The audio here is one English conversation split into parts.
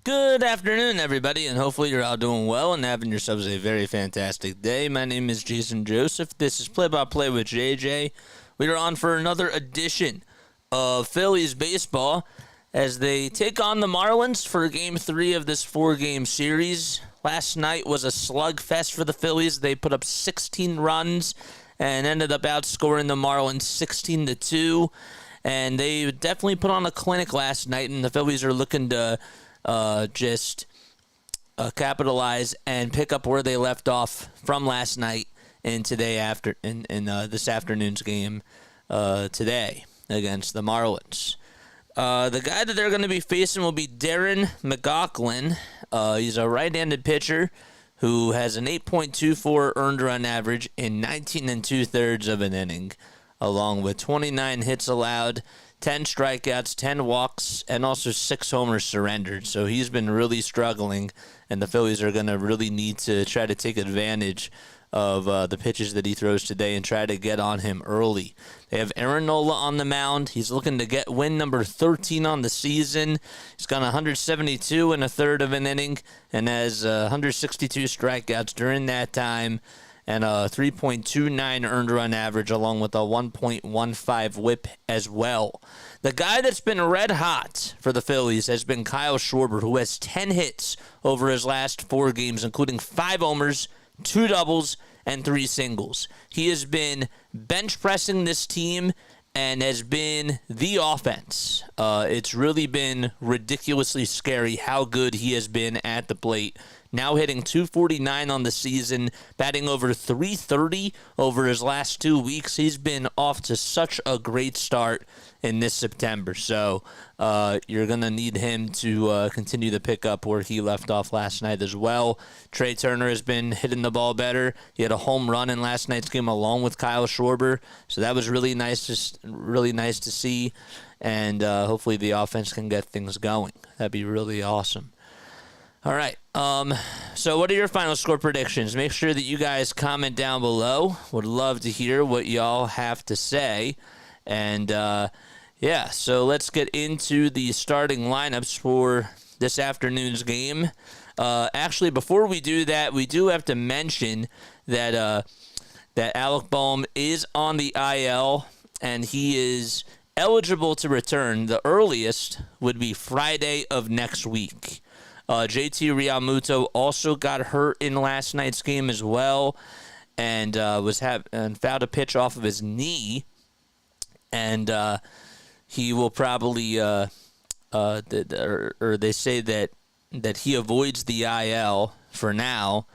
Good afternoon, everybody, and hopefully you're all doing well and having yourselves a very fantastic day. My name is Jason Joseph. This is Play-by-Play with JJ. We are on for another edition of Phillies baseball as they take on the Marlins for Game 3 of this 4-game series. Last night was a slugfest for the Phillies. They put up 16 runs and ended up outscoring the Marlins 16-2. And they definitely put on a clinic last night, and the Phillies are looking to capitalize and pick up where they left off from last night and today in this afternoon's game today against the Marlins. The guy that they're going to be facing will be Darren McLaughlin. He's a right-handed pitcher who has an 8.24 earned run average in 19 2/3 of an inning, along with 29 hits allowed, 10 strikeouts, 10 walks, and also 6 homers surrendered. So he's been really struggling, and the Phillies are going to really need to try to take advantage of the pitches that he throws today and try to get on him early. They have Aaron Nola on the mound. He's looking to get win number 13 on the season. He's gone 172 1/3 of an inning and has 162 strikeouts during that time, and a 3.29 earned run average, along with a 1.15 whip as well. The guy that's been red hot for the Phillies has been Kyle Schwarber, who has 10 hits over his last 4 games, including 5 homers, 2 doubles, and 3 singles. He has been bench pressing this team and has been the offense. It's really been ridiculously scary how good he has been at the plate. Now hitting .249 on the season, batting over .330 over his last 2 weeks. He's been off to such a great start in this September. So you're going to need him to continue to pick up where he left off last night as well. Trey Turner has been hitting the ball better. He had a home run in last night's game along with Kyle Schwarber. So that was really nice to see. And hopefully the offense can get things going. That'd be really awesome. All right, so what are your final score predictions? Make sure that you guys comment down below. Would love to hear what y'all have to say. And, so let's get into the starting lineups for this afternoon's game. Actually, before we do that, we do have to mention that Alec Bohm is on the IL, and he is eligible to return. The earliest would be Friday of next week. JT Realmuto also got hurt in last night's game as well, and fouled a pitch off of his knee, and he will probably or they say that he avoids the IL for now,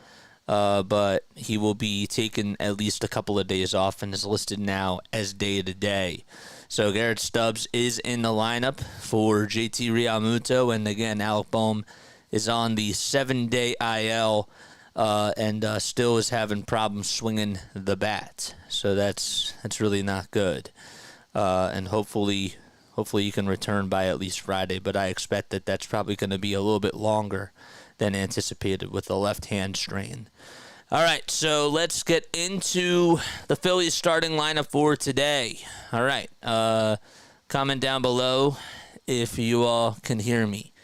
but he will be taking at least a couple of days off and is listed now as day-to-day. So Garrett Stubbs is in the lineup for JT Realmuto, and again, Alec Bohm is on the 7-day IL and still is having problems swinging the bat. So that's really not good. And hopefully he can return by at least Friday, but I expect that that's probably going to be a little bit longer than anticipated with the left-hand strain. All right, so let's get into the Phillies starting lineup for today. All right, comment down below if you all can hear me.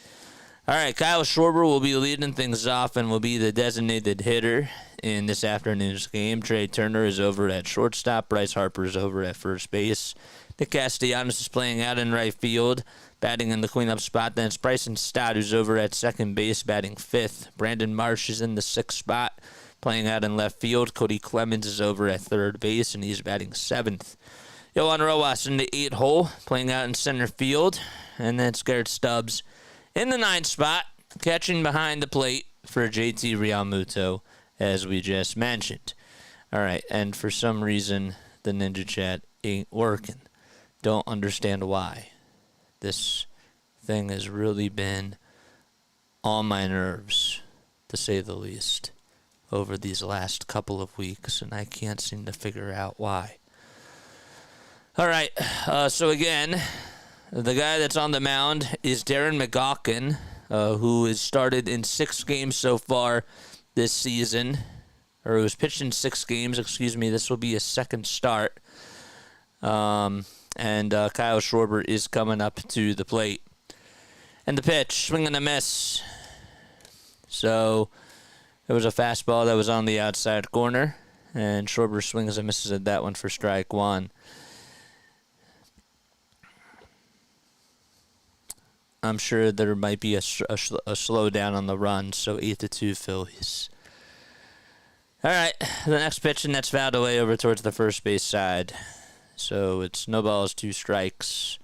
All right, Kyle Schwarber will be leading things off and will be the designated hitter in this afternoon's game. Trey Turner is over at shortstop. Bryce Harper is over at first base. Nick Castellanos is playing out in right field, batting in the cleanup spot. Then it's Bryson Stott who's over at second base, batting fifth. Brandon Marsh is in the sixth spot, playing out in left field. Cody Clemens is over at third base, and he's batting seventh. Yohan Rojas in the 8th hole, playing out in center field. And then it's Garrett Stubbs in the 9th spot, catching behind the plate for JT Realmuto, as we just mentioned. All right, and for some reason, the Ninja Chat ain't working. Don't understand why. This thing has really been on my nerves, to say the least, over these last couple of weeks, and I can't seem to figure out why. All right, so again, the guy that's on the mound is Darren McLaughlin, who has started in 6 games so far this season, or who has pitched in 6 games, This will be his second start. And Kyle Schwarber is coming up to the plate. And the pitch, swing and a miss. So there was a fastball that was on the outside corner, and Schwarber swings and misses at that one for strike one. I'm sure there might be a slowdown on the run, so 8-2 Phillies. All right, the next pitch, and that's fouled away over towards the first base side. So it's no balls, 2 strikes.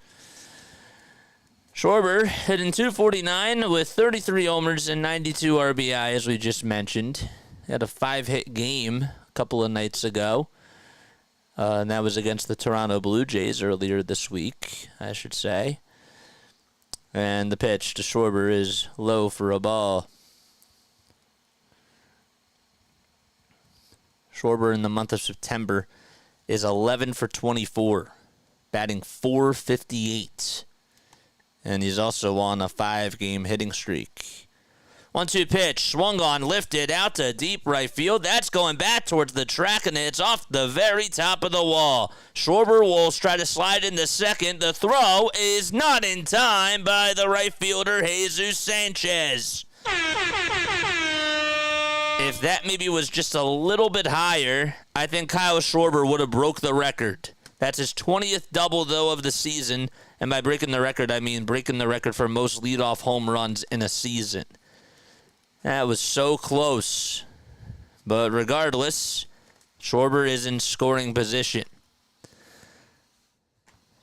Schwarber hitting .249 with 33 homers and 92 RBI, as we just mentioned. He had a 5-hit game a couple of nights ago, and that was against the Toronto Blue Jays earlier this week, I should say. And the pitch to Schwarber is low for a ball. Schwarber in the month of September is 11 for 24, batting .458. And he's also on a 5-game hitting streak. 1-2 pitch, swung on, lifted out to deep right field. That's going back towards the track, and it's off the very top of the wall. Schwarber will try to slide into second. The throw is not in time by the right fielder, Jesus Sanchez. If that maybe was just a little bit higher, I think Kyle Schwarber would have broke the record. That's his 20th double, though, of the season. And by breaking the record, I mean breaking the record for most leadoff home runs in a season. That was so close. But regardless, Schwarber is in scoring position.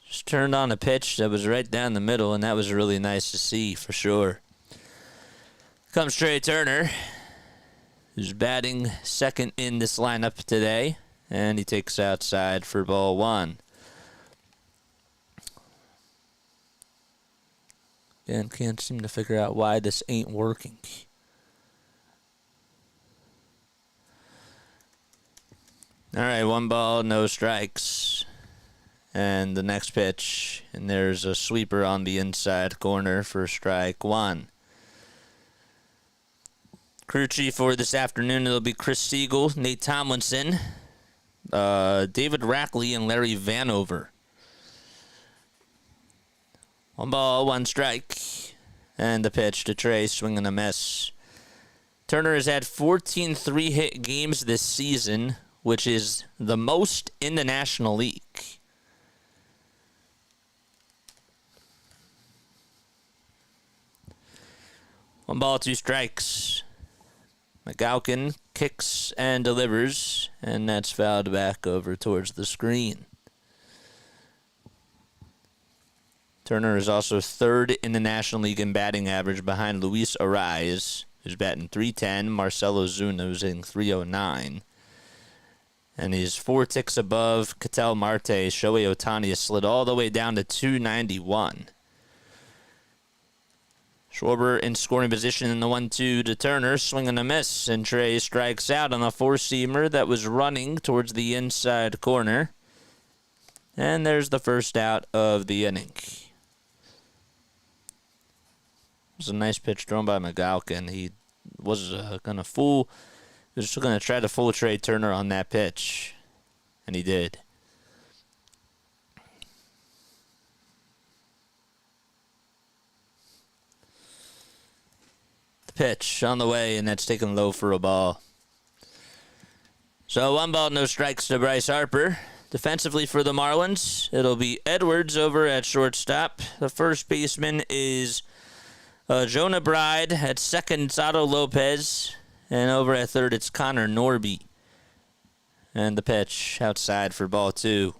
Just turned on a pitch that was right down the middle, and that was really nice to see for sure. Comes Trey Turner, who's batting second in this lineup today, and he takes outside for ball one. And can't seem to figure out why this ain't working. All right, 1 ball, no strikes. And the next pitch, and there's a sweeper on the inside corner for strike one. Crew chief for this afternoon, it'll be Chris Siegel, Nate Tomlinson, David Rackley, and Larry Vanover. 1 ball, 1 strike. And the pitch to Trey, swing and a miss. Turner has had 14 3-hit games this season, which is the most in the National League. One ball, 2 strikes. McGaukin kicks and delivers, and that's fouled back over towards the screen. Turner is also 3rd in the National League in batting average behind Luis Arraez, who's batting .310, Marcelo Zuna, who's hitting .309. And he's 4 ticks above Ketel Marte. Shohei Ohtani has slid all the way down to .291. Schwarber in scoring position in the 1-2 to Turner, swing and a miss, and Trey strikes out on a 4-seamer that was running towards the inside corner. And there's the first out of the inning. It was a nice pitch thrown by McGaukin. He was going to try to fool Trey Turner on that pitch, and he did. The pitch on the way, and that's taken low for a ball. So 1 ball, no strikes to Bryce Harper. Defensively for the Marlins, it'll be Edwards over at shortstop. The first baseman is Jonah Bride. At second, it's Otto Lopez. And over at third, it's Connor Norby. And the pitch outside for ball 2.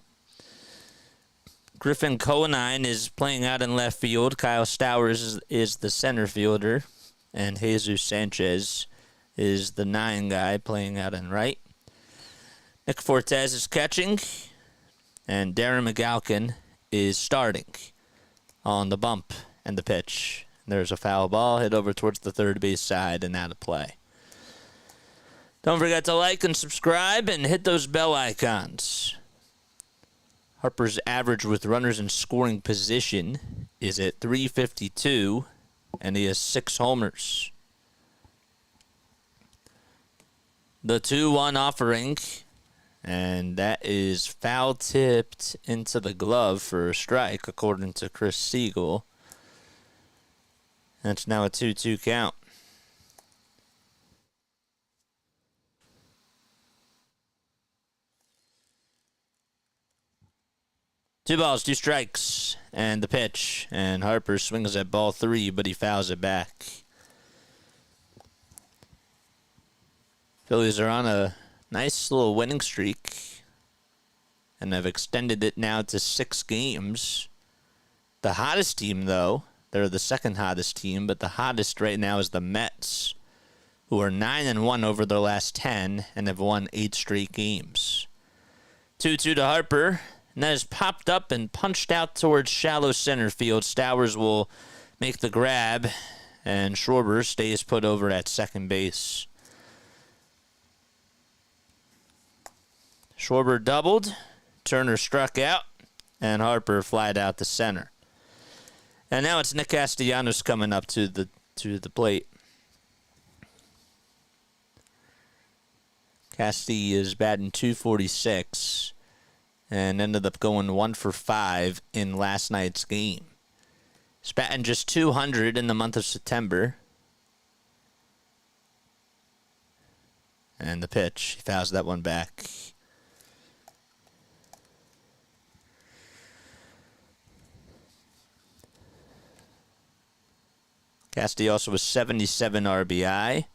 Griffin Conine is playing out in left field. Kyle Stowers is the center fielder. And Jesus Sanchez is the 9 guy playing out in right. Nick Fortes is catching. And Darren McGaukin is starting on the bump and the pitch. There's a foul ball hit over towards the third base side and out of play. Don't forget to like and subscribe and hit those bell icons. Harper's average with runners in scoring position is at .352, and he has 6 homers. The 2-1 offering, and that is foul tipped into the glove for a strike, according to Chris Siegel. That's now a 2-2 count. Two balls, two strikes, and the pitch. And Harper swings at ball 3, but he fouls it back. Phillies are on a nice little winning streak, and have extended it now to 6 games. The hottest team, though, they're the second hottest team, but the hottest right now is the Mets, who are 9-1 over their last 10 and have won 8 straight games. 2-2 to Harper. And that is popped up and punched out towards shallow center field. Stowers will make the grab, and Schwarber stays put over at second base. Schwarber doubled, Turner struck out, and Harper flied out to center. And now it's Nick Castellanos coming up to the plate. Casti is batting .246. And ended up going 1 for 5 in last night's game. He's batting just .200 in the month of September. And the pitch, he fouls that one back. Casti also was 77 RBI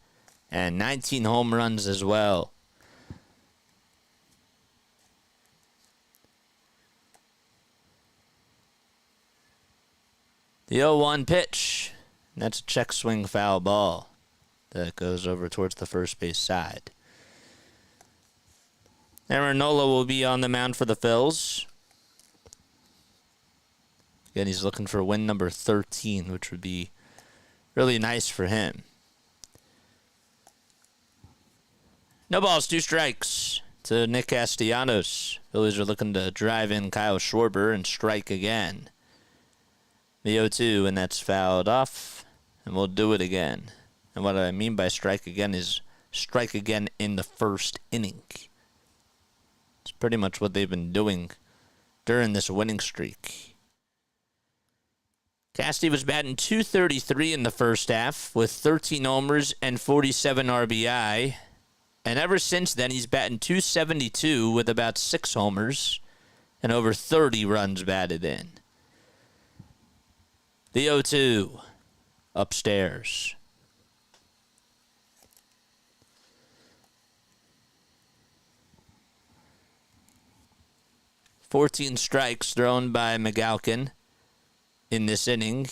and 19 home runs as well. The 0-1 pitch. That's a check swing foul ball that goes over towards the first base side. Aaron Nola will be on the mound for the Phils. Again, he's looking for win number 13, which would be really nice for him. No balls, 2 strikes to Nick Castellanos. Phillies are looking to drive in Kyle Schwarber and strike again. The 0-2, and that's fouled off, and we'll do it again. And what I mean by strike again is strike again in the first inning. It's pretty much what they've been doing during this winning streak. Casti was batting .233 in the first half with 13 homers and 47 RBI. And ever since then, he's batting .272 with about 6 homers and over 30 runs batted in. The 0-2 upstairs. "14 strikes thrown by McGalkin in this inning,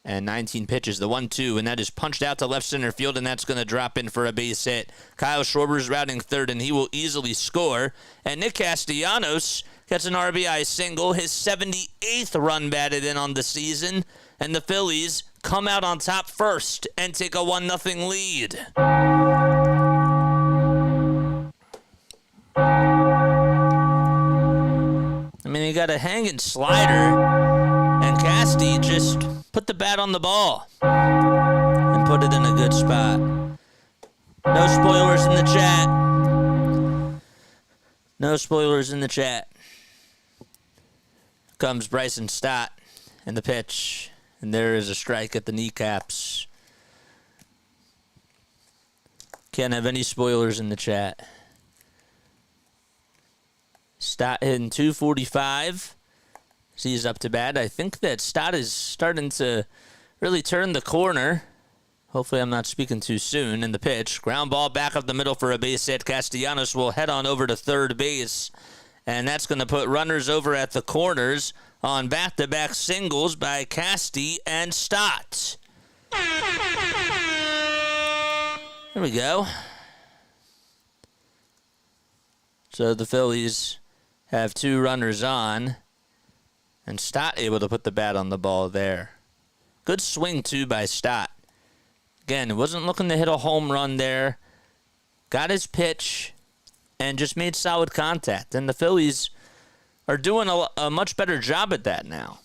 and 19 pitches. The 1-2, and that is punched out to left center field, and that's going to drop in for a base hit. Kyle Schwarber's routing third, and he will easily score. And Nick Castellanos gets an RBI single, his 78th run batted in on the season, and the Phillies come out on top first and take a 1-0 lead. I mean, he got a hanging slider, and Casti just put the bat on the ball and put it in a good spot. No spoilers in the chat. No spoilers in the chat. Comes Bryson Stott and the pitch, and there is a strike at the kneecaps. Can't have any spoilers in the chat. Stott hitting .245. He's up to bat. I think that Stott is starting to really turn the corner. Hopefully I'm not speaking too soon. In the pitch, ground ball back up the middle for a base hit. Castellanos will head on over to third base, and that's going to put runners over at the corners on back-to-back singles by Casti and Stott. There we go. So the Phillies have 2 runners on, and Stott able to put the bat on the ball there. Good swing, too, by Stott. Again, wasn't looking to hit a home run there. Got his pitch and just made solid contact. And the Phillies are doing a much better job at that now.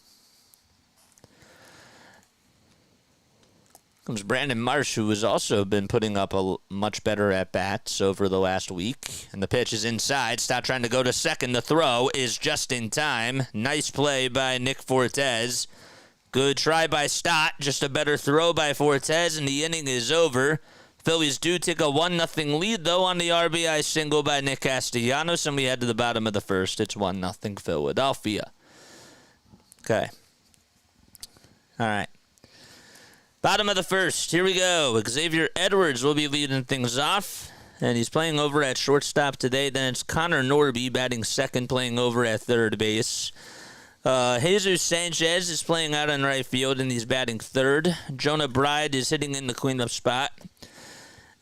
Comes Brandon Marsh, who has also been putting up a much better at-bats over the last week. And the pitch is inside. Stott trying to go to second. The throw is just in time. Nice play by Nick Fortes. Good try by Stott. Just a better throw by Fortes, and the inning is over. Phillies do take a 1-0 lead, though, on the RBI single by Nick Castellanos, and we head to the bottom of the first. It's 1-0 Philadelphia. Okay. All right. Bottom of the first. Here we go. Xavier Edwards will be leading things off, and he's playing over at shortstop today. Then it's Connor Norby batting second, playing over at third base. Jesus Sanchez is playing out in right field, and he's batting third. Jonah Bride is hitting in the cleanup spot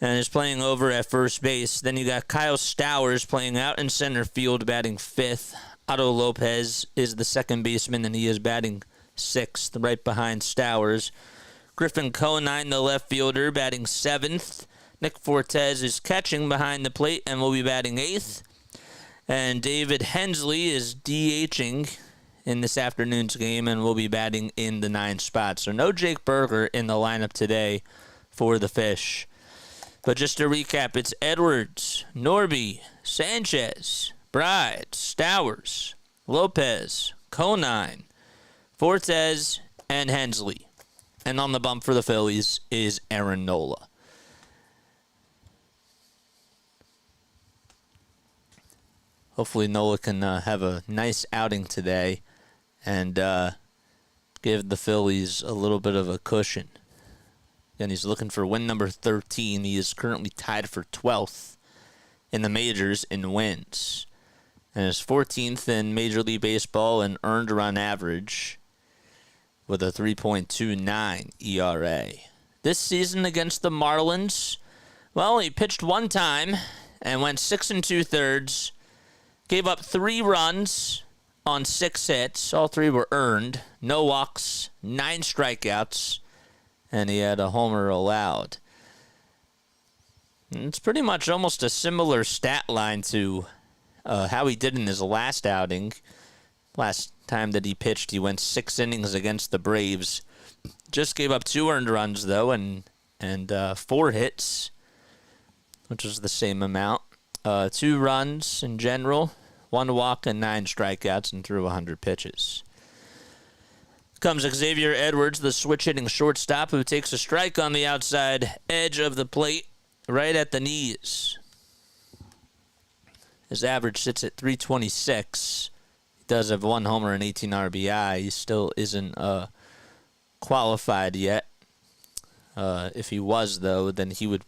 and is playing over at first base. Then you got Kyle Stowers playing out in center field, batting fifth. Otto Lopez is the second baseman, and he is batting sixth, right behind Stowers. Griffin Conine, the left fielder, batting seventh. Nick Fortes is catching behind the plate and will be batting eighth. And David Hensley is DHing in this afternoon's game and will be batting in the ninth spot. So no Jake Berger in the lineup today for the Fish. But just to recap, it's Edwards, Norby, Sanchez, Bride, Stowers, Lopez, Conine, Fortes, and Hensley. And on the bump for the Phillies is Aaron Nola. Hopefully Nola can have a nice outing today and give the Phillies a little bit of a cushion. And he's looking for win number 13. He is currently tied for 12th in the majors in wins. And is 14th in Major League Baseball in earned run average with a 3.29 ERA. This season against the Marlins, well, he pitched one time and went 6 2/3, gave up 3 runs on 6 hits. All 3 were earned. No walks, 9 strikeouts, and he had a homer allowed. And it's pretty much almost a similar stat line to how he did in his last outing. Last time that he pitched, he went 6 innings against the Braves. Just gave up 2 earned runs, though, and 4 hits, which was the same amount. 2 runs in general, 1 walk, and 9 strikeouts, and threw 100 pitches. Comes Xavier Edwards, the switch-hitting shortstop, who takes a strike on the outside edge of the plate, right at the knees. His average sits at 326. He does have 1 homer and 18 RBI. He still isn't qualified yet. If he was, though, then he would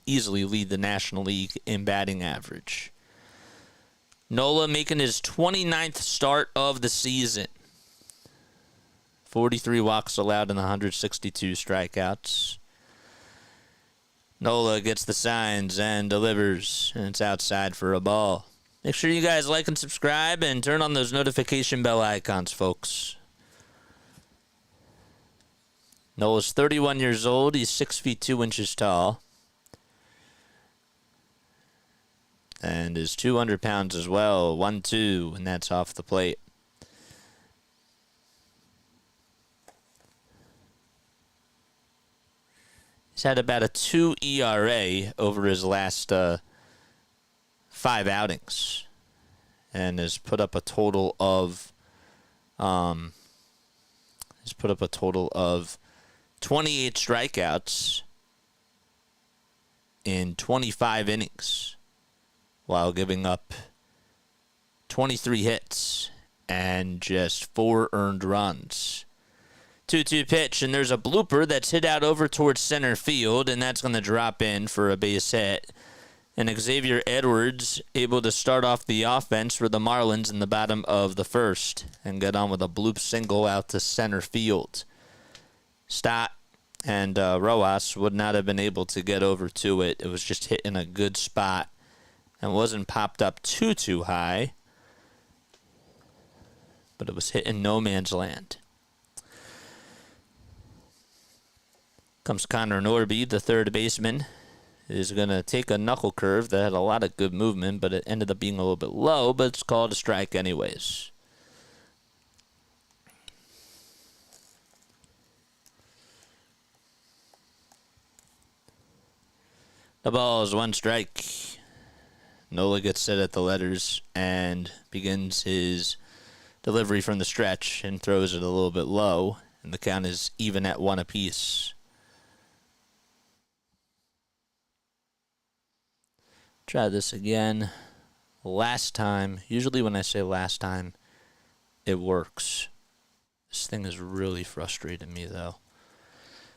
easily lead the National League in batting average. Nola making his 29th start of the season. 43 walks allowed and 162 strikeouts. Nola gets the signs and delivers, and it's outside for a ball. Make sure you guys like and subscribe and turn on those notification bell icons, folks. Nola's 31 years old. He's 6 feet 2 inches tall. And is 200 pounds as well. 1-2, and that's off the plate. He's had about a 2 ERA over his last 5 outings, and has put up a total of 28 strikeouts in 25 innings, while giving up 23 hits and just 4 earned runs. 2-2 pitch, and there's a blooper that's hit out over towards center field, and that's going to drop in for a base hit. And Xavier Edwards able to start off the offense for the Marlins in the bottom of the first and get on with a bloop single out to center field. Stott and Rojas would not have been able to get over to it. It was just hit in a good spot and wasn't popped up too high, but it was hit in no man's land. Comes Connor Norby, the third baseman, is going to take a knuckle curve that had a lot of good movement, but it ended up being a little bit low, but it's called a strike anyways. The ball is 1 strike. Nola gets set at the letters and begins his delivery from the stretch and throws it a little bit low, and the count is even at 1 apiece. Try this again. Last time, usually when I say last time, it works. This thing is really frustrating me, though.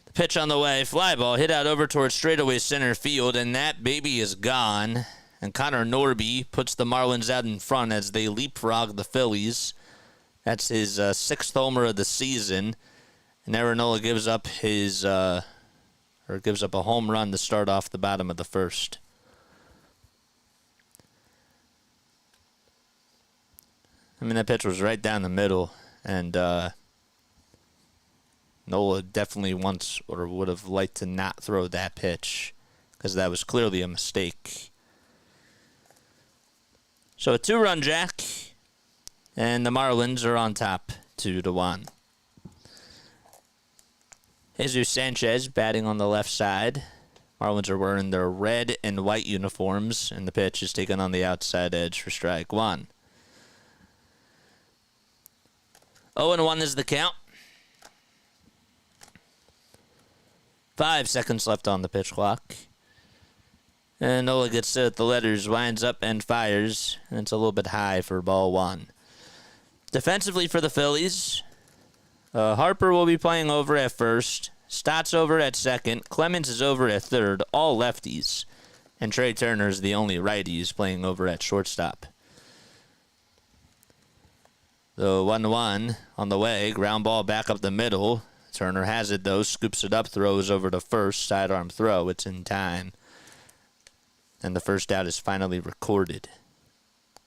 The pitch on the way, fly ball, hit out over towards straightaway center field, and that baby is gone. And Connor Norby puts the Marlins out in front as they leapfrog the Phillies. That's his 6th homer of the season. And Aaron Nola gives up a home run to start off the bottom of the first. I mean, that pitch was right down the middle, and Nola definitely wants or would have liked to not throw that pitch because that was clearly a mistake. So a 2-run jack, and the Marlins are on top 2-1. Jesus Sanchez batting on the left side. Marlins are wearing their red and white uniforms, and the pitch is taken on the outside edge for strike 1. 0-1 is the count. 5 seconds left on the pitch clock. And Nola gets set at the letters, winds up and fires. And it's a little bit high for ball 1. Defensively for the Phillies, Harper will be playing over at first. Stott's over at second. Clemens is over at third. All lefties. And Trey Turner is the only righties playing over at shortstop. The 1-1 on the way. Ground ball back up the middle. Turner has it, though. Scoops it up, throws over to first. Sidearm throw. It's in time. And the first out is finally recorded.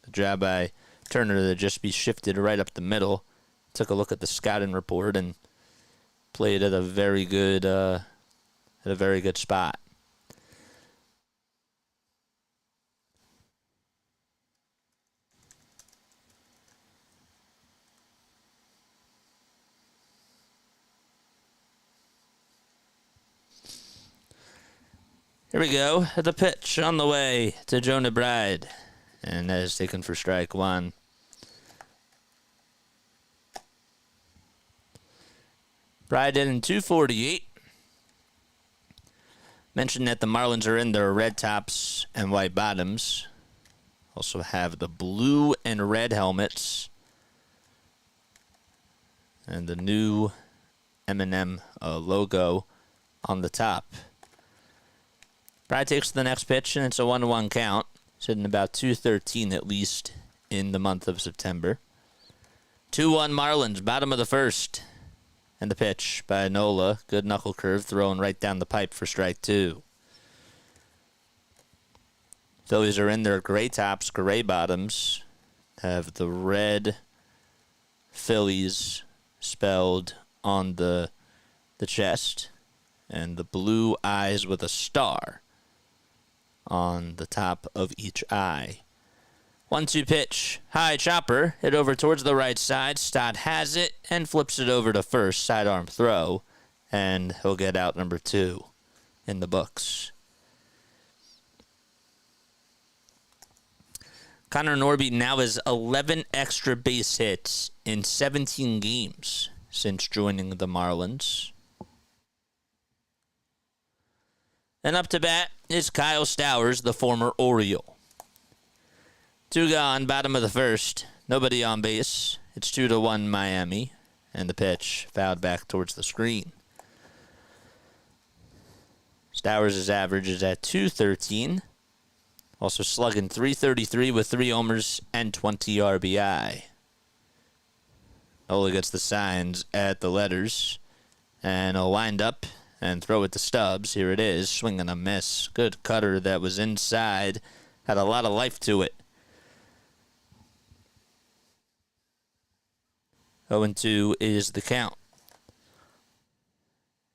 The job by Turner to just be shifted right up the middle. Took a look at the scouting report and played at a very good spot. Here we go. The pitch on the way to Jonah Bride. And that is taken for strike 1. Bride in 248. Mentioned that the Marlins are in their red tops and white bottoms. Also have the blue and red helmets. And the new M&M logo on the top. Bride takes the next pitch, and it's a 1-1 count. Sitting about 213 at least in the month of September. 2-1 Marlins, bottom of the first. And the pitch by Nola. Good knuckle curve thrown right down the pipe for strike 2. Phillies are in their gray tops, gray bottoms. Have the red Phillies spelled on the chest. And the blue eyes with a star on the top of each eye. 1-2 pitch. High chopper. Hit over towards the right side. Stott has it and flips it over to first. Sidearm throw. And he'll get out number 2 in the books. Connor Norby now has 11 extra base hits in 17 games since joining the Marlins. And up to bat is Kyle Stowers, the former Oriole. 2 gone, bottom of the first. Nobody on base. It's 2-1 Miami. And the pitch fouled back towards the screen. Stowers' average is at 213. Also slugging .333 with 3 homers and 20 RBI. Nola gets the signs at the letters. And he'll wind up and throw it to Stubbs. Here it is. Swing and a miss. Good cutter that was inside. Had a lot of life to it. 0-2 is the count.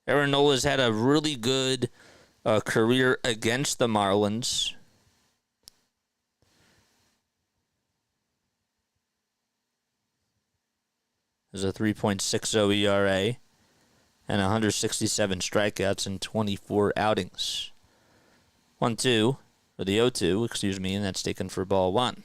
Aaron Nola's had a really good career against the Marlins. There's a 3.60 ERA. And 167 strikeouts in 24 outings. 1-2, or the 0-2, and that's taken for ball 1.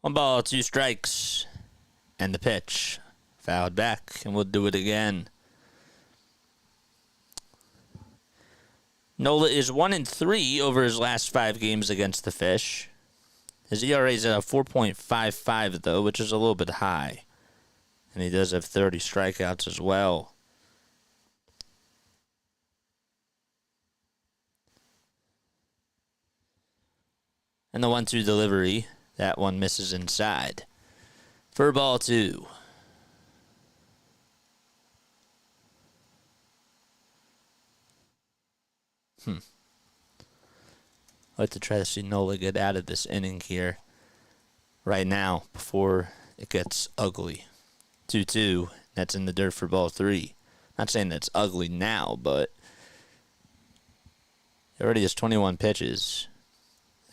1-2 strikes. And the pitch. Fouled back, and we'll do it again. Nola is 1-3 over his last 5 games against the Fish. His ERA is at a 4.55, though, which is a little bit high. And he does have 30 strikeouts as well. And the 1-2 delivery, that one misses inside. For ball 2. I'd like to try to see Nola get out of this inning here right now before it gets ugly. 2-2, that's in the dirt for ball 3. Not saying that's ugly now, but he already has 21 pitches,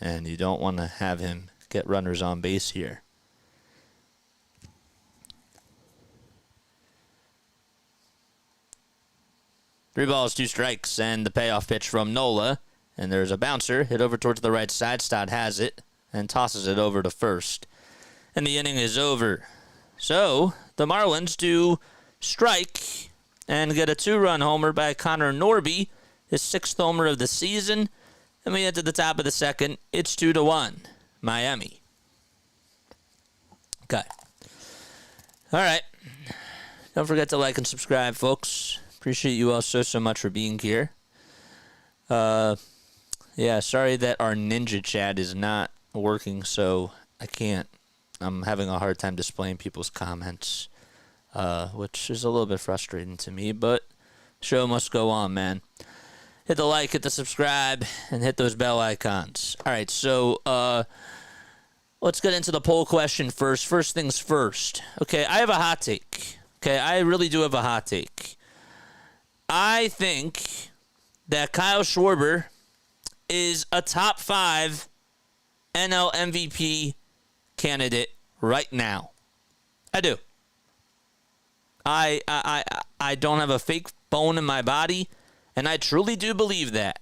and you don't want to have him get runners on base here. 3-2 strikes, and the payoff pitch from Nola. And there's a bouncer hit over towards the right side. Stott has it and tosses it over to first. And the inning is over. So the Marlins do strike and get a 2-run homer by Connor Norby, his 6th homer of the season. And we head to the top of the second. It's 2-1, Miami. Okay. All right. Don't forget to like and subscribe, folks. Appreciate you all so much for being here. Yeah, sorry that our Ninja chat is not working, so I can't. I'm having a hard time displaying people's comments, which is a little bit frustrating to me, but show must go on, man. Hit the like, hit the subscribe, and hit those bell icons. All right, so let's get into the poll question first. First things first. Okay, I have a hot take. Okay, I really do have a hot take. I think that Kyle Schwarber is a top 5 NL MVP candidate right now. I do. I don't have a fake bone in my body, and I truly do believe that.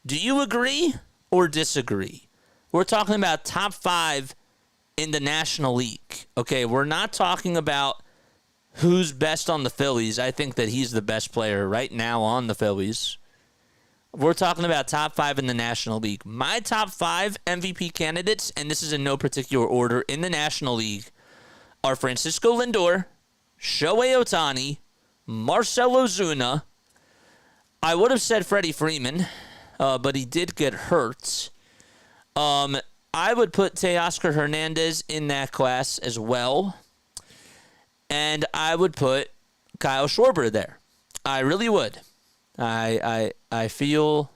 Do you agree or disagree? We're talking about top 5 in the National League. Okay, we're not talking about who's best on the Phillies. I think that he's the best player right now on the Phillies. We're talking about top 5 in the National League. My top 5 MVP candidates, and this is in no particular order, in the National League, are Francisco Lindor, Shohei Ohtani, Marcell Ozuna. I would have said Freddie Freeman, but he did get hurt. I would put Teoscar Hernandez in that class as well. And I would put Kyle Schwarber there. I really would. I feel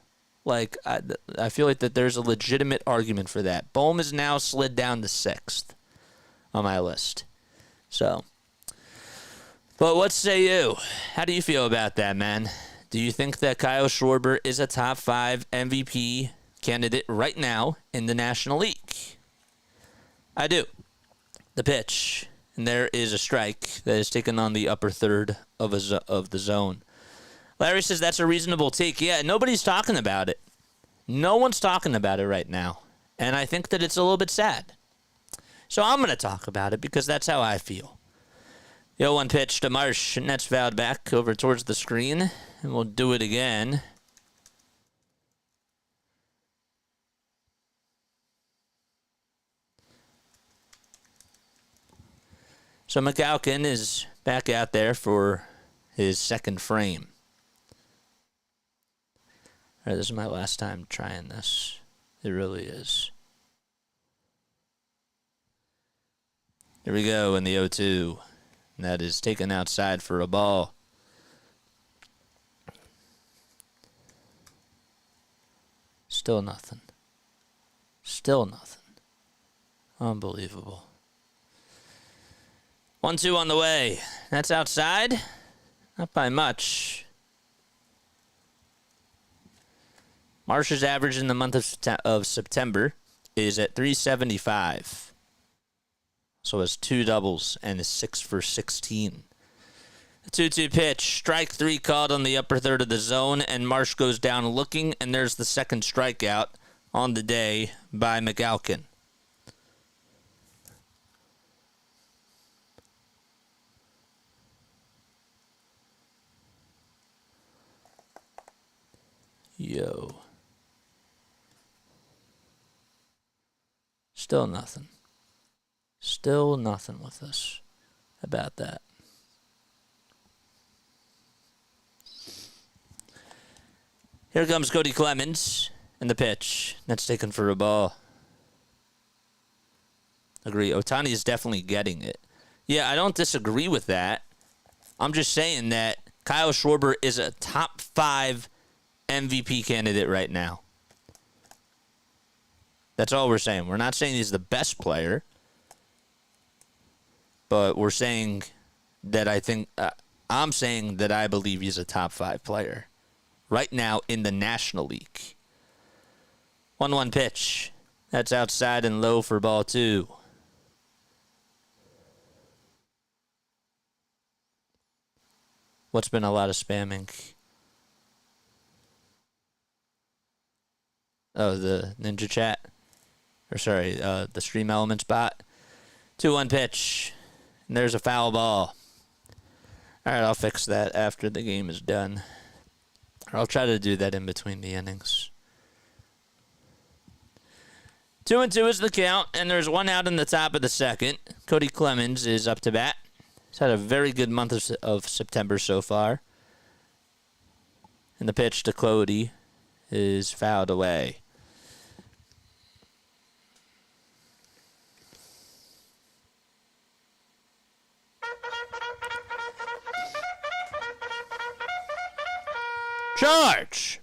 like I feel like that there's a legitimate argument for that. Bohm is now slid down to 6th on my list. So, but what say you? How do you feel about that, man? Do you think that Kyle Schwarber is a top 5 MVP candidate right now in the National League? I do. The pitch. And there is a strike that is taken on the upper third of the zone. Larry says that's a reasonable take. Yeah, nobody's talking about it. No one's talking about it right now. And I think that it's a little bit sad. So I'm going to talk about it because that's how I feel. The 0-1 pitch to Marsh, and that's fouled back over towards the screen. And we'll do it again. So McAlkin is back out there for his second frame. All right, this is my last time trying this. It really is. Here we go in the 0-2. And that is taken outside for a ball. Still nothing. Still nothing. Unbelievable. 1-2 on the way. That's outside. Not by much. Marsh's average in the month of September is at 375. So has 2 doubles and is 6 for 16. The 2-2 pitch. Strike 3 called on the upper third of the zone, and Marsh goes down looking, and there's the second strikeout on the day by McAlkin. Yo. Still nothing. Still nothing with us about that. Here comes Cody Clemens and the pitch. That's taken for a ball. Agree. Ohtani is definitely getting it. Yeah, I don't disagree with that. I'm just saying that Kyle Schwarber is a top 5 MVP candidate right now. That's all we're saying. We're not saying he's the best player, but we're saying that I'm saying that I believe he's a top 5 player right now in the National League. 1-1 pitch. That's outside and low for ball 2. What's been a lot of spamming? Oh, the Ninja Chat. Or sorry, the Stream Elements bot. 2-1 pitch. And there's a foul ball. All right, I'll fix that after the game is done. Or I'll try to do that in between the innings. 2-2 is the count, and there's 1 out in the top of the second. Cody Clemens is up to bat. He's had a very good month of September so far. And the pitch to Cody is fouled away. Charge!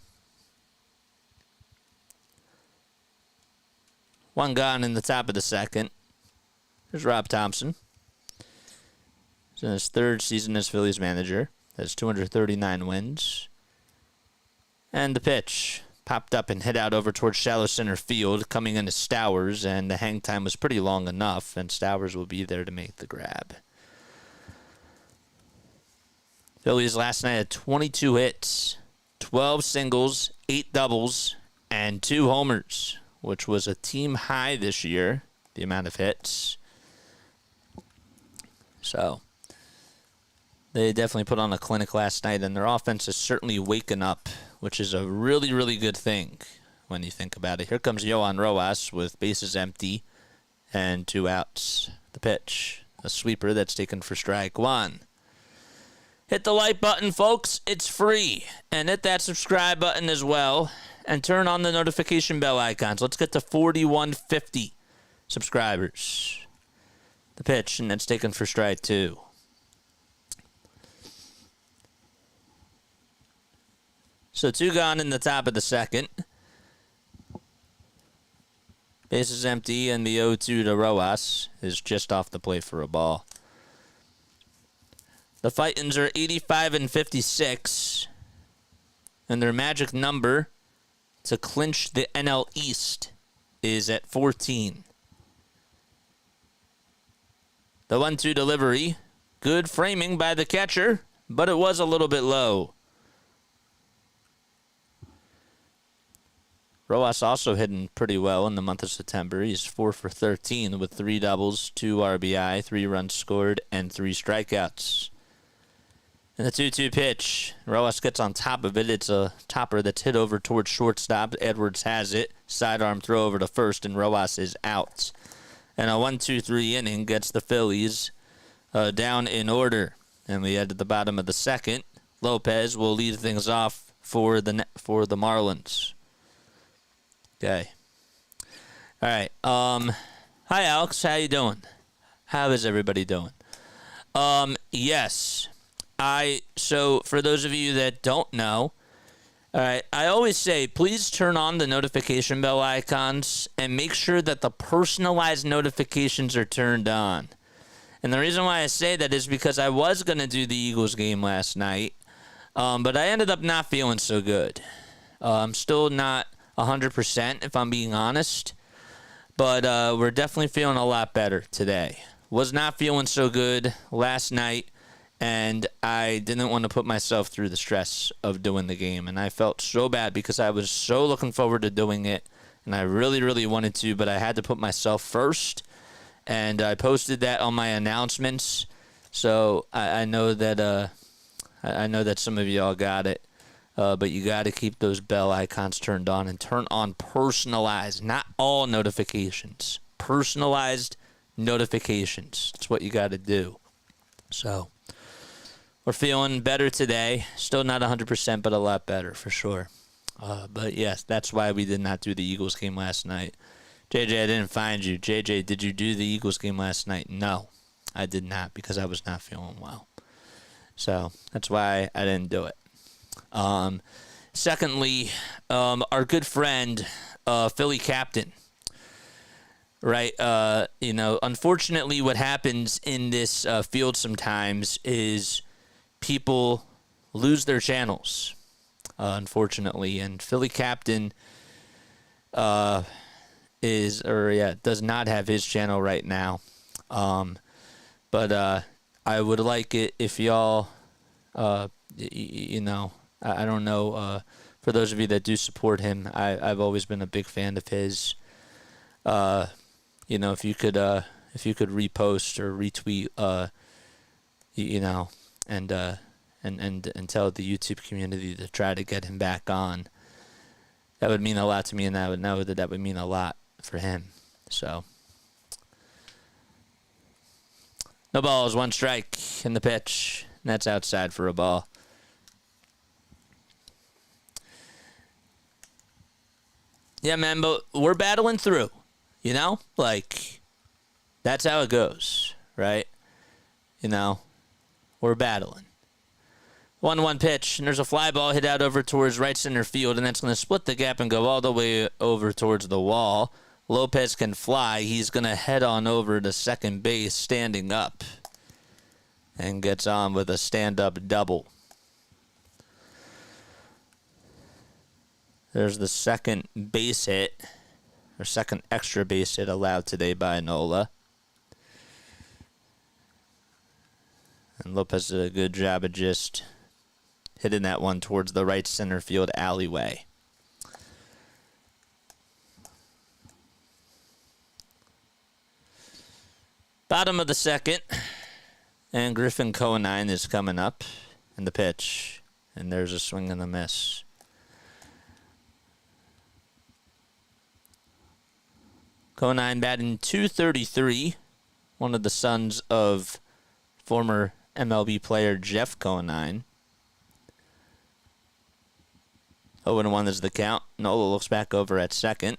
1 gone in the top of the second. There's Rob Thompson. He's in his 3rd season as Phillies manager. Has 239 wins. And the pitch popped up and hit out over towards shallow center field, coming into Stowers, and the hang time was pretty long enough, and Stowers will be there to make the grab. Phillies last night had 22 hits, 12 singles, 8 doubles, and 2 homers, which was a team high this year, the amount of hits. So they definitely put on a clinic last night, and their offense is certainly waking up, which is a really, really good thing when you think about it. Here comes Yohan Rojas with bases empty and 2 outs. The pitch, a sweeper that's taken for strike 1. Hit the like button, folks. It's free. And hit that subscribe button as well. And turn on the notification bell icons. Let's get to 4,150 subscribers. The pitch, and that's taken for strike 2. So 2 gone in the top of the second. Bases empty, and the 0-2 to Rojas is just off the plate for a ball. The Fightins are 85 and 56, and their magic number to clinch the NL East is at 14. The 1-2 delivery, good framing by the catcher, but it was a little bit low. Rojas also hitting pretty well in the month of September. He's 4 for 13 with 3 doubles, 2 RBI, 3 runs scored, and 3 strikeouts. And the 2-2 pitch, Rojas gets on top of it. It's a topper that's hit over towards shortstop. Edwards has it. Sidearm throw over to first, and Rojas is out. And a 1-2-3 inning gets the Phillies down in order. And we head to the bottom of the second. Lopez will lead things off for the Marlins. Okay. All right. Hi, Alex. How you doing? How is everybody doing? Yes. So for those of you that don't know, all right, I always say, please turn on the notification bell icons and make sure that the personalized notifications are turned on. And the reason why I say that is because I was going to do the Eagles game last night, but I ended up not feeling so good. I'm still not 100%, if I'm being honest, but we're definitely feeling a lot better today. Was not feeling so good last night, and I didn't want to put myself through the stress of doing the game, and I felt so bad because I was so looking forward to doing it, and I really, really wanted to, but I had to put myself first, and I posted that on my announcements, so I know that some of y'all got it. But you got to keep those bell icons turned on and turn on personalized, not all notifications. Personalized notifications. That's what you got to do. So we're feeling better today. Still not 100%, but a lot better for sure. But yes, that's why we did not do the Eagles game last night. JJ, I didn't find you. JJ, did you do the Eagles game last night? No, I did not because I was not feeling well. So that's why I didn't do it. Secondly, our good friend, Philly Captain, right? Unfortunately, what happens in this field sometimes is people lose their channels, unfortunately. And Philly Captain does not have his channel right now. But I would like it if y'all, I don't know. For those of you that do support him, I've always been a big fan of his. If you could repost or retweet, and tell the YouTube community to try to get him back on, that would mean a lot to me, and I would know that would mean a lot for him. So, no balls, one strike in the pitch, and that's outside for a ball. Yeah, man, but we're battling through, that's how it goes, right? We're battling. 1-1 pitch, and there's a fly ball hit out over towards right center field, and that's going to split the gap and go all the way over towards the wall. Lopez can fly. He's going to head on over to second base standing up and gets on with a stand-up double. There's the second base hit, or second extra base hit allowed today by Nola. And Lopez did a good job of just hitting that one towards the right center field alleyway. Bottom of the second, and Griffin Conine is coming up in the pitch, and there's a swing and a miss. Conine batting .233, one of the sons of former MLB player Jeff Conine. 0-1 is the count. Nola looks back over at second.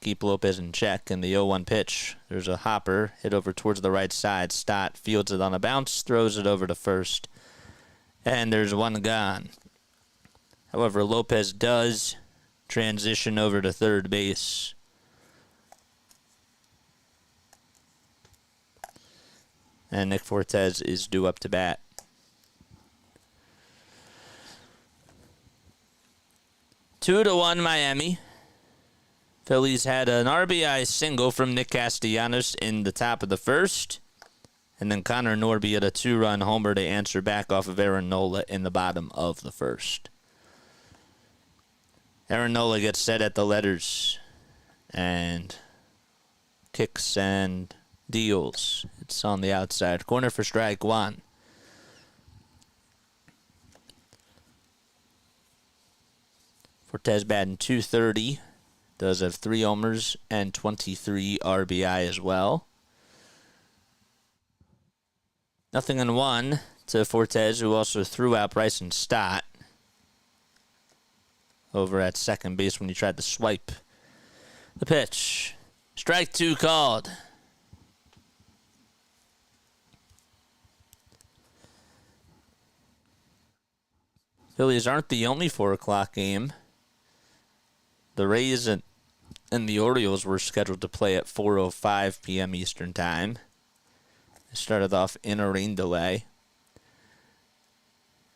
Keep Lopez in check. And the 0-1 pitch. There's a hopper hit over towards the right side. Stott fields it on a bounce, throws it over to first. And there's one gone. However, Lopez does transition over to third base. And Nick Fortes is due up to bat. Two to 1 Miami. Phillies had an RBI single from Nick Castellanos in the top of the first. And then Connor Norby had a 2-run homer to answer back off of Aaron Nola in the bottom of the first. Aaron Nola gets set at the letters and kicks and deals. It's on the outside corner for strike one. Fortes batting .230. Does have 3 homers and 23 RBI as well. 0-1 to Fortes, who also threw out Bryson Stott over at second base when he tried to swipe the pitch. Strike 2 called. Phillies aren't the only 4 o'clock game. The Rays and the Orioles were scheduled to play at 4:05 p.m. Eastern Time. They started off in a rain delay.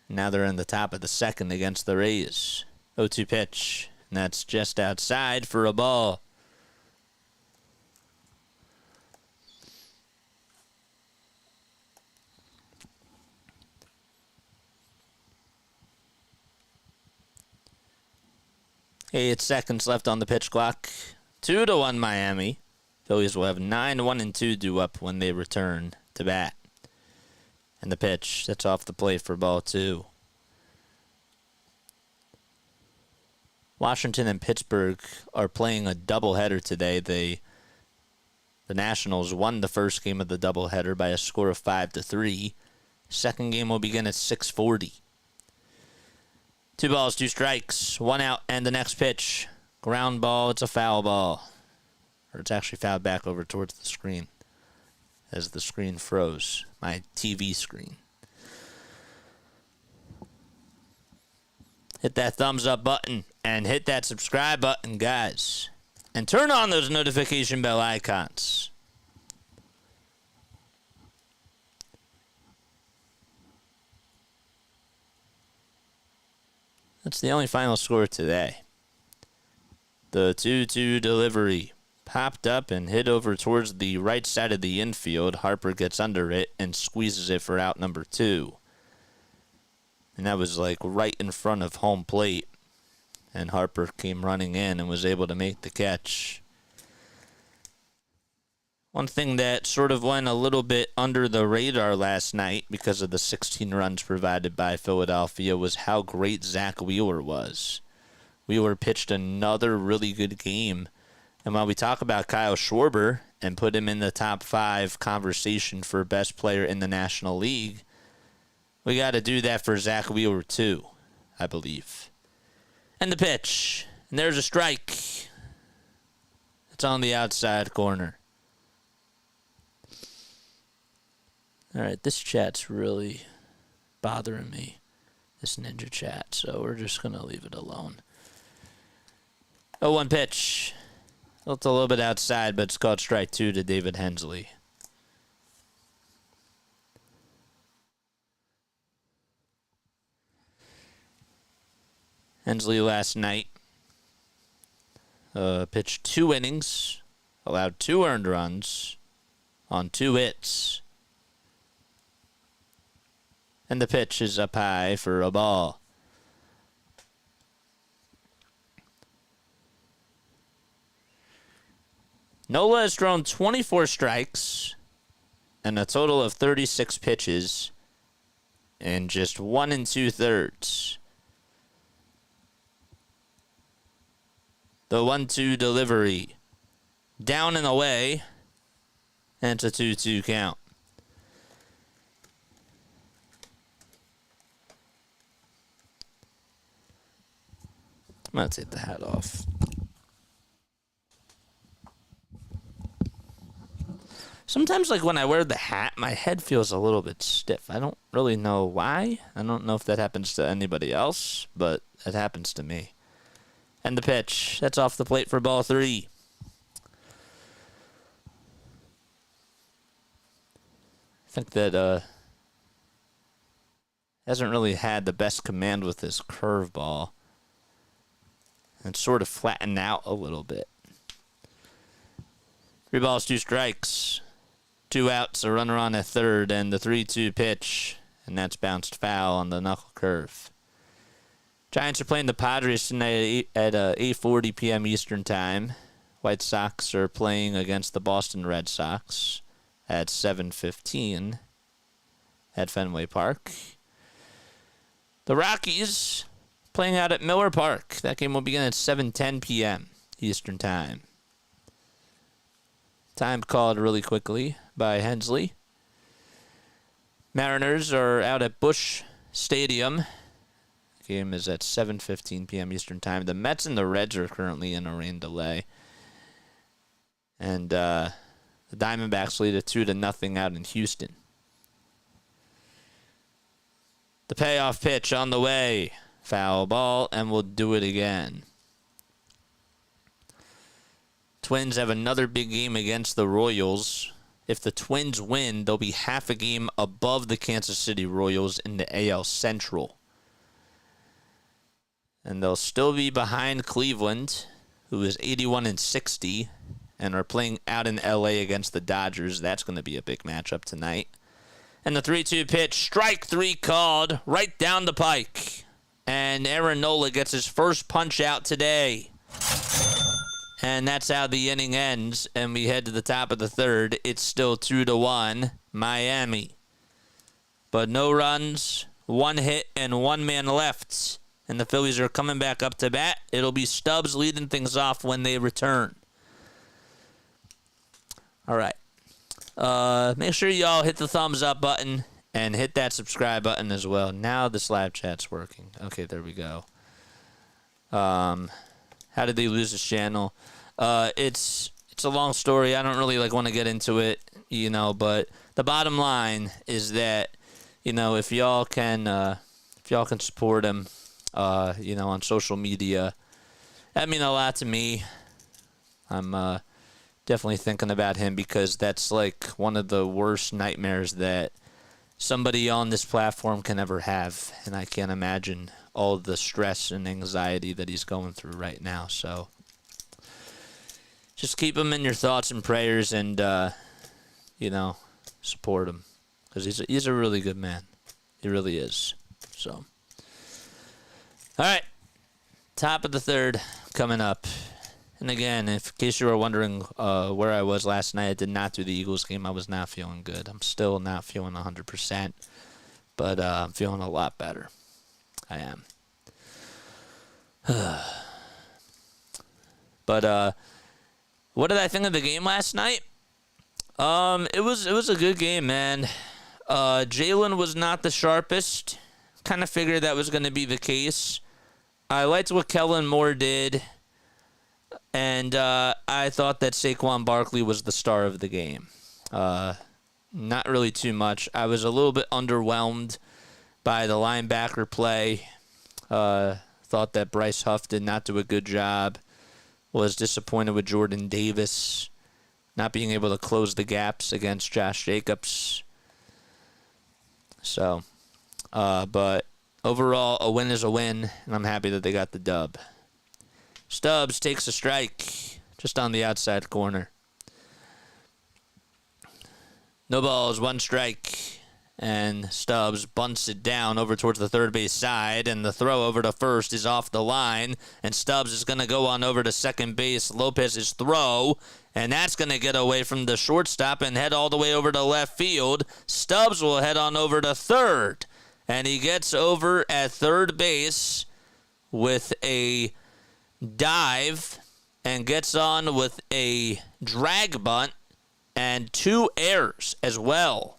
Now they're in the top of the second against the Rays. 0-2 pitch, and that's just outside for a ball. 8 seconds left on the pitch clock. 2-1 Miami. Phillies will have 9-1-2 due up when they return to bat. And the pitch, that's off the plate for ball 2. Washington and Pittsburgh are playing a doubleheader today. The Nationals won the first game of the doubleheader by a score of 5-3. Second game will begin at 6:40. 2 balls, 2 strikes, 1 out, and the next pitch. Ground ball, it's a foul ball. Or it's actually fouled back over towards the screen as the screen froze, my TV screen. Hit that thumbs up button and hit that subscribe button, guys. And turn on those notification bell icons. That's the only final score today. The 2-2 delivery popped up and hit over towards the right side of the infield. Harper gets under it and squeezes it for out number 2. And that was like right in front of home plate. And Harper came running in and was able to make the catch. One thing that sort of went a little bit under the radar last night because of the 16 runs provided by Philadelphia was how great Zach Wheeler was. Wheeler pitched another really good game. And while we talk about Kyle Schwarber and put him in the top 5 conversation for best player in the National League, we got to do that for Zach Wheeler too, I believe. And the pitch. And there's a strike. It's on the outside corner. All right, this chat's really bothering me, this Ninja chat, so we're just going to leave it alone. 0-1 pitch. It's a little bit outside, but it's called strike 2 to David Hensley. Hensley last night pitched 2 innings, allowed 2 earned runs on 2 hits. And the pitch is up high for a ball. Nola has thrown 24 strikes and a total of 36 pitches in just 1 2/3. The 1-2 delivery. Down and away. And it's a 2-2 count. I'm going to take the hat off. Sometimes, like, when I wear the hat, my head feels a little bit stiff. I don't really know why. I don't know if that happens to anybody else, but it happens to me. And the pitch. That's off the plate for ball 3. I think that hasn't really had the best command with his curveball. And sort of flattened out a little bit. 3 balls, 2 strikes. 2 outs, a runner on a third, and the 3-2 pitch. And that's bounced foul on the knuckle curve. Giants are playing the Padres tonight at 8:40 p.m. Eastern Time. White Sox are playing against the Boston Red Sox at 7:15 at Fenway Park. The Rockies playing out at Miller Park. That game will begin at 7:10 p.m. Eastern Time. Time called really quickly by Hensley. Mariners are out at Busch Stadium. The game is at 7:15 p.m. Eastern Time. The Mets and the Reds are currently in a rain delay. And the Diamondbacks lead it 2-0 out in Houston. The payoff pitch on the way. Foul ball, and we'll do it again. Twins have another big game against the Royals. If the Twins win, they'll be half a game above the Kansas City Royals in the AL Central. And they'll still be behind Cleveland, who is 81-60, and are playing out in LA against the Dodgers. That's going to be a big matchup tonight. And the 3-2 pitch, strike 3 called, right down the pike. And Aaron Nola gets his first punch out today. And that's how the inning ends, and we head to the top of the third. It's still 2-1, Miami. But no runs, 1 hit, and 1 man left and the Phillies are coming back up to bat. It'll be Stubbs leading things off when they return. All right. Make sure y'all hit the thumbs up button and hit that subscribe button as well. Now the live chat's working. Okay, there we go. How did they lose this channel? It's a long story. I don't really want to get into it, but the bottom line is that, if y'all can support him, on social media, that means a lot to me. I'm definitely thinking about him because that's one of the worst nightmares that somebody on this platform can ever have, and I can't imagine all the stress and anxiety that he's going through right now. So just keep him in your thoughts and prayers, and support him because he's a really good man. He really is. So, all right, top of the third coming up. And again, in case you were wondering where I was last night, I did not do the Eagles game. I was not feeling good. I'm still not feeling 100%, but I'm feeling a lot better. I am. But what did I think of the game last night? It was a good game, man. Jalen was not the sharpest. Kind of figured that was going to be the case. I liked what Kellen Moore did. And I thought that Saquon Barkley was the star of the game. Not really too much. I was a little bit underwhelmed by the linebacker play. Thought that Bryce Huff did not do a good job. Was disappointed with Jordan Davis not being able to close the gaps against Josh Jacobs. So, but overall, a win is a win, and I'm happy that they got the dub. Stubbs takes a strike just on the outside corner. No balls, one strike, and Stubbs bunts it down over towards the third base side, and the throw over to first is off the line, and Stubbs is going to go on over to second base. Lopez's throw, and that's going to get away from the shortstop and head all the way over to left field. Stubbs will head on over to third, and he gets over at third base with a dive and gets on with a drag bunt and 2 errors as well.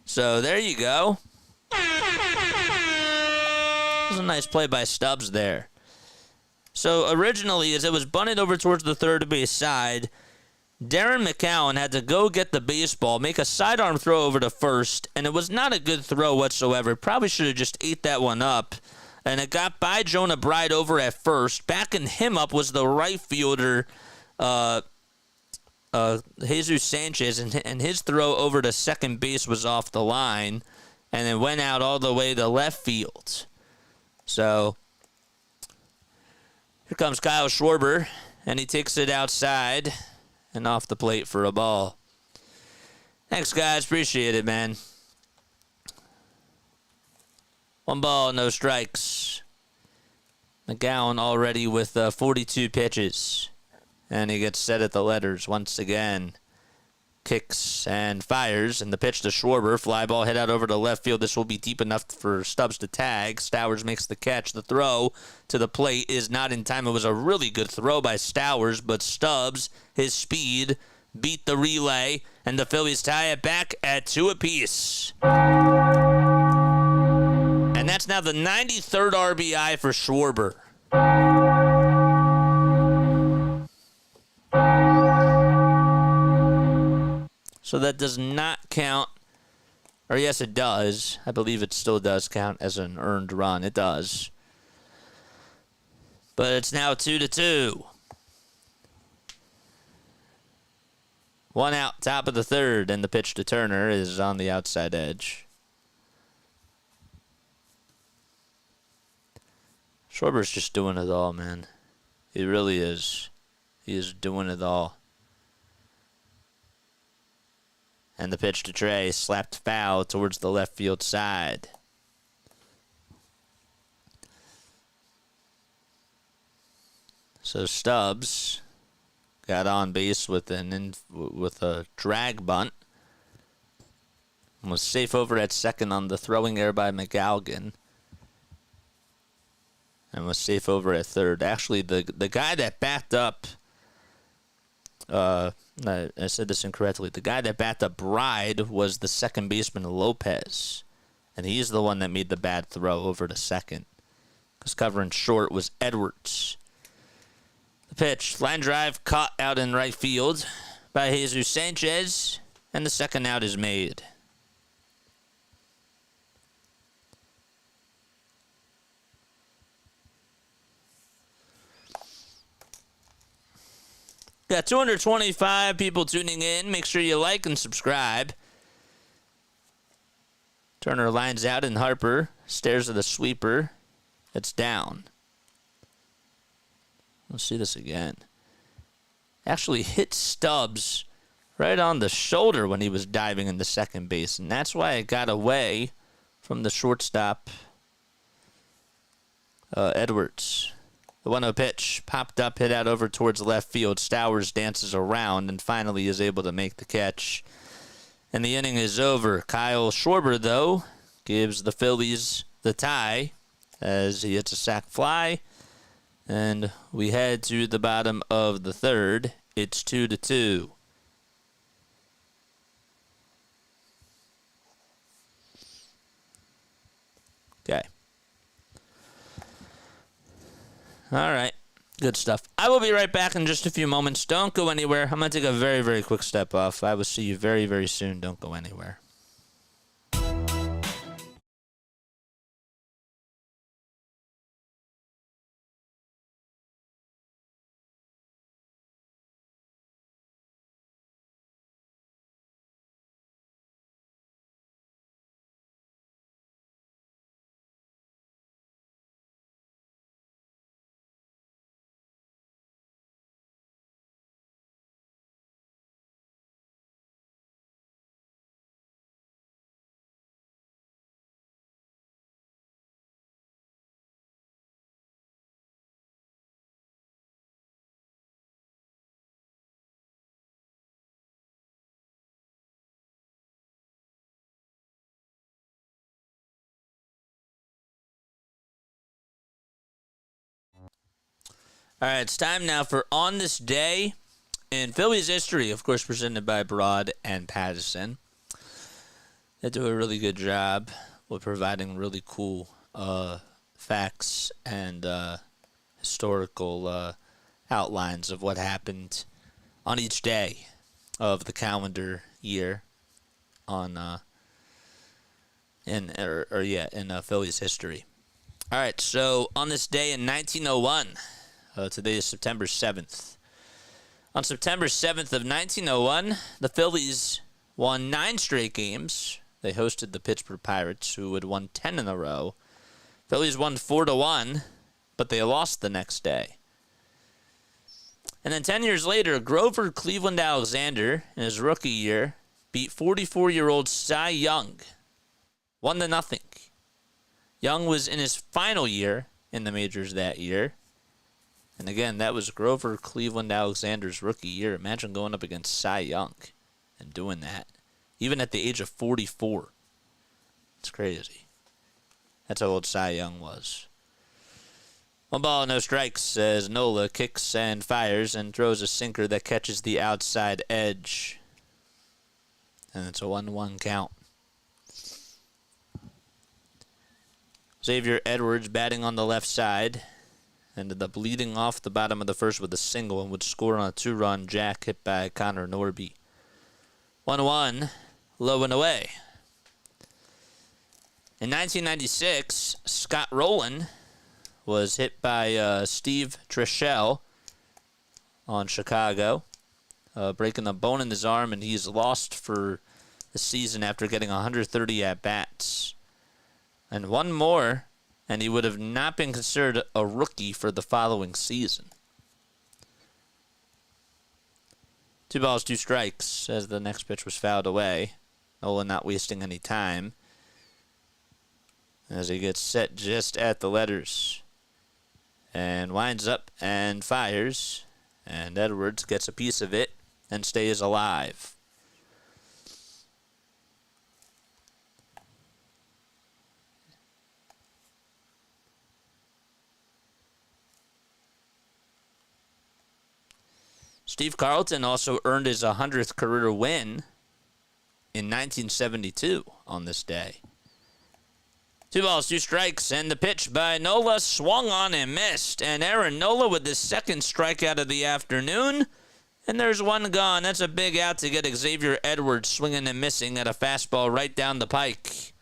So there you go. That was a nice play by Stubbs there. So originally, as it was bunted over towards the third base side, Darren McCowan had to go get the baseball, make a sidearm throw over to first, and it was not a good throw whatsoever. Probably should have just ate that one up. And it got by Jonah Bride over at first. Backing him up was the right fielder, Jesus Sanchez, and his throw over to second base was off the line, and it went out all the way to left field. So here comes Kyle Schwarber, and he takes it outside and off the plate for a ball. Thanks, guys. Appreciate it, man. 1 ball, no strikes. McGowan already with 42 pitches. And he gets set at the letters once again. Kicks and fires. And the pitch to Schwarber. Fly ball hit out over to left field. This will be deep enough for Stubbs to tag. Stowers makes the catch. The throw to the plate is not in time. It was a really good throw by Stowers. But Stubbs, his speed, beat the relay. And the Phillies tie it back at 2 apiece. And that's now the 93rd RBI for Schwarber. So that does not count, or yes, it does. I believe it still does count as an earned run. It does. But it's now 2-2. 1 out, top of the third, and the pitch to Turner is on the outside edge. Schwarber's just doing it all, man. He really is. He is doing it all. And the pitch to Trey, slapped foul towards the left field side. So Stubbs got on base with a drag bunt. Was safe over at second on the throwing error by McGowan. and was safe over at third. Actually, the guy that backed up, I said this incorrectly. The guy that backed up Bride was the second baseman Lopez, and he's the one that made the bad throw over to second. Because covering short was Edwards. The pitch, line drive, caught out in right field by Jesus Sanchez, and the second out is made. Got 225 people tuning in. Make sure you like and subscribe. Turner lines out, and Harper stares at the sweeper. It's down. Let's see this again. Actually hit Stubbs right on the shoulder when he was diving into second base, and that's why it got away from the shortstop, Edwards. The 1-0 pitch popped up, hit out over towards left field. Stowers dances around and finally is able to make the catch. And the inning is over. Kyle Schwarber, though, gives the Phillies the tie as he hits a sac fly. And we head to the bottom of the third. It's 2-2. Okay. All right. Good stuff. I will be right back in just a few moments. Don't go anywhere. I'm going to take a very, very quick step off. I will see you very, very soon. Don't go anywhere. All right, it's time now for On This Day in Phillies History, of course, presented by Broad and Pattison. They do a really good job with providing really cool facts and historical outlines of what happened on each day of the calendar year on in Phillies history. All right, so on this day in 1901. Today is September 7th. On September 7th of 1901, the Phillies won 9 straight games. They hosted the Pittsburgh Pirates, who had won 10 in a row. Phillies won 4-1, but they lost the next day. And then 10 years later, Grover Cleveland Alexander, in his rookie year, beat 44-year-old Cy Young 1-0. Young was in his final year in the majors that year. And again, that was Grover Cleveland Alexander's rookie year. Imagine going up against Cy Young and doing that, even at the age of 44. It's crazy. That's how old Cy Young was. 1 ball, no strikes as Nola kicks and fires and throws a sinker that catches the outside edge. And it's a 1-1 count. Xavier Edwards batting on the left side. Ended up leading off the bottom of the first with a single and would score on a 2-run jack hit by Connor Norby. 1-1, low and away. In 1996, Scott Rowland was hit by Steve Treshelle on Chicago, breaking a bone in his arm, and he's lost for the season after getting 130 at-bats. And one more, and he would have not been considered a rookie for the following season. 2 balls, 2 strikes as the next pitch was fouled away. Nolan not wasting any time as he gets set just at the letters. And winds up and fires. And Edwards gets a piece of it and stays alive. Steve Carlton also earned his 100th career win in 1972 on this day. 2 balls, 2 strikes, and the pitch by Nola swung on and missed. And Aaron Nola with his second strikeout of the afternoon. And there's one gone. That's a big out to get Xavier Edwards swinging and missing at a fastball right down the pike.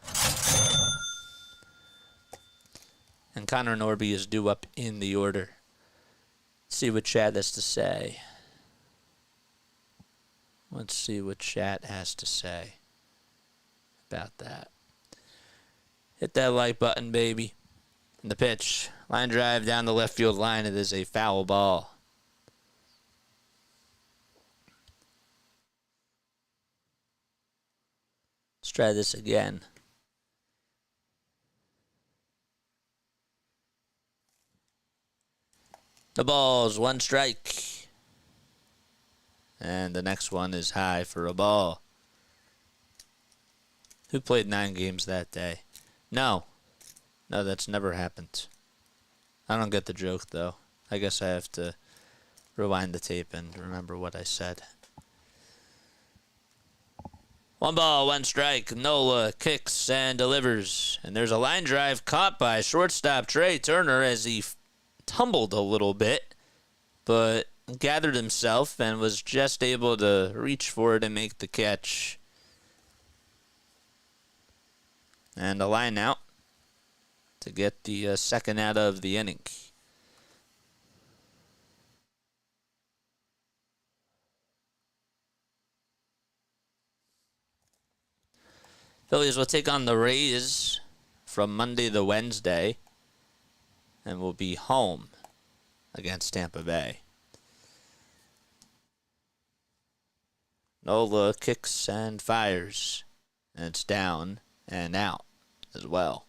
And Connor Norby is due up in the order. Let's see what Chad has to say. Let's see what Chat has to say about that. Hit that like button, baby. And the pitch. Line drive down the left field line. It is a foul ball. Let's try this again. The ball's 1 strike. And the next one is high for a ball. Who played 9 games that day? No, that's never happened. I don't get the joke, though. I guess I have to rewind the tape and remember what I said. 1 ball, 1 strike. Nola kicks and delivers. And there's a line drive caught by shortstop Trey Turner as he tumbled a little bit, but gathered himself and was just able to reach for it and make the catch. And a line out to get the second out of the inning. Phillies will take on the Rays from Monday to Wednesday and will be home against Tampa Bay. Nola kicks and fires, and it's down and out as well.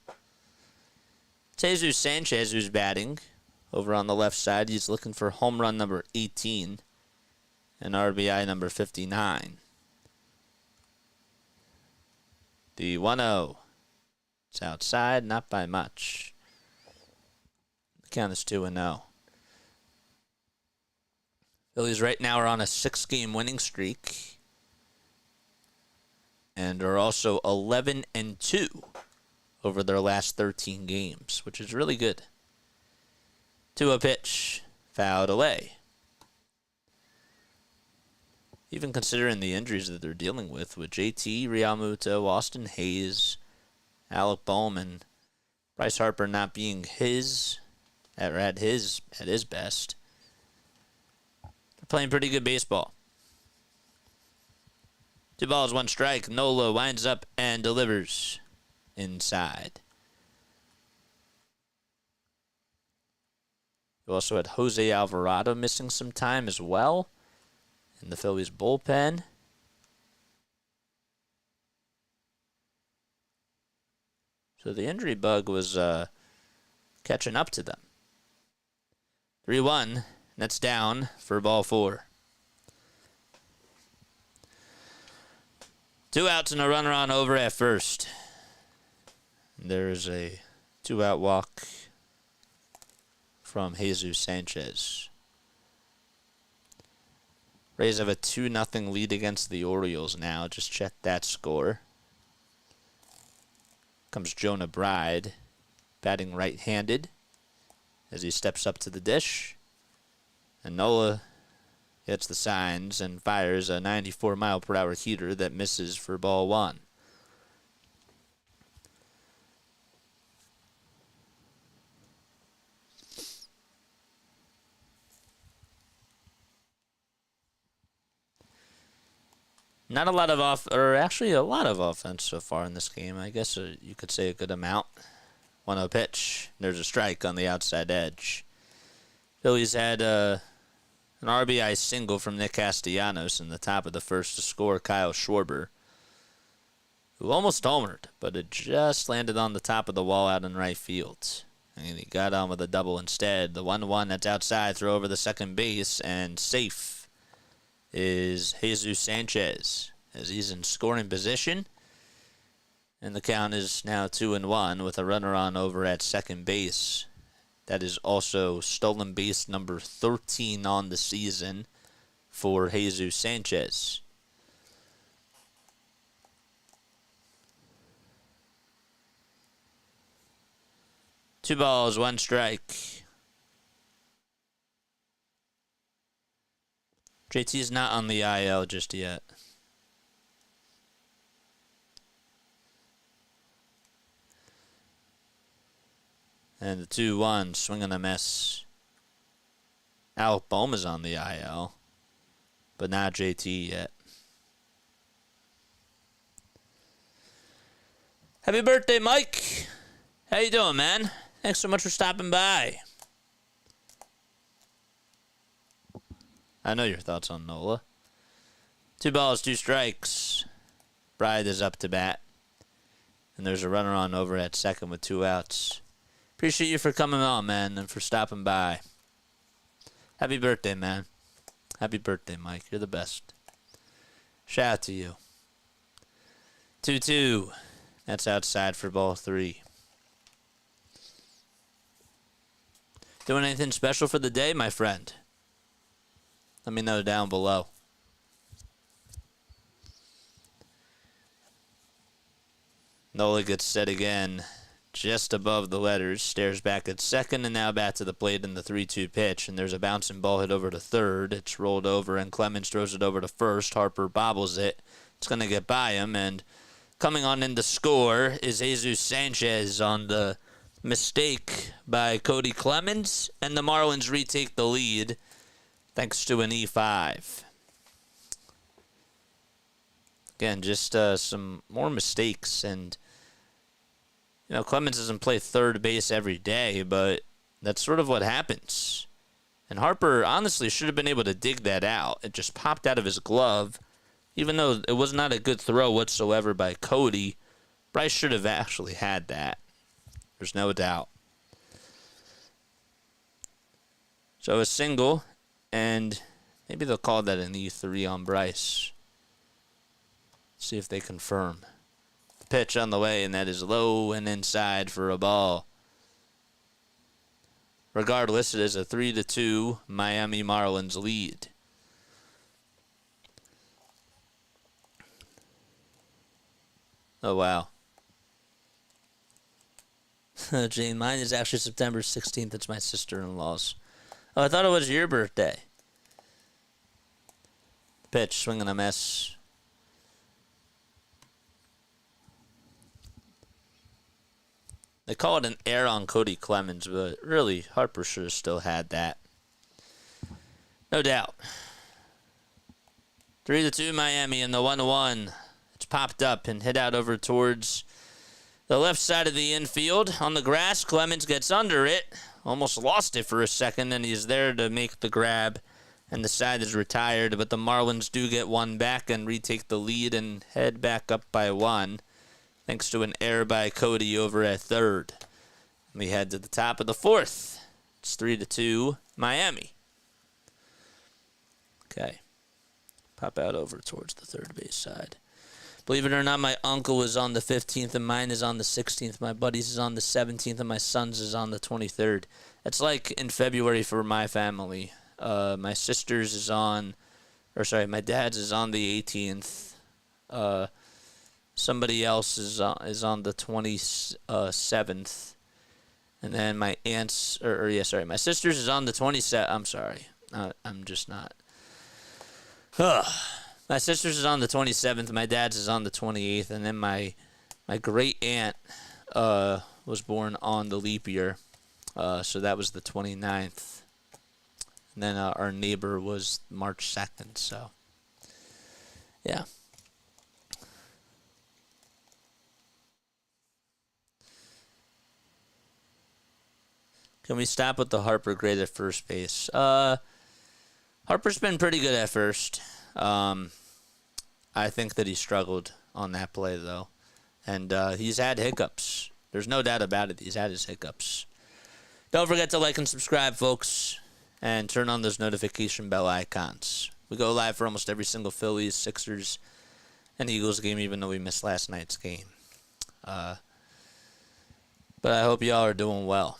It's Jesus Sanchez who's batting over on the left side. He's looking for home run number 18 and RBI number 59. The 1-0. It's outside, not by much. The count is 2-0. Phillies right now are on a 6-game winning streak and are also 11-2 over their last 13 games, which is really good. To a pitch, fouled away. Even considering the injuries that they're dealing with JT Realmuto, Austin Hayes, Alec Bowman, Bryce Harper not being at his best. They're playing pretty good baseball. 2 balls, 1 strike. Nola winds up and delivers inside. You also had Jose Alvarado missing some time as well in the Phillies bullpen. So the injury bug was catching up to them. 3-1. That's down for ball 4. 2 outs and a runner on over at first. There's a 2-out walk from Jesus Sanchez. Rays have a 2-0 lead against the Orioles now. Just check that score. Comes Jonah Bride, batting right-handed as he steps up to the dish. And Nola hits the signs and fires a 94-mile-per-hour heater that misses for ball 1. Not a lot of a lot of offense so far in this game. I guess you could say a good amount. 1-0 pitch. There's a strike on the outside edge. Phillies had an RBI single from Nick Castellanos in the top of the first to score Kyle Schwarber, who almost homered, but it just landed on the top of the wall out in right field. And he got on with a double instead. The 1-1 that's outside, throw over the second base, and safe is Jesus Sanchez as he's in scoring position. And the count is now 2-1 with a runner on over at second base. That is also stolen base number 13 on the season for Jesus Sanchez. Two balls, one strike. JT's not on the IL just yet. And the 2-1, swing and a miss. Alec Bohm is on the IL, but not JT yet. Happy birthday, Mike. How you doing, man? Thanks so much for stopping by. I know your thoughts on Nola. 2 balls, 2 strikes. Bride is up to bat. And there's a runner on over at second with 2 outs. Appreciate you for coming on, man, and for stopping by. Happy birthday, man. Happy birthday, Mike. You're the best. Shout out to you. 2-2. That's outside for ball 3. Doing anything special for the day, my friend? Let me know down below. Nola gets set again, just above the letters, stares back at second, and now back to the plate in the 3-2 pitch. And there's a bouncing ball hit over to third. It's rolled over, and Clemens throws it over to first. Harper bobbles it. It's going to get by him, and coming on in to score is Jesus Sanchez on the mistake by Cody Clemens, and the Marlins retake the lead thanks to an E5. Again, just some more mistakes, and you know, Clemens doesn't play third base every day, but that's sort of what happens. And Harper honestly should have been able to dig that out. It just popped out of his glove, even though it was not a good throw whatsoever by Cody. Bryce should have actually had that. There's no doubt. So a single, and maybe they'll call that an E3 on Bryce. See if they confirm. The pitch on the way, and that is low and inside for a ball. Regardless, it is a 3-2 Miami Marlins lead. Oh, wow. Jane, mine is actually September 16th. It's my sister-in-law's. Oh, I thought it was your birthday. Pitch, swing and a miss. They call it an error on Cody Clemens, but really, Harper should have still had that. No doubt. 3-2 Miami in the 1-1. It's popped up and hit out over towards the left side of the infield. On the grass, Clemens gets under it. Almost lost it for a second, and he's there to make the grab. And the side is retired, but the Marlins do get one back and retake the lead and head back up by 1. Thanks to an error by Cody over at third. We head to the top of the 4th. It's 3-2 Miami. Okay. Pop out over towards the third base side. Believe it or not, my uncle is on the 15th, and mine is on the 16th. My buddy's is on the 17th, and my son's is on the 23rd. It's like in February for my family. My sister's is on, my dad's is on the 18th. Somebody else is on the 27th. And then my aunt's, my sister's is on the 27th. I'm sorry. I'm just not. My sister's is on the 27th. My dad's is on the 28th. And then my great aunt was born on the leap year. So that was the 29th. And then our neighbor was March 2nd. So, yeah. Can we stop with the Harper grade at first base? Harper's been pretty good at first. I think that he struggled on that play, though. And he's had hiccups. There's no doubt about it. He's had his hiccups. Don't forget to like and subscribe, folks. And turn on those notification bell icons. We go live for almost every single Phillies, Sixers, and Eagles game, even though we missed last night's game. But I hope y'all are doing well.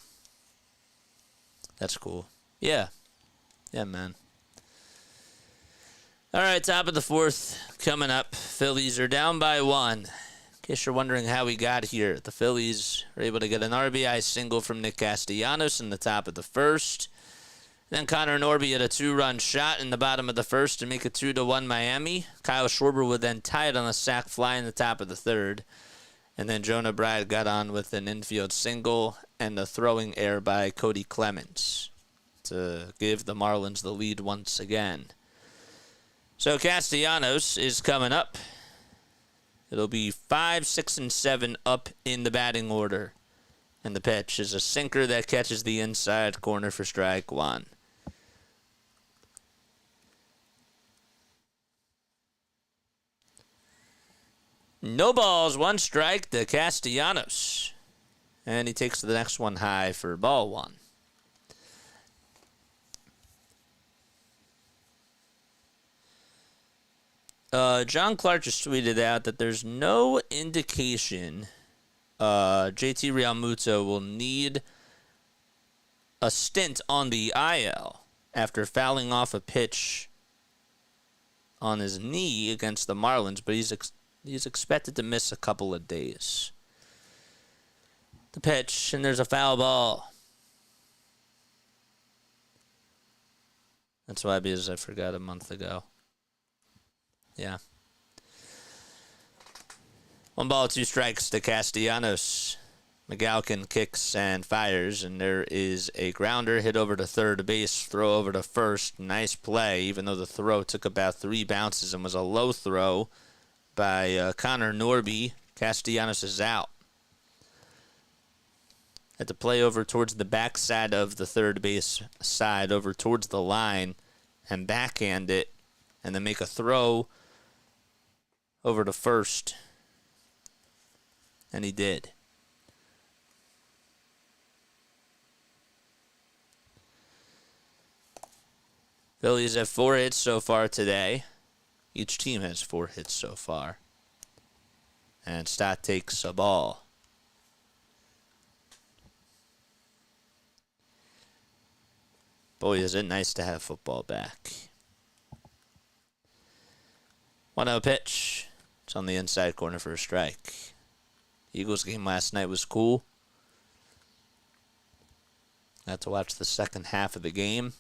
That's cool. Yeah. Yeah, man. All right, top of the fourth coming up. Phillies are down by 1. In case you're wondering how we got here, the Phillies were able to get an RBI single from Nick Castellanos in the top of the first. Then Connor Norby had a 2-run shot in the bottom of the first to make it 2-1 Miami. Kyle Schwarber would then tie it on a sac fly in the top of the third. And then Jonah Bride got on with an infield single and a throwing error by Cody Clemens to give the Marlins the lead once again. So Castellanos is coming up. It'll be 5, 6, and 7 up in the batting order. And the pitch is a sinker that catches the inside corner for strike 1. No balls, 1 strike to Castellanos. And he takes the next one high for ball 1. John Clark just tweeted out that there's no indication JT Realmuto will need a stint on the IL after fouling off a pitch on his knee against the Marlins, but he's expected to miss a couple of days. The pitch, and there's a foul ball. That's why, because I forgot a month ago. Yeah. 1 ball, 2 strikes to Castellanos. McGalkin kicks and fires, and there is a grounder hit over to third base, throw over to first. Nice play, even though the throw took about 3 bounces and was a low throw by Connor Norby. Castellanos is out. Had to play over towards the backside of the third base side, over towards the line, and backhand it, and then make a throw over to first. And he did. Phillies have 4 hits so far today. Each team has 4 hits so far. And Stott takes a ball. Boy, is it nice to have football back. 1-0 pitch. It's on the inside corner for a strike. Eagles game last night was cool. Got to watch the second half of the game.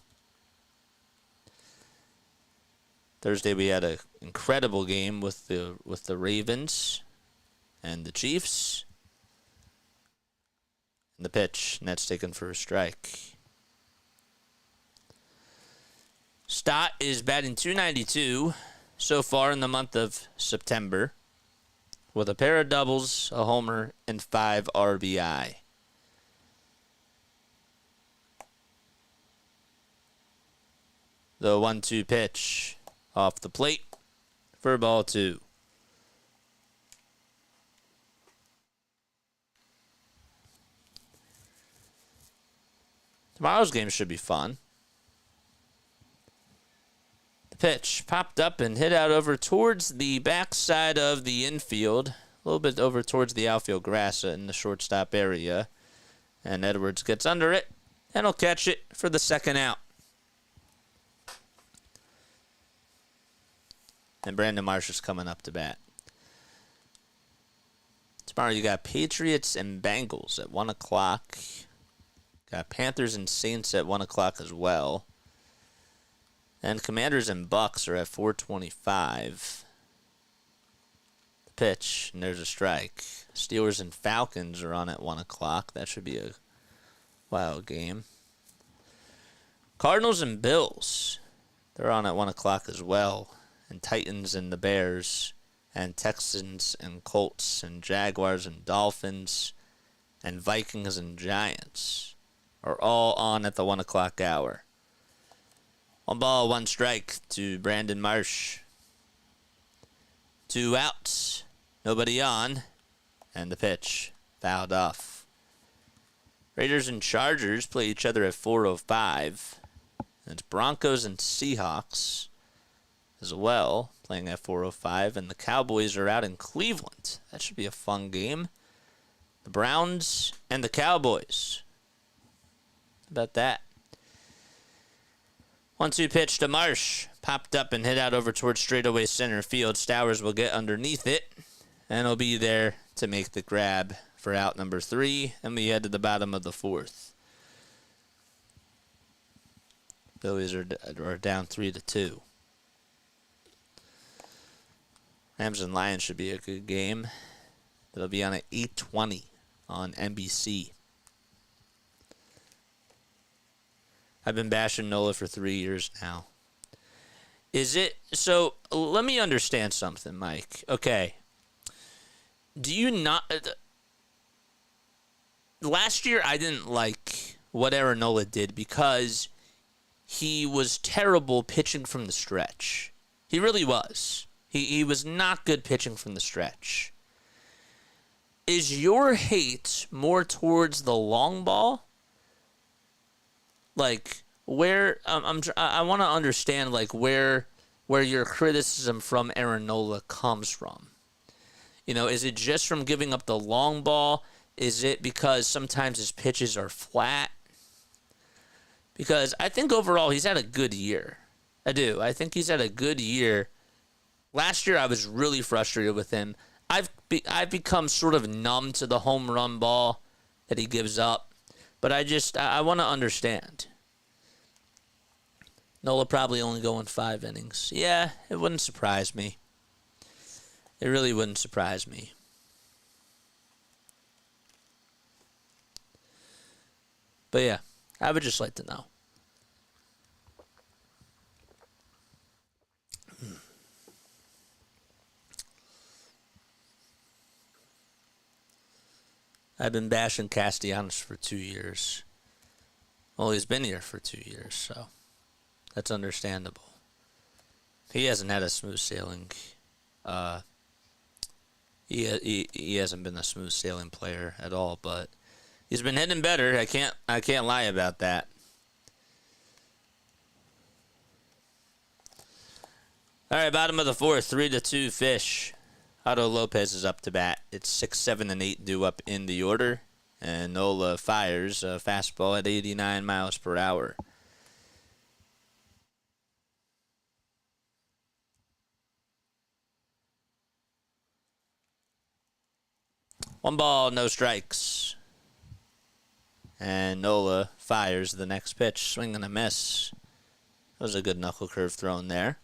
Thursday we had an incredible game with the Ravens and the Chiefs. And the pitch, and that's taken for a strike. Stott is batting .292 so far in the month of September, with a pair of doubles, a homer, and 5 RBI. The 1-2 pitch off the plate for ball 2. Tomorrow's game should be fun. The pitch popped up and hit out over towards the backside of the infield, a little bit over towards the outfield grass in the shortstop area. And Edwards gets under it and will catch it for the second out. And Brandon Marsh is coming up to bat. Tomorrow you got Patriots and Bengals at 1 o'clock. Got Panthers and Saints at 1 o'clock as well. And Commanders and Bucks are at 4:25. The pitch, and there's a strike. Steelers and Falcons are on at 1 o'clock. That should be a wild game. Cardinals and Bills, they're on at 1 o'clock as well. And Titans and the Bears, and Texans and Colts, and Jaguars and Dolphins, and Vikings and Giants are all on at the 1 o'clock hour. 1 ball, 1 strike to Brandon Marsh. 2 outs, nobody on, and the pitch fouled off. Raiders and Chargers play each other at 4:05. It's Broncos and Seahawks as well, playing at 4:05, and the Cowboys are out in Cleveland. That should be a fun game. The Browns and the Cowboys. How about that? 1-2 pitch to Marsh. Popped up and hit out over towards straightaway center field. Stowers will get underneath it, and he'll be there to make the grab for out number 3, and we head to the bottom of the 4th. Phillies are down 3-2. Rams and Lions should be a good game. It'll be on at 8:20 on NBC. I've been bashing Nola for 3 years now. Is it so? Let me understand something, Mike. Okay. Do you not? Last year, I didn't like what Aaron Nola did because he was terrible pitching from the stretch. He really was. He was not good pitching from the stretch. Is your hate more towards the long ball? Like, where I want to understand, like, where your criticism from Aaron Nola comes from. You know, is it just from giving up the long ball? Is it because sometimes his pitches are flat? Because I think overall he's had a good year. I do. I think he's had a good year. Last year I was really frustrated with him. I've become sort of numb to the home run ball that he gives up. But I want to understand. Nola probably only going 5 innings. Yeah, it wouldn't surprise me. It really wouldn't surprise me. But yeah, I would just like to know. I've been bashing Castellanos for 2 years. Well, he's been here for 2 years, so that's understandable. He hasn't had a smooth sailing. He hasn't been a smooth sailing player at all, but he's been hitting better. I can't lie about that. All right, bottom of the 4th, 3-2 Fish. Otto Lopez is up to bat. It's 6, 7, and 8 due up in the order. And Nola fires a fastball at 89 miles per hour. One ball, no strikes. And Nola fires the next pitch. Swing and a miss. That was a good knuckle curve thrown there.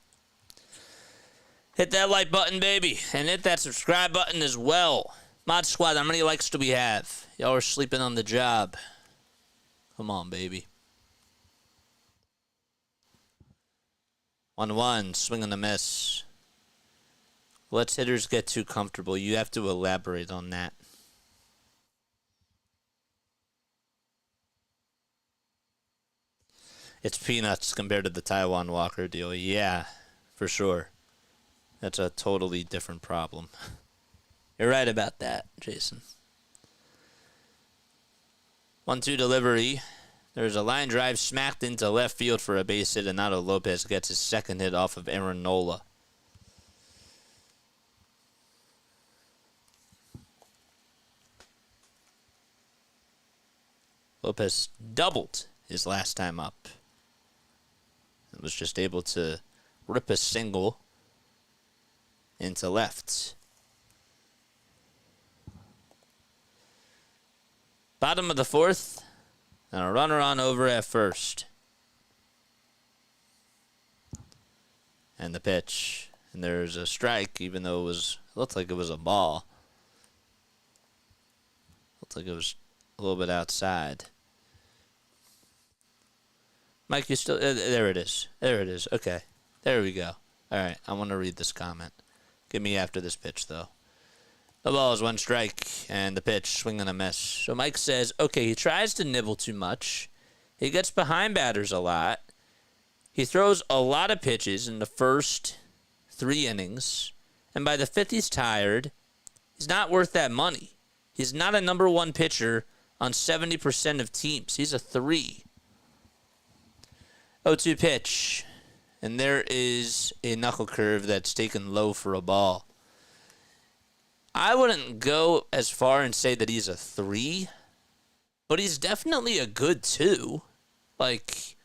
Hit that like button, baby. And hit that subscribe button as well. Mod Squad, how many likes do we have? Y'all are sleeping on the job. Come on, baby. 1-1. Swing and a miss. Let's hitters get too comfortable. You have to elaborate on that. It's peanuts compared to the Taiwan Walker deal. Yeah, for sure. That's a totally different problem. You're right about that, Jason. 1-2 delivery. There's a line drive smacked into left field for a base hit, and Otto Lopez gets his second hit off of Aaron Nola. Lopez doubled his last time up. And was just able to rip a single into left. Bottom of the 4th, and a runner on over at first. And the pitch. And there's a strike, even though it looked like it was a ball. Looked like it was a little bit outside. Mike, you still... there it is. There it is. Okay. There we go. All right. I want to read this comment. Give me after this pitch, though. The ball is 1 strike, and the pitch, swing and a miss. So Mike says, okay, he tries to nibble too much. He gets behind batters a lot. He throws a lot of pitches in the first 3 innings. And by the 5th, he's tired. He's not worth that money. He's not a number 1 pitcher on 70% of teams. He's a 3. 0-2 pitch. And there is a knuckle curve that's taken low for a ball. I wouldn't go as far and say that he's a 3, but he's definitely a good 2. Like,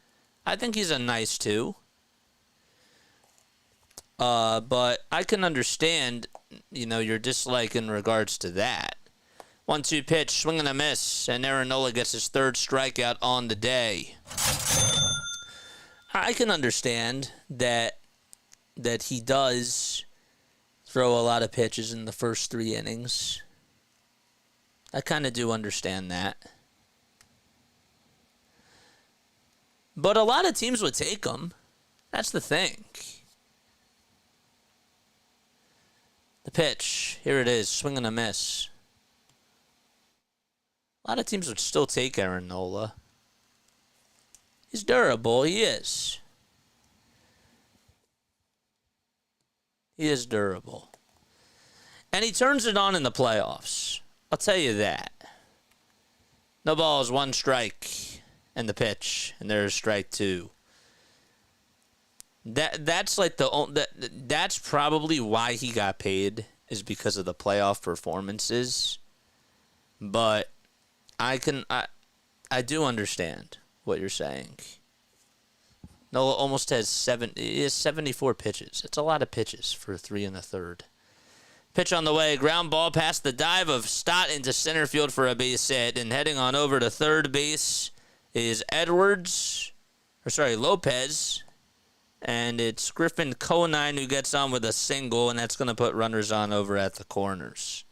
I think he's a nice 2. But I can understand, your dislike in regards to that. 1-2 pitch, swing and a miss, and Aaron Nola gets his 3rd strikeout on the day. I can understand that he does throw a lot of pitches in the first 3 innings. I kind of do understand that. But a lot of teams would take him. That's the thing. The pitch, here it is, swing and a miss. A lot of teams would still take Aaron Nola. He's durable, he is. He is durable. And he turns it on in the playoffs. I'll tell you that. No balls, 1 strike, and the pitch, and there's strike 2. That's like that's probably why he got paid, is because of the playoff performances. But I do understand what you're saying. Nola almost has 74 pitches. It's a lot of pitches for 3 1/3. Pitch on the way, ground ball past the dive of Stott into center field for a base hit, and heading on over to third base is Lopez, and it's Griffin Conine who gets on with a single, and that's going to put runners on over at the corners.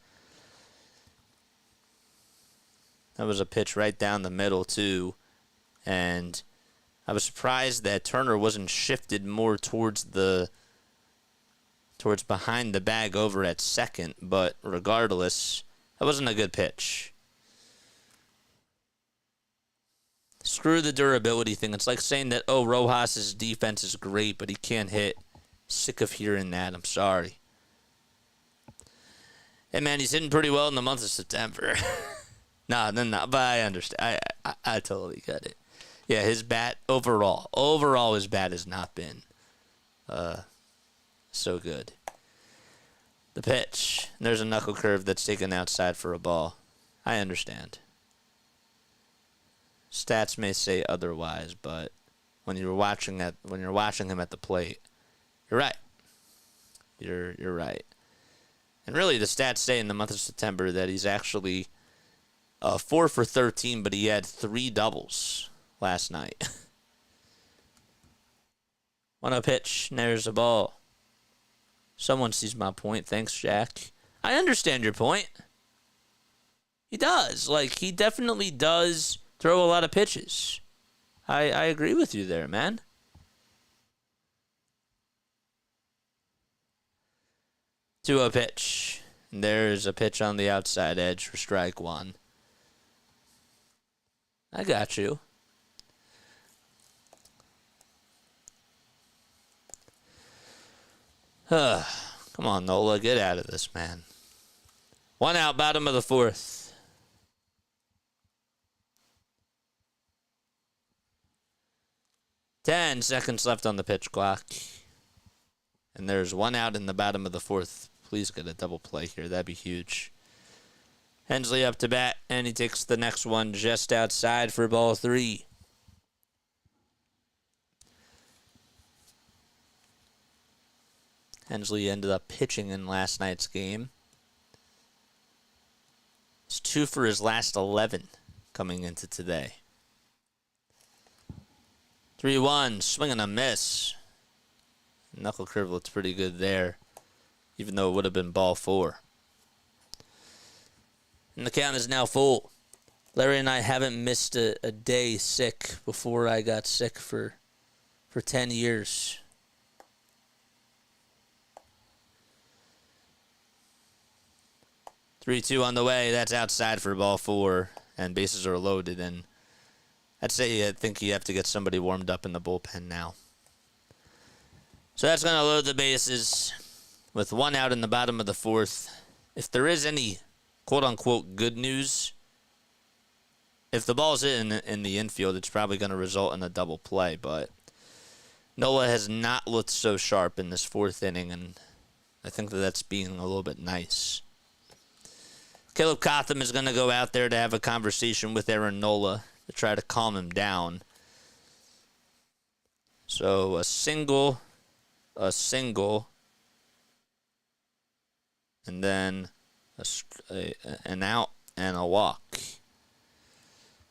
That was a pitch right down the middle, too. And I was surprised that Turner wasn't shifted more towards behind the bag over at second. But regardless, that wasn't a good pitch. Screw the durability thing. It's like saying that, Rojas' defense is great, but he can't hit. Sick of hearing that. I'm sorry. Hey, man, he's hitting pretty well in the month of September. No, but I understand. I totally get it. Yeah, his bat overall his bat has not been so good. The pitch. There's a knuckle curve that's taken outside for a ball. I understand. Stats may say otherwise, but when you're watching him at the plate, you're right. You're right. And really, the stats say in the month of September that he's actually 4 for 13, but he had 3 doubles last night. 1-0 pitch, and there's a ball. Someone sees my point. Thanks, Jack. I understand your point. He does. He definitely does throw a lot of pitches. I agree with you there, man. To a pitch. And there's a pitch on the outside edge for strike 1. I got you. Come on, Nola. Get out of this, man. 1 out, bottom of the 4th. Ten seconds left on the pitch clock. And there's 1 out in the bottom of the 4th. Please get a double play here. That'd be huge. Hensley up to bat, and he takes the next one just outside for ball 3. Hensley ended up pitching in last night's game. He's 2 for his last 11 coming into today. 3-1, swing and a miss. Knuckle curve looks pretty good there, even though it would have been ball 4. And the count is now full. Larry and I haven't missed a day sick before I got sick for 10 years. Three-two on the way. That's outside for ball 4, and bases are loaded. And I think you have to get somebody warmed up in the bullpen now. So that's going to load the bases with 1 out in the bottom of the 4th. If there is any quote-unquote good news, if the ball's in the infield, it's probably going to result in a double play. But Nola has not looked so sharp in this 4th inning, and I think that's being a little bit nice. Caleb Cotham is going to go out there to have a conversation with Aaron Nola to try to calm him down. So a single, and then an out and a walk.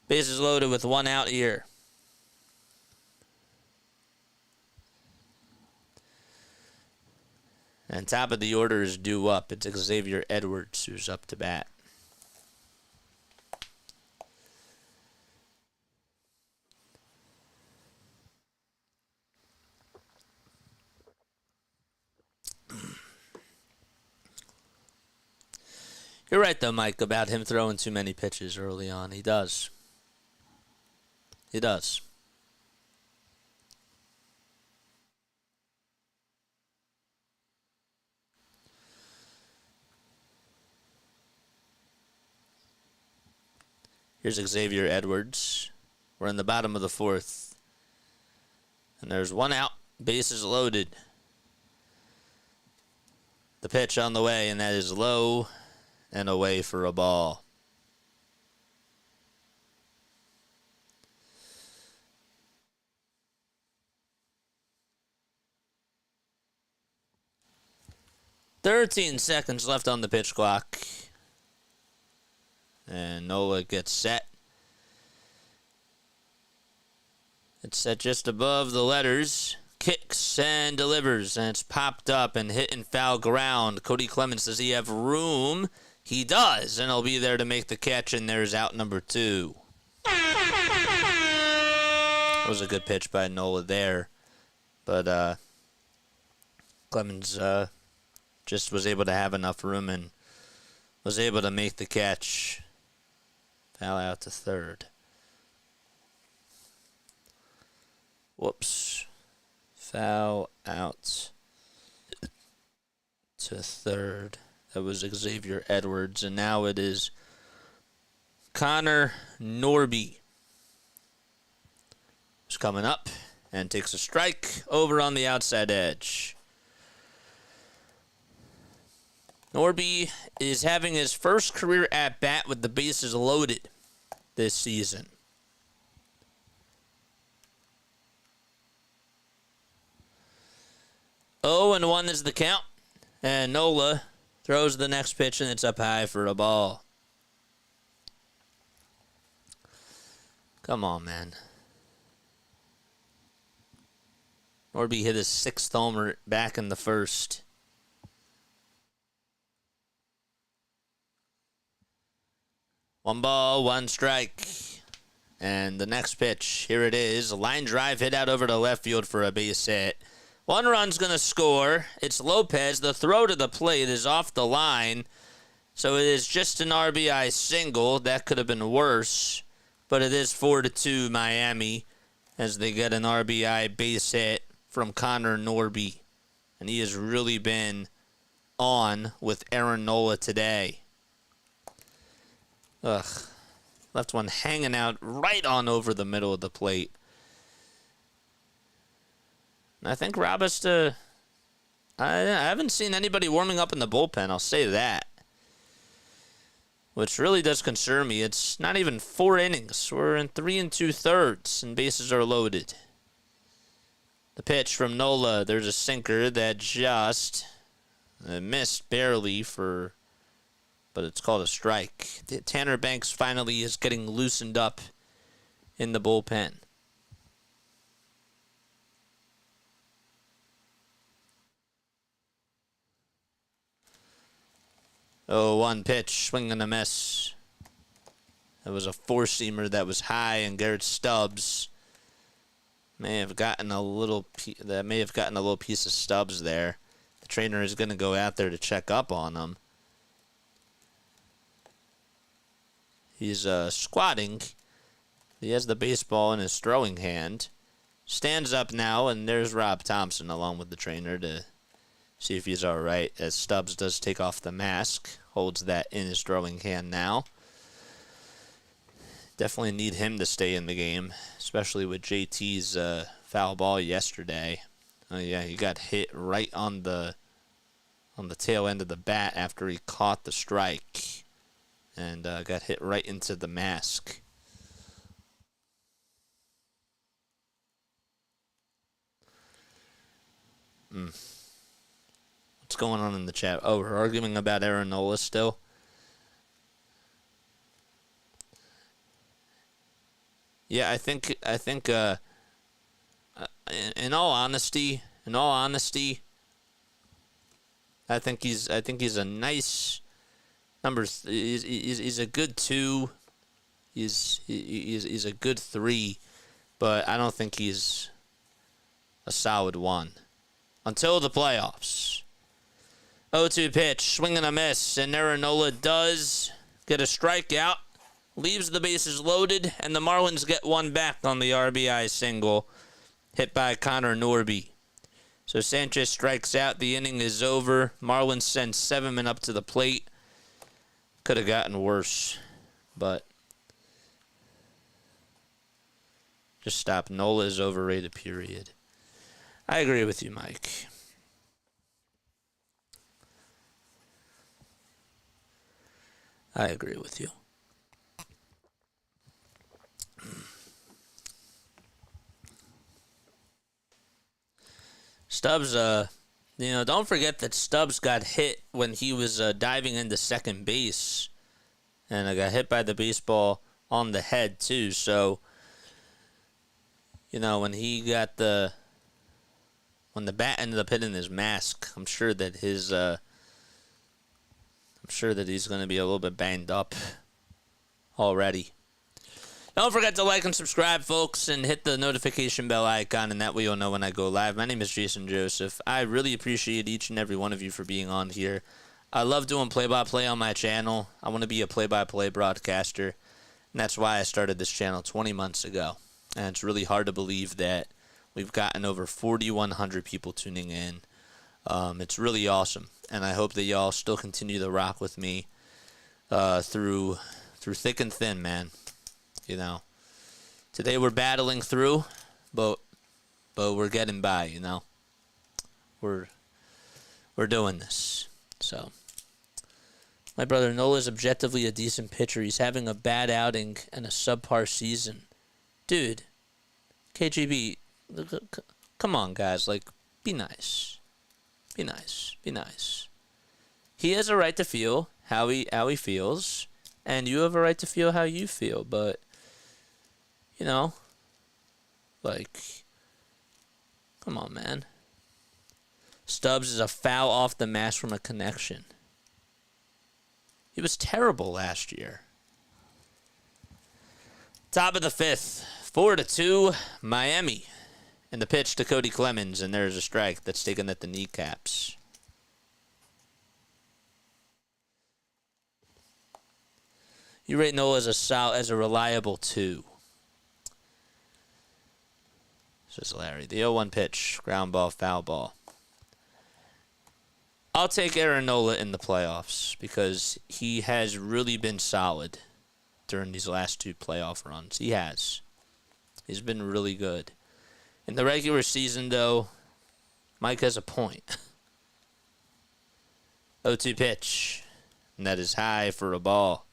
Bases loaded with one out here. And top of the order is due up. It's Xavier Edwards who's up to bat. You're right, though, Mike, about him throwing too many pitches early on. He does. He does. Here's Xavier Edwards. We're in the bottom of the fourth. And there's one out. Bases loaded. The pitch on the way, and that is low and away for a ball. "13 seconds left on the pitch clock. And Nola gets set. It's set just above the letters. Kicks and delivers, and it's popped up and hit in foul ground. Cody Clemens, does he have room? He does, and he'll be there to make the catch, and there's out number 2. That was a good pitch by Nola there. But Clemens just was able to have enough room and was able to make the catch. Foul out to third. Whoops. Foul out to third. That was Xavier Edwards, and now it is Connor Norby. Who's coming up and takes a strike over on the outside edge. Norby is having his first career at-bat with the bases loaded this season. Oh, and 1 is the count. And Nola throws the next pitch, and it's up high for a ball. Come on, man. Norby hit his 6th homer back in the first. One ball, one strike. And the next pitch, here it is. A line drive hit out over to left field for a base hit. 1 run's going to score. It's Lopez. The throw to the plate is off the line. So it is just an RBI single. That could have been worse. But it is 4-2 Miami as they get an RBI base hit from Connor Norby. And he has really been on with Aaron Nola today. Ugh. Left one hanging out right on over the middle of the plate. And I think Robusta, I haven't seen anybody warming up in the bullpen, I'll say that. Which really does concern me. It's not even 4 innings. We're in 3 2/3, and bases are loaded. The pitch from Nola, there's a sinker that just missed barely but it's called a strike. Tanner Banks finally is getting loosened up in the bullpen. Oh, 1 pitch, swing and a miss. That was a 4-seamer that was high, and Garrett Stubbs may have gotten a little piece of Stubbs there. The trainer is going to go out there to check up on him. He's squatting. He has the baseball in his throwing hand. Stands up now, and there's Rob Thompson along with the trainer to see if he's all right, as Stubbs does take off the mask, holds that in his throwing hand now. Definitely need him to stay in the game, especially with JT's foul ball yesterday. Oh yeah, he got hit right on the tail end of the bat after he caught the strike, and got hit right into the mask. What's going on in the chat? Oh, we're arguing about Aaron Nola still? Yeah, I think in all honesty, I think he's a nice number. He's a good 2. He's a good 3, but I don't think he's a solid 1 until the playoffs. 0-2 pitch, swing and a miss, and Aaron Nola does get a strikeout, leaves the bases loaded, and the Marlins get one back on the RBI single hit by Connor Norby. So Sanchez strikes out. The inning is over. Marlins send 7 men up to the plate. Could have gotten worse, but just stop. Nola is overrated, period. I agree with you, Mike. I agree with you. Stubbs, don't forget that Stubbs got hit when he was diving into second base. And I got hit by the baseball on the head, too. So, when he got when the bat ended up hitting his mask, I'm sure that he's going to be a little bit banged up already. Don't forget to like and subscribe, folks, and hit the notification bell icon, and that way you'll know when I go live. My name is Jason Joseph. I really appreciate each and every one of you for being on here. I love doing play-by-play on my channel. I want to be a play-by-play broadcaster, and that's why I started this channel 20 months ago. And it's really hard to believe that we've gotten over 4,100 people tuning in. It's really awesome, and I hope that y'all still continue to rock with me through thick and thin, man. Today we're battling through, but we're getting by. We're doing this. So my brother Nola is objectively a decent pitcher. He's having a bad outing and a subpar season, dude. KGB, come on, guys. Be nice. Be nice. Be nice. He has a right to feel how he feels, and you have a right to feel how you feel. But come on, man. Stubbs is a foul off the mask from a connection. He was terrible last year. Top of the 5th, 4-2, Miami. And the pitch to Cody Clemens, and there's a strike that's taken at the kneecaps. You rate Nola as a reliable 2. Says Larry. The 0-1 pitch, ground ball, foul ball. I'll take Aaron Nola in the playoffs because he has really been solid during these last 2 playoff runs. He has. He's been really good. In the regular season, though, Mike has a point. 0-2 pitch. And that is high for a ball.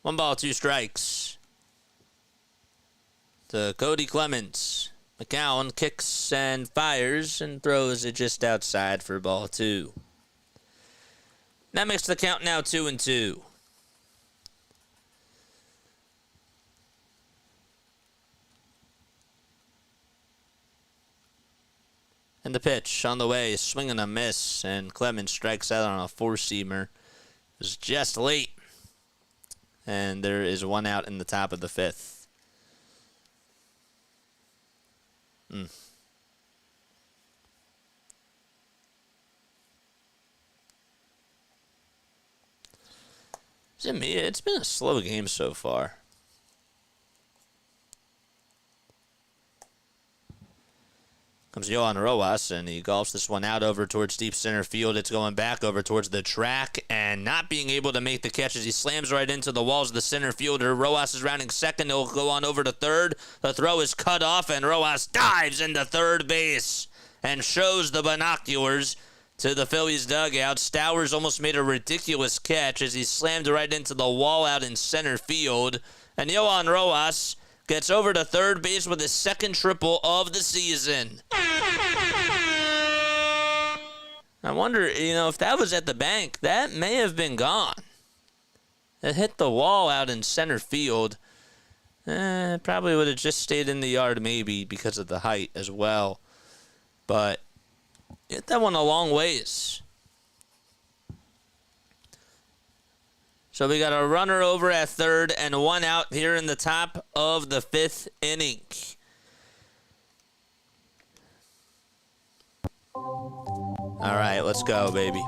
One ball, 2 strikes. To Cody Clemens. McCown kicks and fires and throws it just outside for ball 2. That makes the count now 2-2. And the pitch on the way, swing and a miss, and Clemens strikes out on a 4-seamer. It was just late. And there is 1 out in the top of the 5th. Is it me? It's been a slow game so far. Comes Yohan Rojas, and he golfs this one out over towards deep center field. It's going back over towards the track, and not being able to make the catch as he slams right into the walls of the center fielder. Rojas is rounding second. He'll go on over to third. The throw is cut off, and Rojas dives into third base and shows the binoculars to the Phillies dugout. Stowers almost made a ridiculous catch as he slammed right into the wall out in center field. And Yohan Rojas gets over to third base with his second triple of the season. I wonder, if that was at the bank, that may have been gone. It hit the wall out in center field. Probably would have just stayed in the yard maybe because of the height as well. But hit that one a long ways. So we got a runner over at third and one out here in the top of the fifth inning. All right, let's go, baby.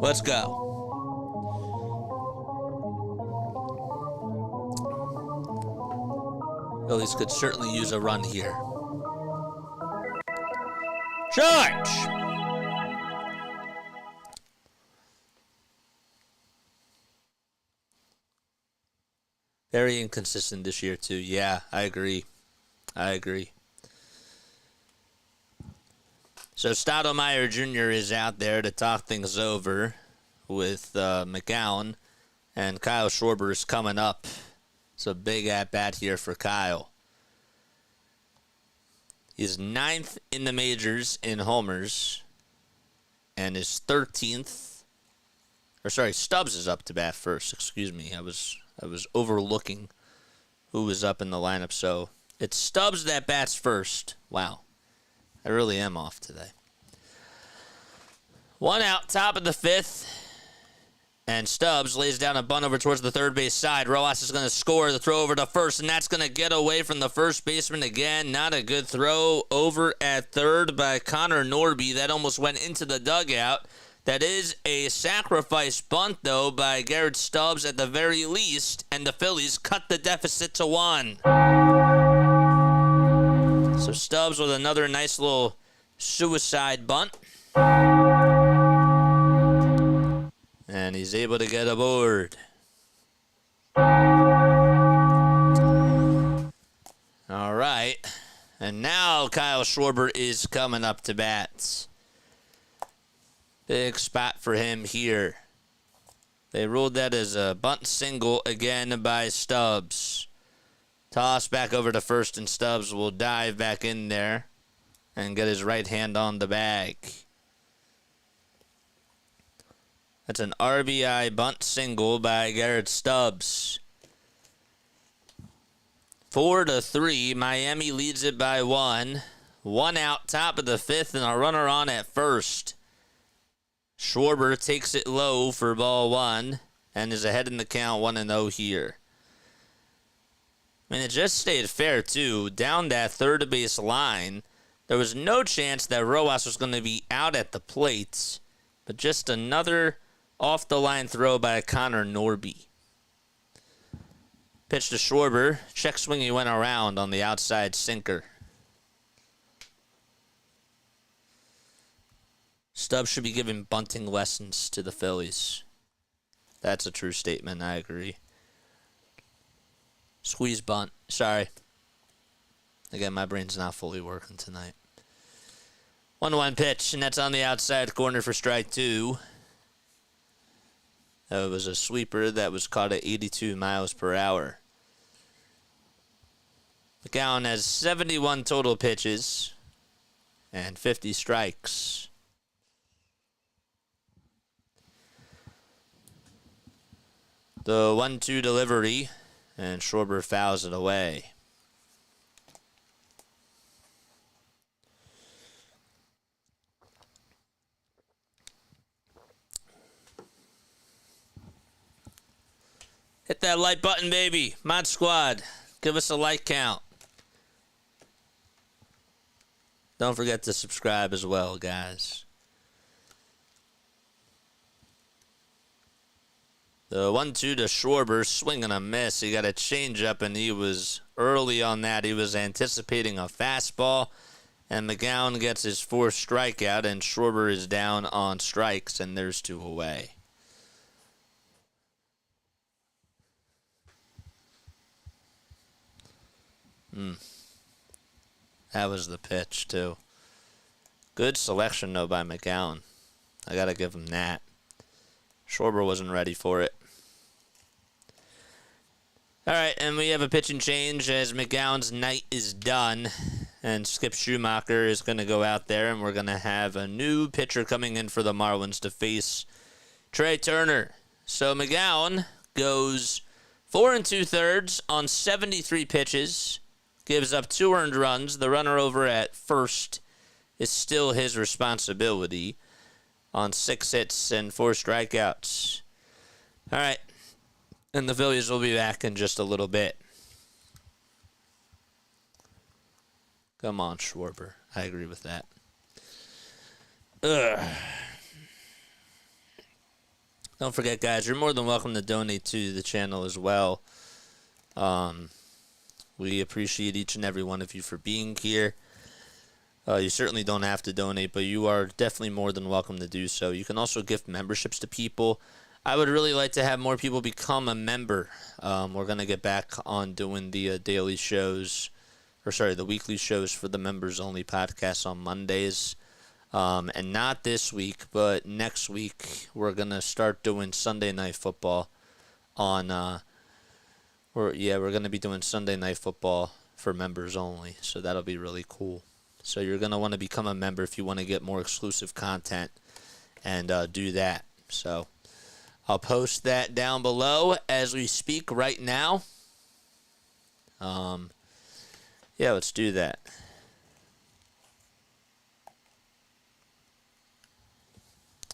Let's go. Phillies could certainly use a run here. George! Very inconsistent this year, too. Yeah, I agree. So Stottlemyre Jr. is out there to talk things over with McGowan, and Kyle Schwarber is coming up. It's a big at-bat here for Kyle. He's 9th in the majors in homers, and is 13th. Or sorry, Stubbs is up to bat first. Excuse me, I was overlooking who was up in the lineup. So it's Stubbs that bats first. Wow, I really am off today. One out, top of the fifth. And Stubbs lays down a bunt over towards the third base side. Rojas is going to score the throw over to first, and that's going to get away from the first baseman again. Not a good throw over at third by Connor Norby. That almost went into the dugout. That is a sacrifice bunt, though, by Garrett Stubbs at the very least, and the Phillies cut the deficit to 1. So Stubbs with another nice little suicide bunt. And he's able to get aboard. All right. And now Kyle Schwarber is coming up to bat. Big spot for him here. They ruled that as a bunt single again by Stubbs. Toss back over to first, and Stubbs will dive back in there and get his right hand on the bag. That's an RBI bunt single by Garrett Stubbs. 4-3. Miami leads it by 1. 1 out, top of the fifth, and a runner on at first. Schwarber takes it low for ball 1 and is ahead in the count 1-0 here. I mean, it just stayed fair, too. Down that third base line, there was no chance that Rojas was going to be out at the plate, but just another off-the-line throw by Connor Norby. Pitch to Schwarber. Check swing, he went around on the outside sinker. Stubbs should be giving bunting lessons to the Phillies. That's a true statement, I agree. Squeeze bunt. Sorry. Again, my brain's not fully working tonight. 1-1 pitch, and that's on the outside corner for strike 2. That was a sweeper that was caught at 82 miles per hour. McGowan has 71 total pitches and 50 strikes. The 1-2 delivery, and Schwarber fouls it away. Hit that like button, baby. Mod Squad, give us a like count. Don't forget to subscribe as well, guys. The 1-2 to Schwarber, swing and a miss. He got a changeup, and he was early on that. He was anticipating a fastball, and McGowan gets his 4th strikeout, and Schwarber is down on strikes, and there's 2 away. That was the pitch, too. Good selection, though, by McGowan. I got to give him that. Schwarber wasn't ready for it. All right, and we have a pitching change as McGowan's night is done, and Skip Schumacher is going to go out there, and we're going to have a new pitcher coming in for the Marlins to face Trey Turner. So McGowan goes 4 2/3 on 73 pitches, gives up 2 earned runs. The runner over at first is still his responsibility on 6 hits and 4 strikeouts. All right. And the Phillies will be back in just a little bit. Come on, Schwarber. I agree with that. Ugh. Don't forget, guys, you're more than welcome to donate to the channel as well. We appreciate each and every one of you for being here. You certainly don't have to donate, but you are definitely more than welcome to do so. You can also gift memberships to people. I would really like to have more people become a member. We're going to get back on doing the daily shows, the weekly shows for the members-only podcasts on Mondays. And not this week, but next week, we're going to start doing Sunday Night Football on, we're going to be doing Sunday Night Football for members only. So that'll be really cool. So you're going to want to become a member if you want to get more exclusive content and do that. So I'll post that down below as we speak right now. Yeah, let's do that.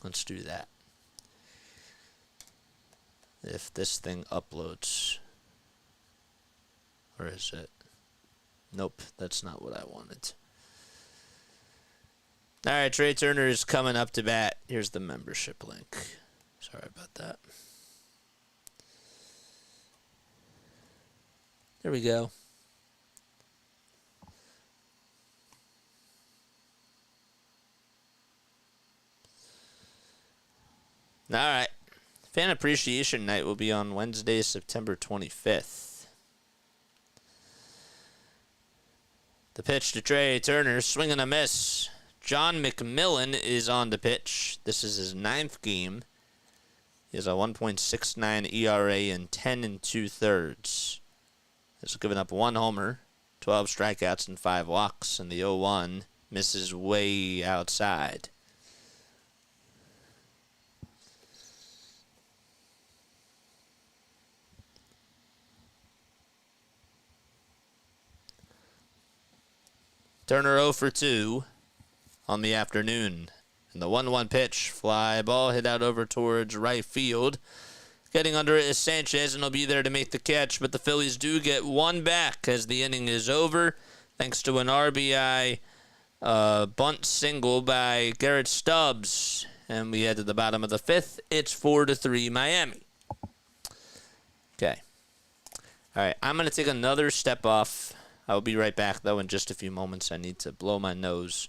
Let's do that. If this thing uploads. Or is it? Nope, that's not what I wanted. All right, Trey Turner is coming up to bat. Here's the membership link. Sorry about that. There we go. All right. Fan Appreciation Night will be on Wednesday, September 25th. The pitch to Trey Turner, swing and a miss. John McMillan is on the pitch. This is his 9th game. He has a 1.69 ERA and 10 2/3. He's given up 1 homer, 12 strikeouts, and 5 walks, and the 0-1 misses way outside. Turner 0 for 2 on the afternoon. And the 1-1 pitch, fly ball hit out over towards right field. Getting under it is Sanchez, and he'll be there to make the catch. But the Phillies do get 1 back as the inning is over, thanks to an RBI bunt single by Garrett Stubbs. And we head to the bottom of the 5th. It's 4-3 Miami. Okay. All right, I'm going to take another step off. I'll be right back, though, in just a few moments. I need to blow my nose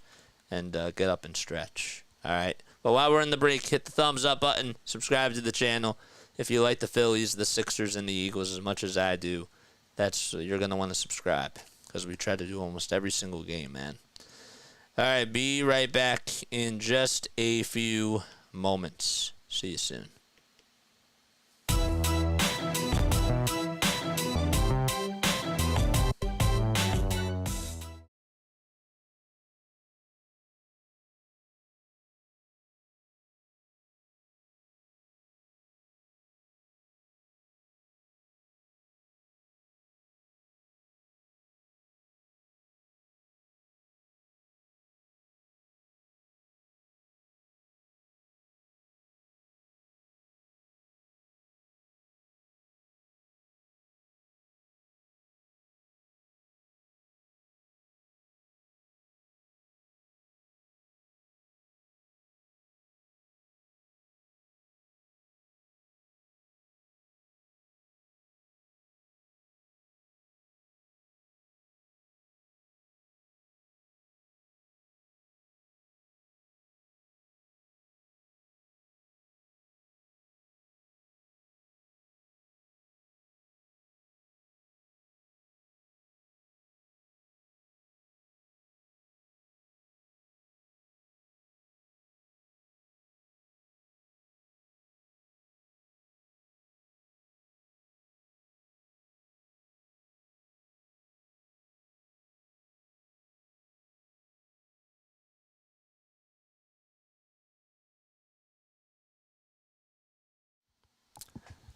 and get up and stretch. All right. But while we're in the break, hit the thumbs up button, subscribe to the channel. If you like the Phillies, the Sixers, and the Eagles as much as I do, you're going to want to subscribe because we try to do almost every single game, man. All right. Be right back in just a few moments. See you soon.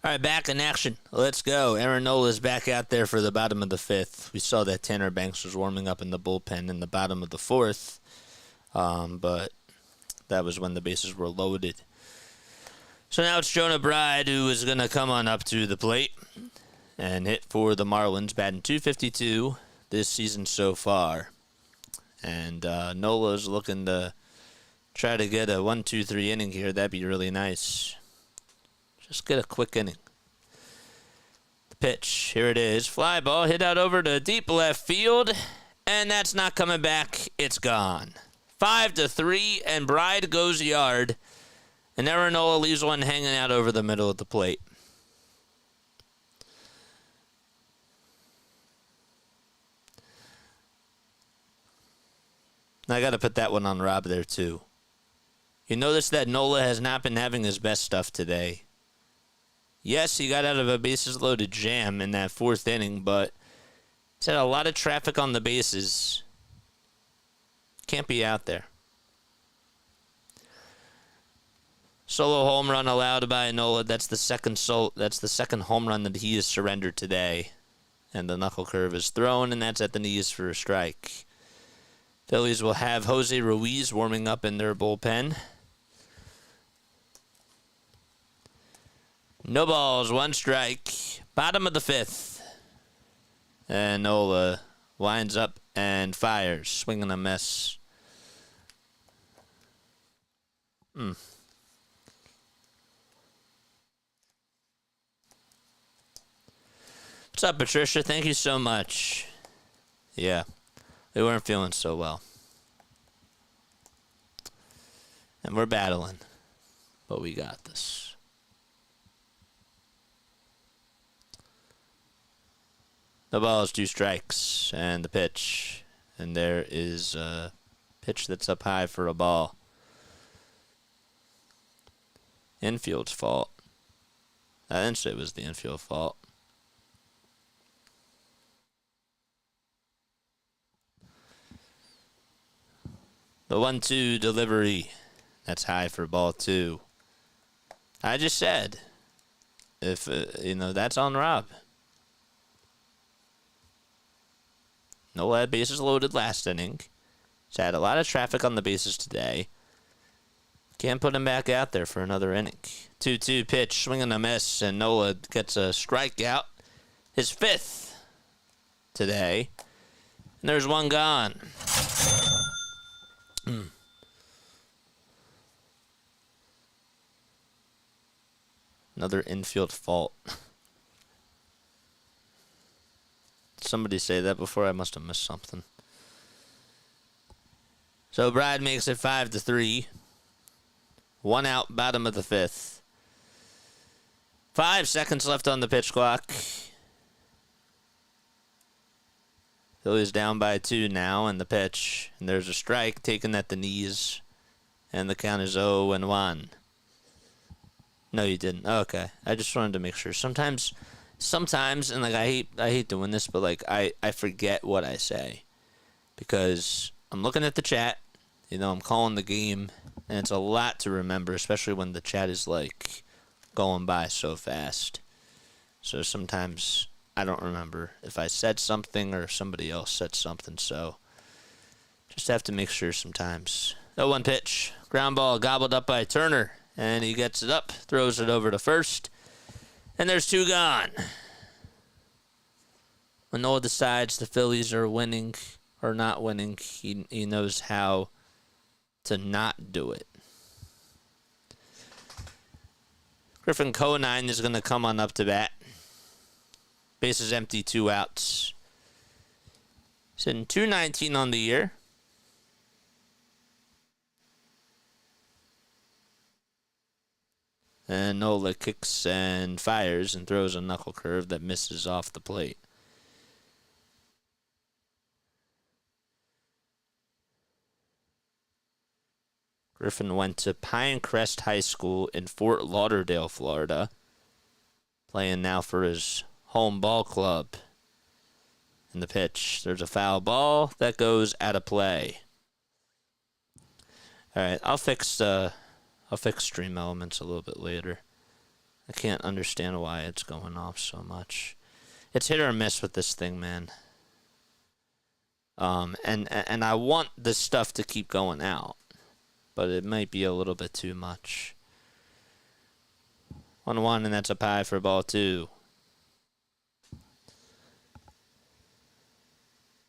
All right, back in action. Let's go. Aaron Nola's back out there for the bottom of the fifth. We saw that Tanner Banks was warming up in the bullpen in the bottom of the fourth, but that was when the bases were loaded. So now it's Jonah Bride who is going to come on up to the plate and hit for the Marlins, batting .252 this season so far. And Nola's looking to try to get a 1-2-3 inning here. That'd be really nice. Just get a quick inning. The pitch, here it is. Fly ball hit out over to deep left field, and that's not coming back. It's gone. 5-3, and Bride goes yard, and Aaron Nola leaves one hanging out over the middle of the plate. I got to put that one on Rob there, too. You notice that Nola has not been having his best stuff today. Yes, he got out of a bases-loaded jam in that fourth inning, but he's had a lot of traffic on the bases. Can't be out there. Solo home run allowed by Nola. That's the second home run that he has surrendered today. And the knuckle curve is thrown, and that's at the knees for a strike. Phillies will have Jose Ruiz warming up in their bullpen. No balls, one strike. Bottom of the fifth. And Nola winds up and fires, swinging a miss. What's up, Patricia? Thank you so much. Yeah, we weren't feeling so well. And we're battling, but we got this. The ball is 2 strikes, and the pitch. And there is a pitch that's up high for a ball. Infield's fault. I didn't say it was the infield fault. The 1-2 delivery. That's high for ball 2. I just said, if, that's on Rob. Nola had bases loaded last inning. He's had a lot of traffic on the bases today. Can't put him back out there for another inning. 2-2 pitch, swinging a miss, and Nola gets a strikeout. His 5th today. And there's one gone. Another infield fault. Somebody say that before? I must have missed something. So Bride makes it 5-3. 1 out, bottom of the 5th. 5 seconds left on the pitch clock. Phillies down by 2 now, and the pitch. And there's a strike taken at the knees. And the count is 0-1. No, you didn't. Oh, okay. I just wanted to make sure. Sometimes, and like I hate doing this, but like I forget what I say because I'm looking at the chat. I'm calling the game, and it's a lot to remember, especially when the chat is like going by so fast. So sometimes I don't remember if I said something or somebody else said something. So just have to make sure sometimes. 0-1 pitch, ground ball gobbled up by Turner, and he gets it up, throws it over to first. And there's 2 gone. When Nola decides the Phillies are winning or not winning, he knows how to not do it. Griffin Conine is going to come on up to bat. Bases empty, 2 outs. He's hitting .219 on the year. And Nola kicks and fires and throws a knuckle curve that misses off the plate. Griffin went to Pinecrest High School in Fort Lauderdale, Florida. Playing now for his home ball club. In the pitch, there's a foul ball that goes out of play. All right, I'll fix Stream Elements a little bit later. I can't understand why it's going off so much. It's hit or miss with this thing, man. And I want this stuff to keep going out, but it might be a little bit too much. 1-1, and that's a pie for ball 2.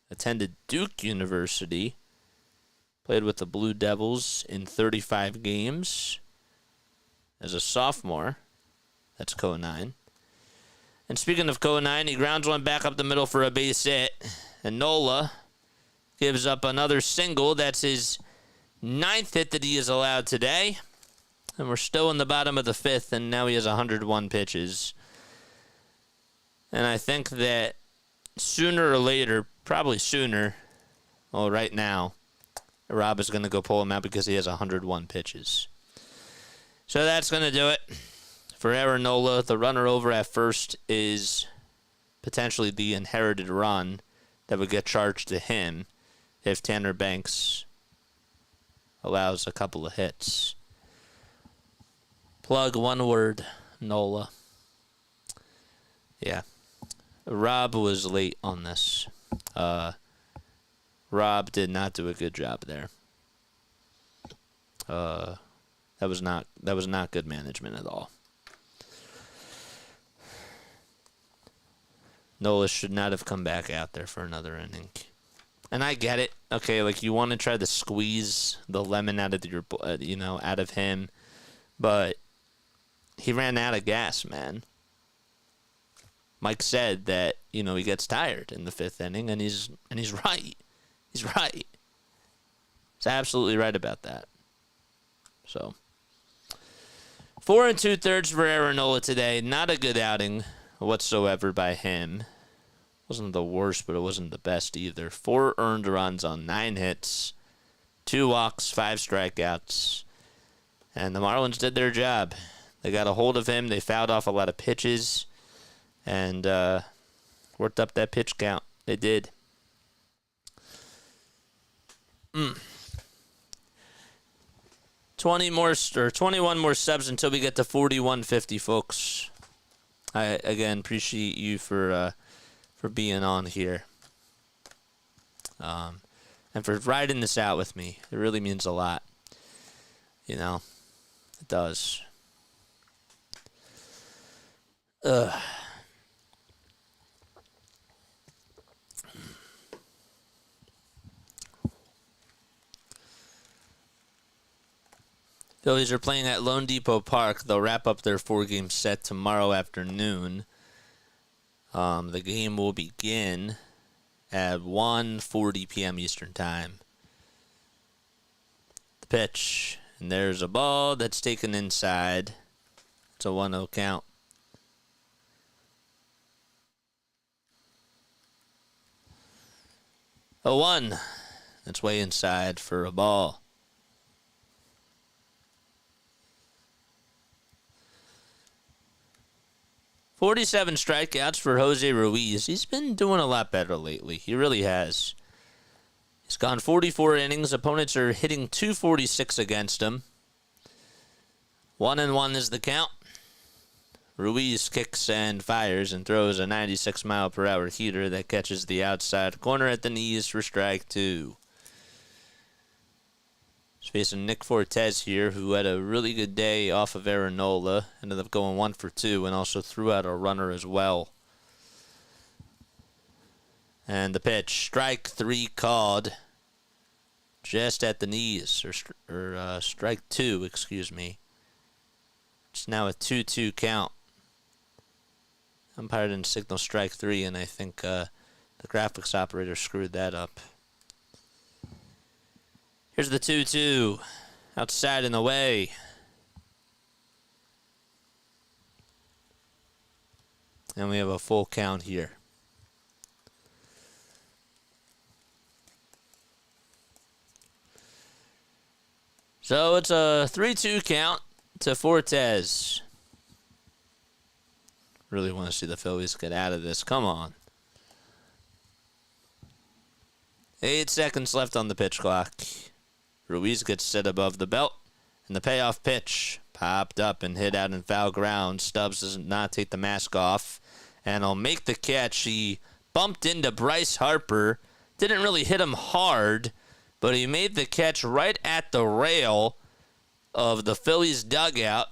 Attended Duke University. Played with the Blue Devils in 35 games as a sophomore. That's Ko9. And speaking of Ko9, he grounds one back up the middle for a base hit. And Nola gives up another single. That's his 9th hit that he has allowed today. And we're still in the bottom of the 5th, and now he has 101 pitches. And I think that sooner or later, probably sooner, well, right now, Rob is going to go pull him out because he has 101 pitches. So that's going to do it for Aaron Nola. The runner over at first is potentially the inherited run that would get charged to him if Tanner Banks allows a couple of hits. Plug, one word, Nola. Yeah. Rob was late on this. Rob did not do a good job there. That was not good management at all. Nola should not have come back out there for another inning. And I get it. Okay, like you want to try to squeeze the lemon out of your, out of him, but he ran out of gas, man. Mike said that, he gets tired in the 5th inning, and he's right. He's right. He's absolutely right about that. So, 4 2/3 for Aaron Nola today. Not a good outing whatsoever by him. Wasn't the worst, but it wasn't the best either. 4 earned runs on 9 hits, 2 walks, 5 strikeouts, and the Marlins did their job. They got a hold of him. They fouled off a lot of pitches and worked up that pitch count. They did. 21 more subs until we get to 4150, folks. I again appreciate you for being on here. And for riding this out with me. It really means a lot. It does. Phillies are playing at Lone Depot Park. They'll wrap up their 4-game set tomorrow afternoon. The game will begin at 1:40 p.m. Eastern Time. The pitch, and there's a ball that's taken inside. It's a 1-0 count. A 1. That's way inside for a ball. "47 strikeouts for Jose Ruiz. He's been doing a lot better lately. He really has. He's gone 44 innings. Opponents are hitting .246 against him. 1-1 is the count. Ruiz kicks and fires and throws a 96-mile-per-hour heater that catches the outside corner at the knees for strike 2. He's facing Nick Fortes here, who had a really good day off of Aaron Nola. Ended up going 1 for 2 and also threw out a runner as well. And the pitch, strike 3 called. Just at the knees, or strike 2, excuse me. It's now a 2-2 count. Umpire didn't signal strike 3, and I think the graphics operator screwed that up. Here's the 2-2. Outside and away. And we have a full count here. So it's a 3-2 count to Fortes. Really want to see the Phillies get out of this. Come on. 8 seconds left on the pitch clock. Ruiz gets set above the belt. And the payoff pitch Popped up and hit out in foul ground. Stubbs does not take the mask off, and he'll make the catch. He bumped into Bryce Harper. Didn't really hit him hard, but he made the catch right at the rail of the Phillies dugout.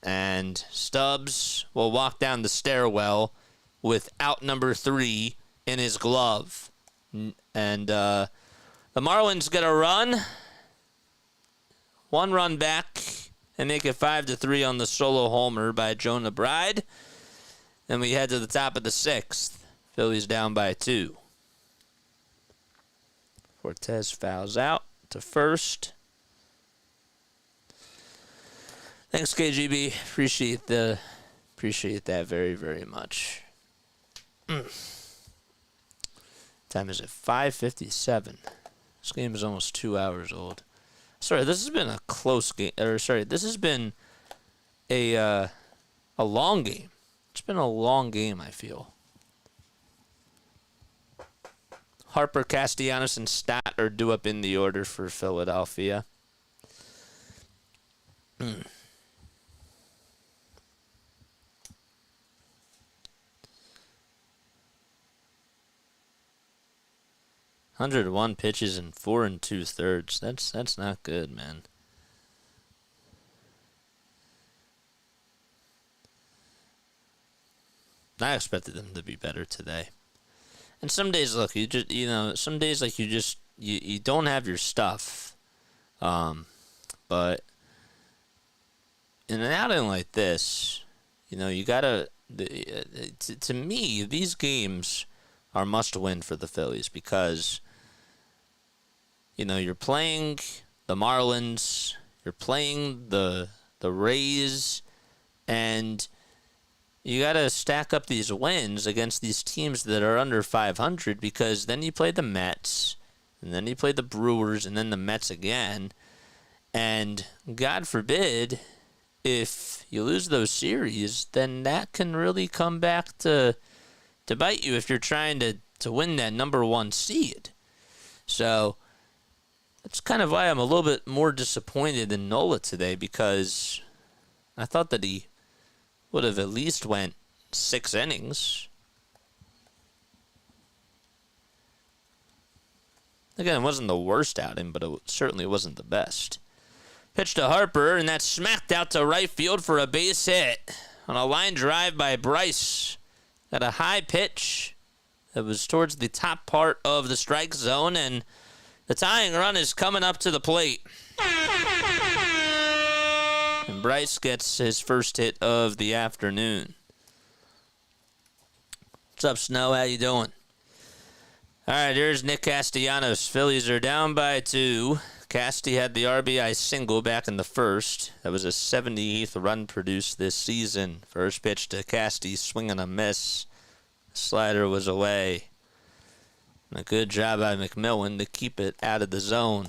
And Stubbs will walk down the stairwell with out number 3 in his glove. And the Marlins get a run. 1 run back and make it 5-3 on the solo homer by Jonah Bride. Then we head to the top of the 6th. Phillies down by 2. Fortes fouls out to first. Thanks, KGB. Appreciate that very, very much. Time is at 5:57. This game is almost 2 hours old. Sorry, this has been a close game. This has been a long game. It's been a long game, I feel. Harper, Castellanos, and Stott are due up in the order for Philadelphia. 101 pitches in 4 2/3. That's not good, man. I expected them to be better today. And some days, look, you don't have your stuff. But in an outing like this, you gotta. To me, these games are must win for the Phillies because you're playing the Marlins, you're playing the Rays, and you got to stack up these wins against these teams that are under 500 because then you play the Mets, and then you play the Brewers, and then the Mets again. And God forbid, if you lose those series, then that can really come back to bite you if you're trying to win that number 1 seed. So that's kind of why I'm a little bit more disappointed in Nola today because I thought that he would have at least went 6 innings. Again, it wasn't the worst outing, but it certainly wasn't the best. Pitch to Harper, and that's smacked out to right field for a base hit on a line drive by Bryce. Got a high pitch that was towards the top part of the strike zone, and the tying run is coming up to the plate. And Bryce gets his first hit of the afternoon. What's up, Snow? How you doing? All right, here's Nick Castellanos. Phillies are down by 2. Casty had the RBI single back in the first. That was a 78th run produced this season. First pitch to Casty, swing and a miss. Slider was away. And a good job by McMillan to keep it out of the zone.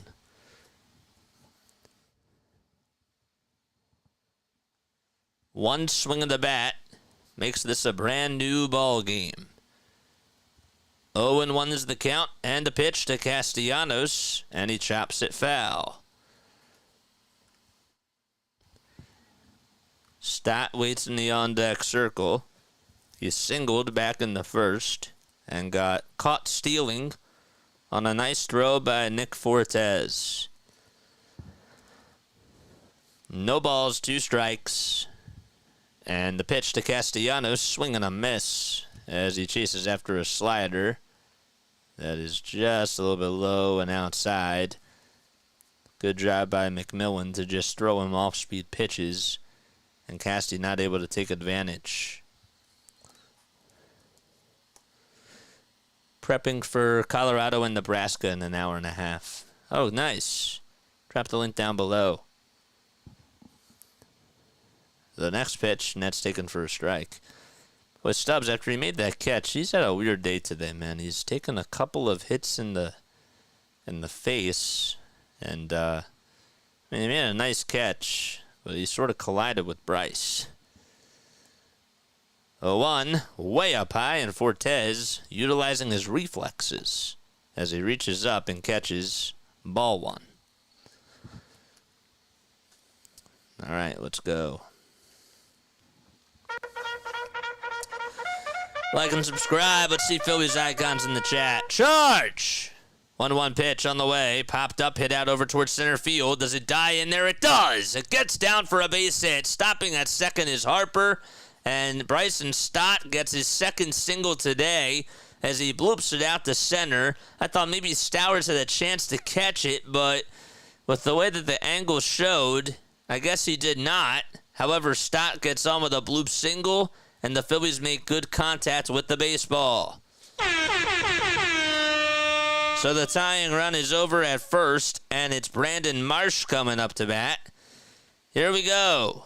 One swing of the bat makes this a brand new ball game. 0-1 is the count, and the pitch to Castellanos, and he chops it foul. Stott waits in the on-deck circle. He singled back in the first and got caught stealing on a nice throw by Nick Fortes. No balls, 2 strikes. And the pitch to Castellanos, swing and a miss as he chases after a slider that is just a little bit low and outside. Good job by McMillan to just throw him off-speed pitches, and Casty not able to take advantage. Prepping for Colorado and Nebraska in an hour and a half. Oh, nice. Drop the link down below. The next pitch, and that's taken for a strike. With Stubbs, after he made that catch, he's had a weird day today, man. He's taken a couple of hits in the face, and he made a nice catch, but he sort of collided with Bryce. 0-1, way up high, and Fortes utilizing his reflexes as he reaches up and catches ball 1. All right, let's go. Like and subscribe. Let's see Phillies icons in the chat. Charge! 1-1 pitch on the way. Popped up, hit out over towards center field. Does it die in there? It does. It gets down for a base hit. Stopping at second is Harper. And Bryson Stott gets his second single today as he bloops it out to center. I thought maybe Stowers had a chance to catch it, but with the way that the angle showed, I guess he did not. However, Stott gets on with a bloop single, and the Phillies make good contact with the baseball. So the tying run is over at first, and it's Brandon Marsh coming up to bat. Here we go.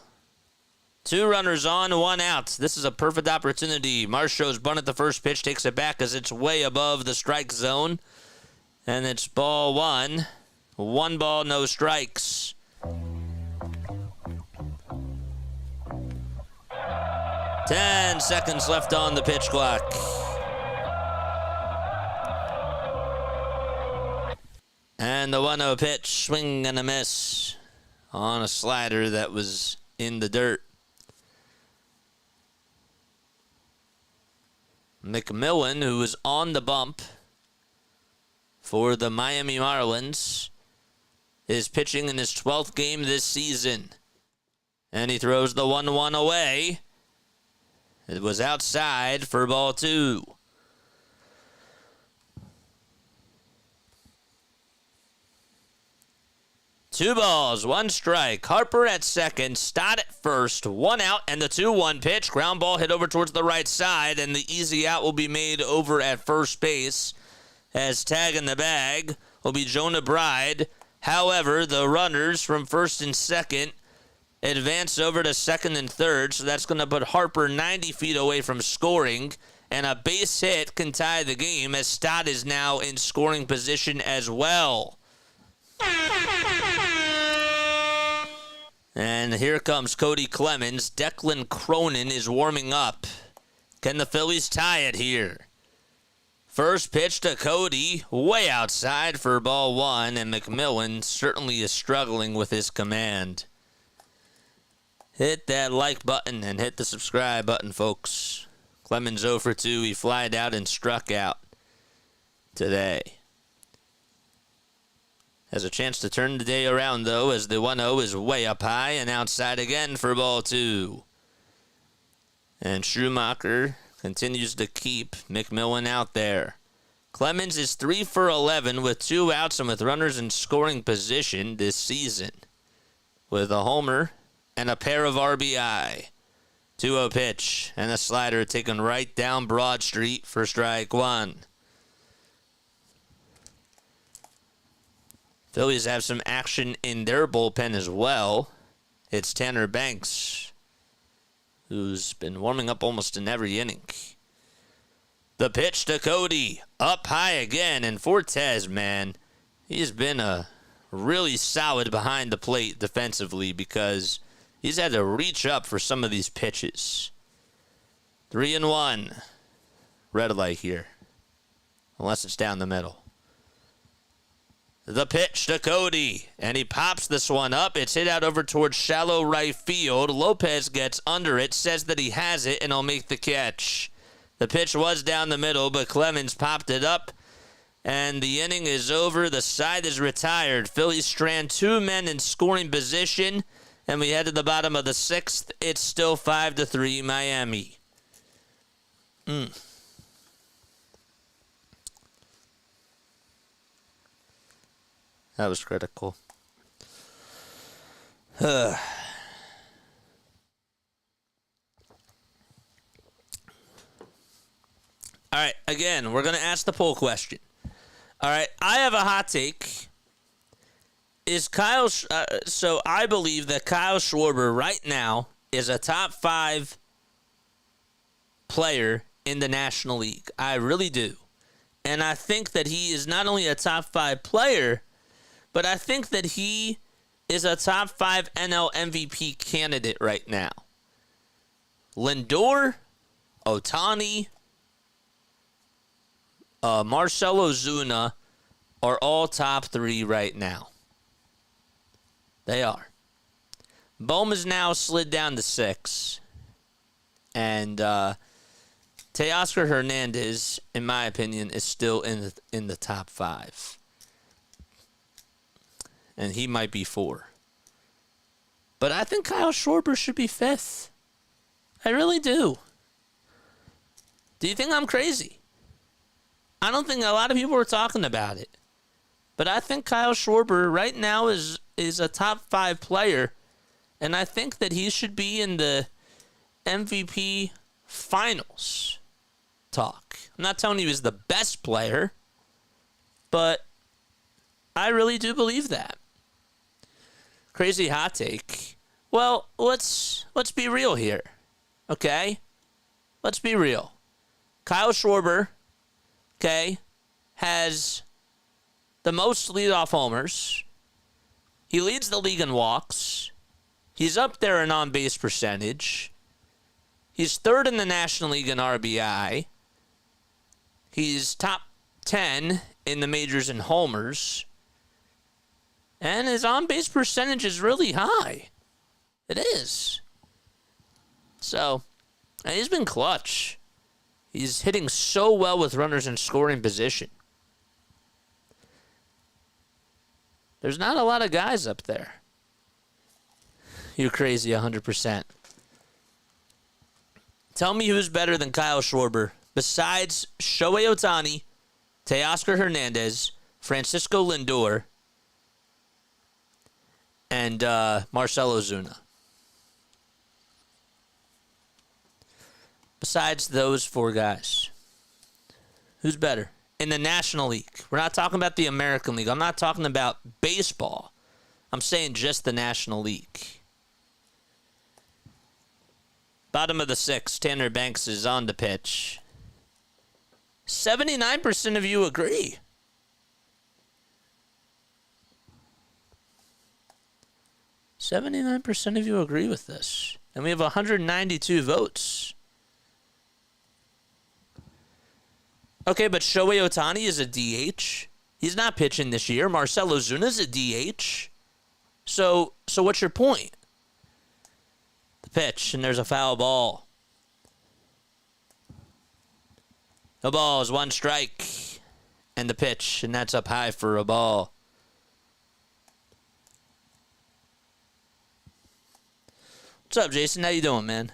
2 runners on, 1 out. This is a perfect opportunity. Marsh shows bunt at the first pitch, takes it back as it's way above the strike zone. And it's ball 1. 1 ball, no strikes. Ten seconds left on the pitch clock. And the 1-0 pitch, swing and a miss on a slider that was in the dirt. McMillan, who was on the bump for the Miami Marlins, is pitching in his 12th game this season. And he throws the 1-1 away. It was outside for ball 2. Two balls, 1 strike. Harper at second, Stott at first, 1 out, and the 2-1 pitch. Ground ball hit over towards the right side, and the easy out will be made over at first base as tag in the bag will be Jonah Bride. However, the runners from first and second advance over to second and third, so that's going to put Harper 90 feet away from scoring, and a base hit can tie the game as Stott is now in scoring position as well. And here comes Cody Clemens. Declan Cronin is warming up. Can the Phillies tie it here? First pitch to Cody, way outside for ball 1, and McMillan certainly is struggling with his command. Hit that like button and hit the subscribe button, folks. Clemens 0 for 2. He flied out and struck out today. Has a chance to turn the day around, though, as the 1-0 is way up high and outside again for ball 2. And Schumacher continues to keep McMillan out there. Clemens is 3 for 11 with 2 outs and with runners in scoring position this season, with a homer and a pair of RBI. 2-0 pitch and a slider taken right down Broad Street for strike 1. Phillies have some action in their bullpen as well. It's Tanner Banks, who's been warming up almost in every inning. The pitch to Cody, up high again, and Fortes, man, he's been really solid behind the plate defensively because he's had to reach up for some of these pitches. 3-1. Red light here, unless it's down the middle. The pitch to Cody, and he pops this one up. It's hit out over towards shallow right field. Lopez gets under it, says that he has it, and he'll make the catch. The pitch was down the middle, but Clemens popped it up, and the inning is over. The side is retired. Phillies strand 2 men in scoring position, and we head to the bottom of the 6th. It's still 5-3 Miami. That was critical. All right, again, we're going to ask the poll question. All right, I have a hot take. Is Kyle... so I believe that Kyle Schwarber right now is a top 5 player in the National League. I really do. And I think that he is not only a top 5 player, but I think that he is a top 5 NL MVP candidate right now. Lindor, Ohtani, Marcell Ozuna are all top 3 right now. They are. Bohm has now slid down to 6. And Teoscar Hernandez, in my opinion, is still in the top 5. And he might be 4. But I think Kyle Schwarber should be 5th. I really do. Do you think I'm crazy? I don't think a lot of people are talking about it. But I think Kyle Schwarber right now is a top 5 player. And I think that he should be in the MVP finals talk. I'm not telling you he's the best player, but I really do believe that. Crazy hot take. Well, let's be real here. Okay? Let's be real. Kyle Schwarber, okay, has the most leadoff homers. He leads the league in walks. He's up there in on-base percentage. He's 3rd in the National League in RBI. He's top 10 in the majors in homers. And his on-base percentage is really high. It is. So, and he's been clutch. He's hitting so well with runners in scoring position. There's not a lot of guys up there. You're crazy 100%. Tell me who's better than Kyle Schwarber besides Shohei Ohtani, Teoscar Hernandez, Francisco Lindor, and Marcell Ozuna. Besides those 4 guys, who's better in the National League? We're not talking about the American League. I'm not talking about baseball. I'm saying just the National League. Bottom of the 6th, Tanner Banks is on the pitch. 79% of you agree. %79% of you agree with this. And we have 192 votes. Okay, but Shohei Ohtani is a DH. He's not pitching this year. Marcell Ozuna is a DH. So what's your point? The pitch, and there's a foul ball. The ball is 1 strike. And the pitch, and that's up high for a ball. What's up, Jason? How you doing, man?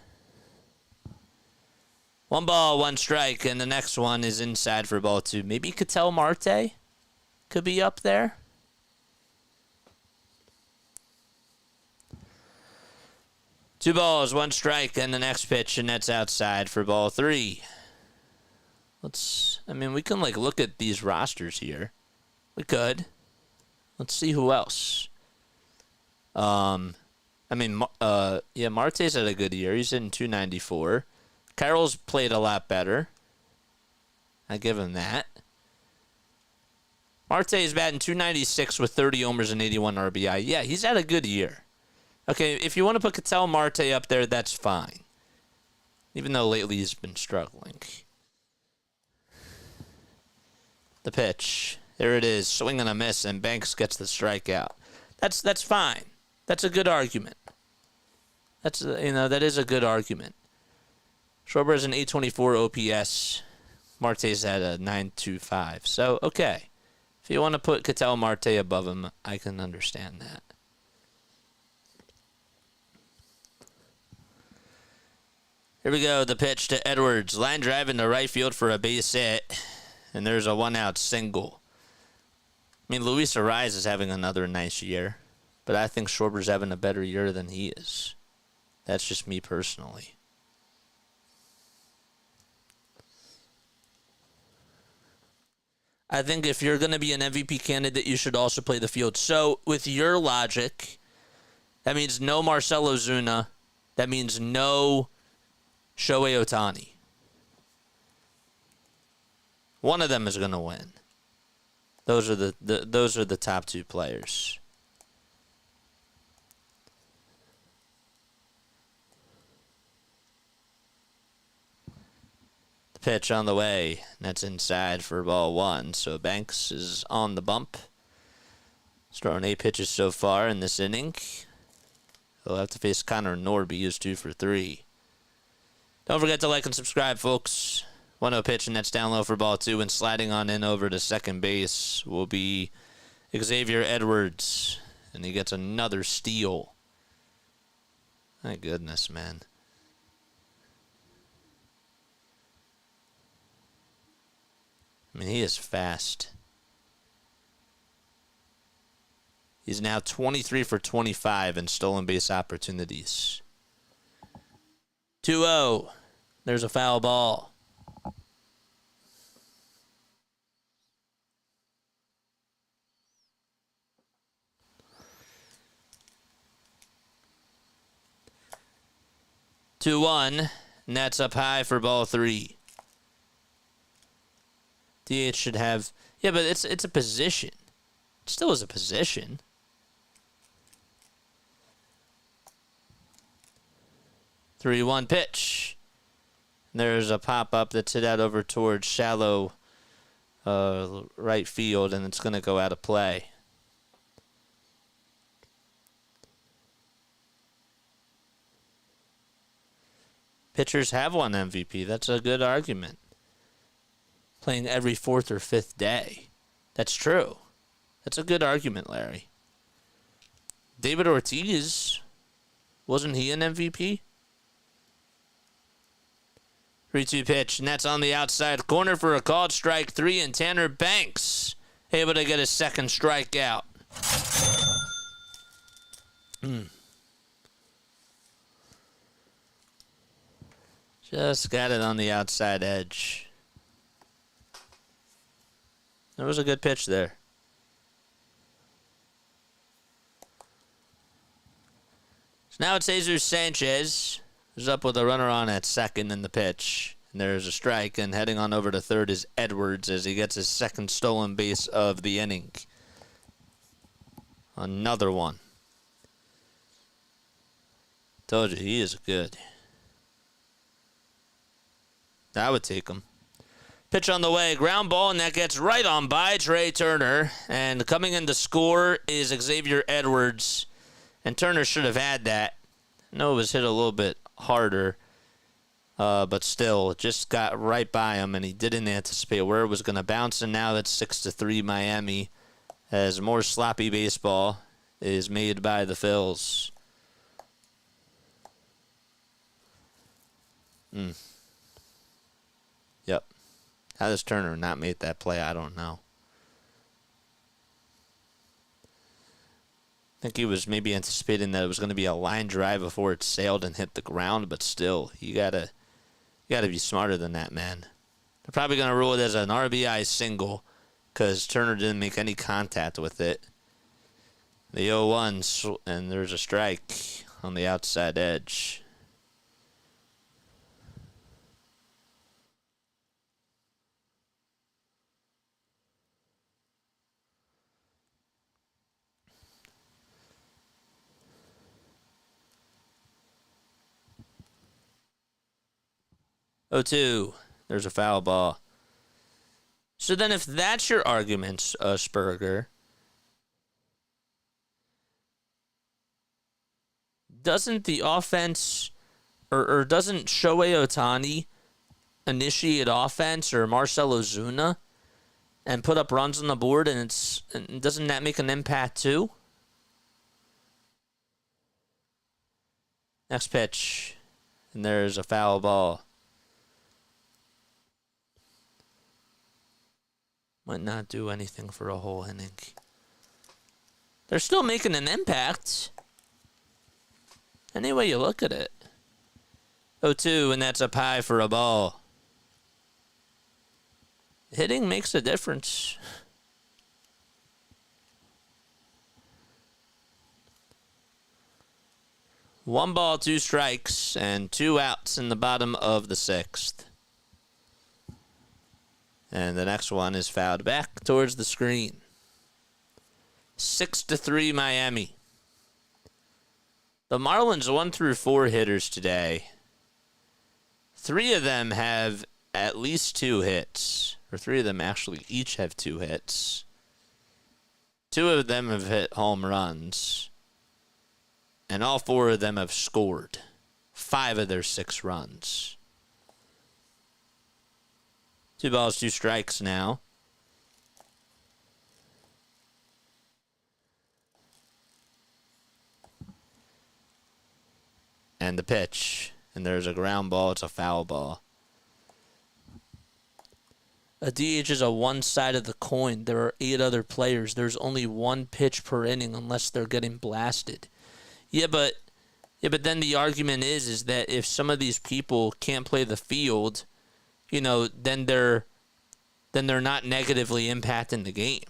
1 ball, 1 strike, and the next one is inside for ball 2. Maybe Ketel Marte could be up there. Two balls, 1 strike, and the next pitch, and that's outside for ball 3. We can look at these rosters here. We could. Let's see who else. Marte's had a good year. He's in 294. Carroll's played a lot better. I give him that. Marte is batting 296 with 30 homers and 81 RBI. Yeah, he's had a good year. Okay, if you want to put Ketel Marte up there, that's fine. Even though lately he's been struggling. The pitch. There it is. Swing and a miss, and Banks gets the strikeout. That's fine. That's a good argument. That is a good argument. Schwarber has an 824 OPS. Marte's had a 925. So, okay. If you want to put Ketel Marte above him, I can understand that. Here we go. The pitch to Edwards. Line drive into right field for a base hit. And there's a 1-out single. Luis Ariz is having another nice year. But I think Schwarber's having a better year than he is. That's just me personally. I think if you're going to be an MVP candidate, you should also play the field. So, with your logic, that means no Marcell Ozuna. That means no Shohei Ohtani. One of them is going to win. Those are the top 2 players. The pitch on the way. That's inside for ball 1. So Banks is on the bump. He's thrown 8 pitches so far in this inning. He'll have to face Connor Norby, who's 2 for 3. Don't forget to like and subscribe, folks. 1-0 pitch, and that's down low for ball 2. And sliding on in over to second base will be Xavier Edwards. And he gets another steal. My goodness, man. I mean, he is fast. He's now 23 for 25 in stolen base opportunities. 2-0. There's a foul ball. Two one, and that's up high for ball 3. DH should have, yeah, but it's a position. It still is a position. 3-1 pitch. And there's a pop up that's hit out over towards shallow right field, and it's going to go out of play. Pitchers have won MVP. That's a good argument. Playing every 4th or 5th day. That's true. That's a good argument, Larry. David Ortiz, wasn't he an MVP? 3-2 pitch, and that's on the outside corner for a called strike 3, and Tanner Banks able to get his second strikeout. Just got it on the outside edge. That was a good pitch there. So now it's Jesus Sanchez, who's up with a runner on at second in the pitch. And there's a strike, and heading on over to third is Edwards as he gets his second stolen base of the inning. Another one. Told you, he is good. I would take him. Pitch on the way, ground ball, and that gets right on by Trey Turner. And coming in to score is Xavier Edwards. And Turner should have had that. I know it was hit a little bit harder, but still, just got right by him, and he didn't anticipate where it was going to bounce. And now it's 6-3 Miami, as more sloppy baseball is made by the Phils. Yep. How does Turner not make that play? I don't know. I think he was maybe anticipating that it was going to be a line drive before it sailed and hit the ground, but still, you gotta be smarter than that, man. They're probably going to rule it as an RBI single because Turner didn't make any contact with it. The 0-1, and there's a strike on the outside edge. Oh, 2. There's a foul ball. So then if that's your argument, Spurger, doesn't the offense or doesn't Shohei Ohtani initiate offense or Marcell Ozuna and put up runs on the board, and doesn't that make an impact too? Next pitch, and there's a foul ball. Might not do anything for a whole inning. They're still making an impact. Any way you look at it. 0-2, and that's up high for a ball. Hitting makes a difference. One ball, 2 strikes, and 2 outs in the bottom of the 6th. And the next one is fouled back towards the screen. 6-3 Miami. The Marlins 1 through 4 hitters today. 3 of them have at least 2 hits. Or 3 of them actually each have 2 hits. 2 of them have hit home runs. and all 4 of them have scored 5 of their 6 runs. 2 balls, 2 strikes now. And the pitch. And there's a ground ball. It's a foul ball. A DH is a one side of the coin. There are 8 other players. There's only 1 pitch per inning unless they're getting blasted. Yeah, but then the argument is that if some of these people can't play the field, then they're not negatively impacting the game.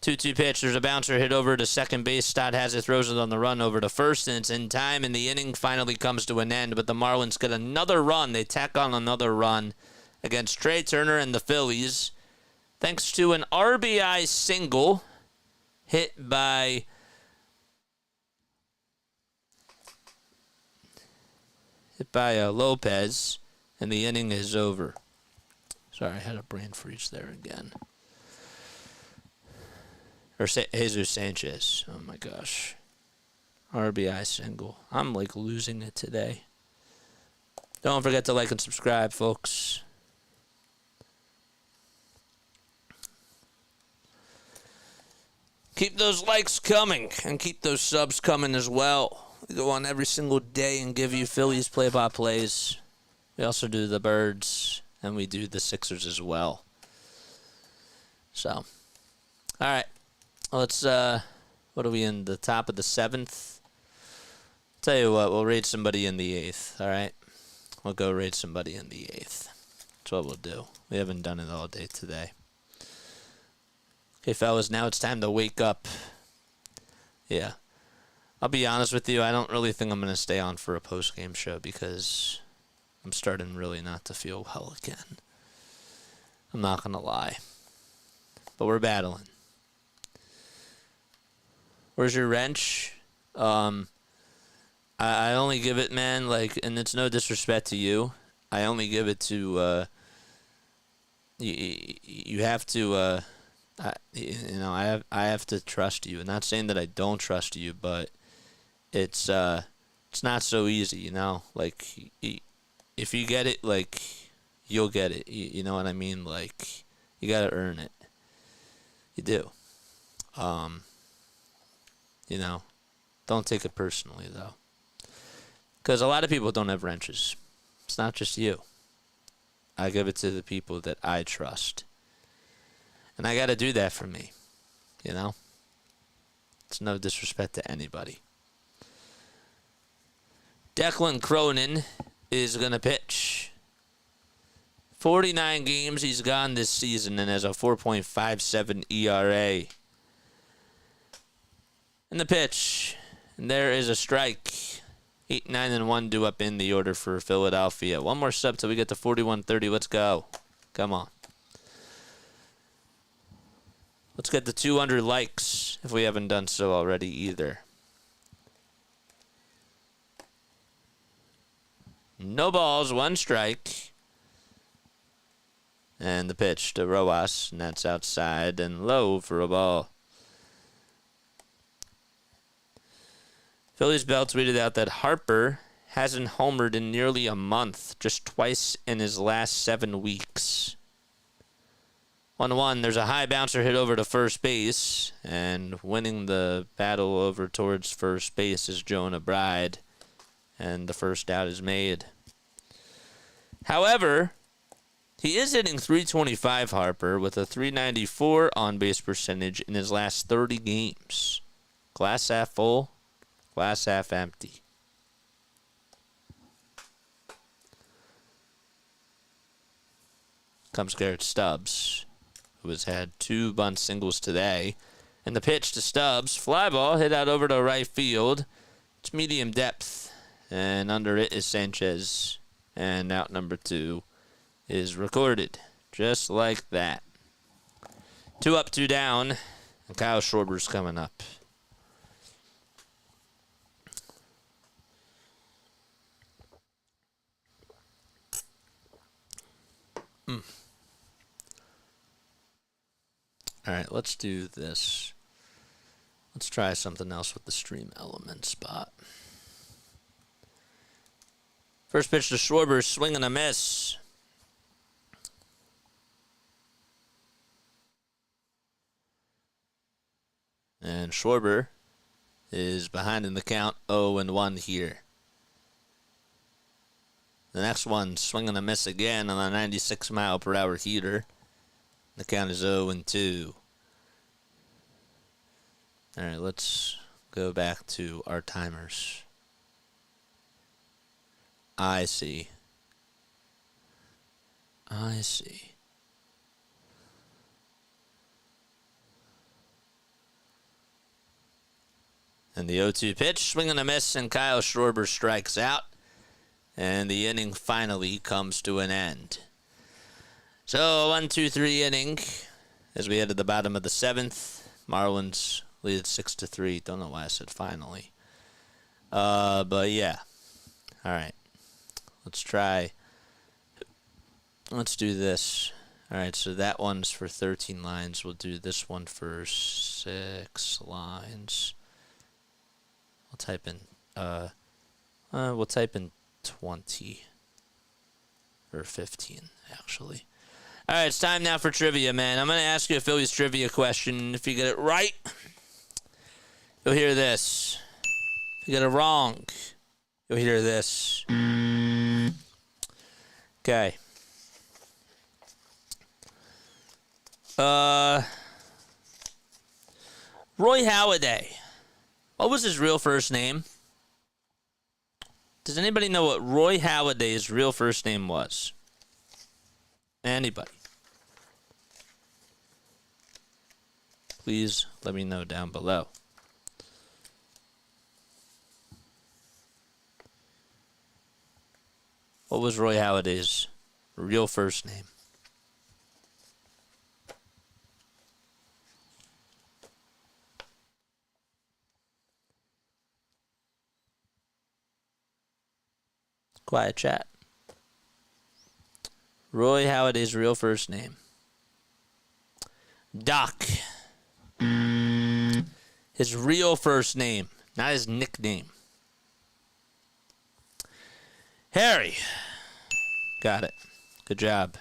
2-2 pitch. There's a bouncer hit over to second base. Stott has it, throws it on the run over to first, and it's in time, and the inning finally comes to an end. But the Marlins get another run. They tack on another run against Trey Turner and the Phillies, thanks to an RBI single hit by Lopez, and the inning is over. Sorry, I had a brain freeze there again. Or Jesus Sanchez. Oh, my gosh. RBI single. I'm, losing it today. Don't forget to like and subscribe, folks. Keep those likes coming, and keep those subs coming as well. We go on every single day and give you Phillies play-by-plays. We also do the Birds, and we do the Sixers as well. So, all right. Let's, what are we in, the top of the 7th? Tell you what, we'll rate somebody in the 8th, all right? We'll go rate somebody in the 8th. That's what we'll do. We haven't done it all day today. Okay, fellas, now it's time to wake up. Yeah. I'll be honest with you, I don't really think I'm going to stay on for a post-game show because I'm starting really not to feel well again. I'm not going to lie. But we're battling. Where's your wrench? I only give it, man, and it's no disrespect to you. I only give it to, you have to, I have to trust you. I'm not saying that I don't trust you, but it's not so easy, if you get it, you'll get it. You know what I mean? You gotta earn it. You do. Don't take it personally, though. Because a lot of people don't have wrenches. It's not just you. I give it to the people that I trust. And I got to do that for me. It's no disrespect to anybody. Declan Cronin is going to pitch. 49 games he's gone this season and has a 4.57 ERA. And the pitch. And there is a strike. 8, 9, and 1 due up in the order for Philadelphia. One more sub till we get to 41-30. Let's go. Come on. Let's get to 200 likes if we haven't done so already either. No balls, 1 strike. And the pitch to Rojas, and that's outside and low for a ball. Phillies Bell tweeted out that Harper hasn't homered in nearly a month, just twice in his last 7 weeks. 1-1, there's a high bouncer hit over to first base, and winning the battle over towards first base is Jonah Bride, and the first out is made. However, he is hitting .325, Harper, with a .394 on-base percentage in his last 30 games. Glass half full. Glass half empty. Comes Garrett Stubbs, who has had 2 bunt singles today. And the pitch to Stubbs. Fly ball hit out over to right field. It's medium depth. And under it is Sanchez. And out number 2 is recorded. Just like that. 2 up, 2 down. And Kyle Schwarber's coming up. All right, let's do this. Let's try something else with the stream element spot. First pitch to Schwarber, swing and a miss. And Schwarber is behind in the count, 0-1 here. The next one, swing and a miss again on a 96-mile-per-hour heater. The count is 0-2. All right, let's go back to our timers. I see. And the 0-2 pitch, swing and a miss, and Kyle Schwarber strikes out. And the inning finally comes to an end. So, 1-2-3 inning as we head to the bottom of the 7th. Marlins lead 6-3. Don't know why I said finally. But yeah. All right. Let's do this. All right, so that one's for 13 lines. We'll do this one for 6 lines. We'll type in 20 or 15 actually. All right, it's time now for trivia, man. I'm going to ask you a Phillies trivia question. If you get it right, you'll hear this. If you get it wrong, you'll hear this. Okay. Roy Halladay. What was his real first name? Does anybody know what Roy Halladay's real first name was? Anybody? Please let me know down below. What was Roy Halladay's real first name? Quiet chat. Roy Halladay's real first name. Doc. His real first name, not his nickname. Harry. Got it. Good job.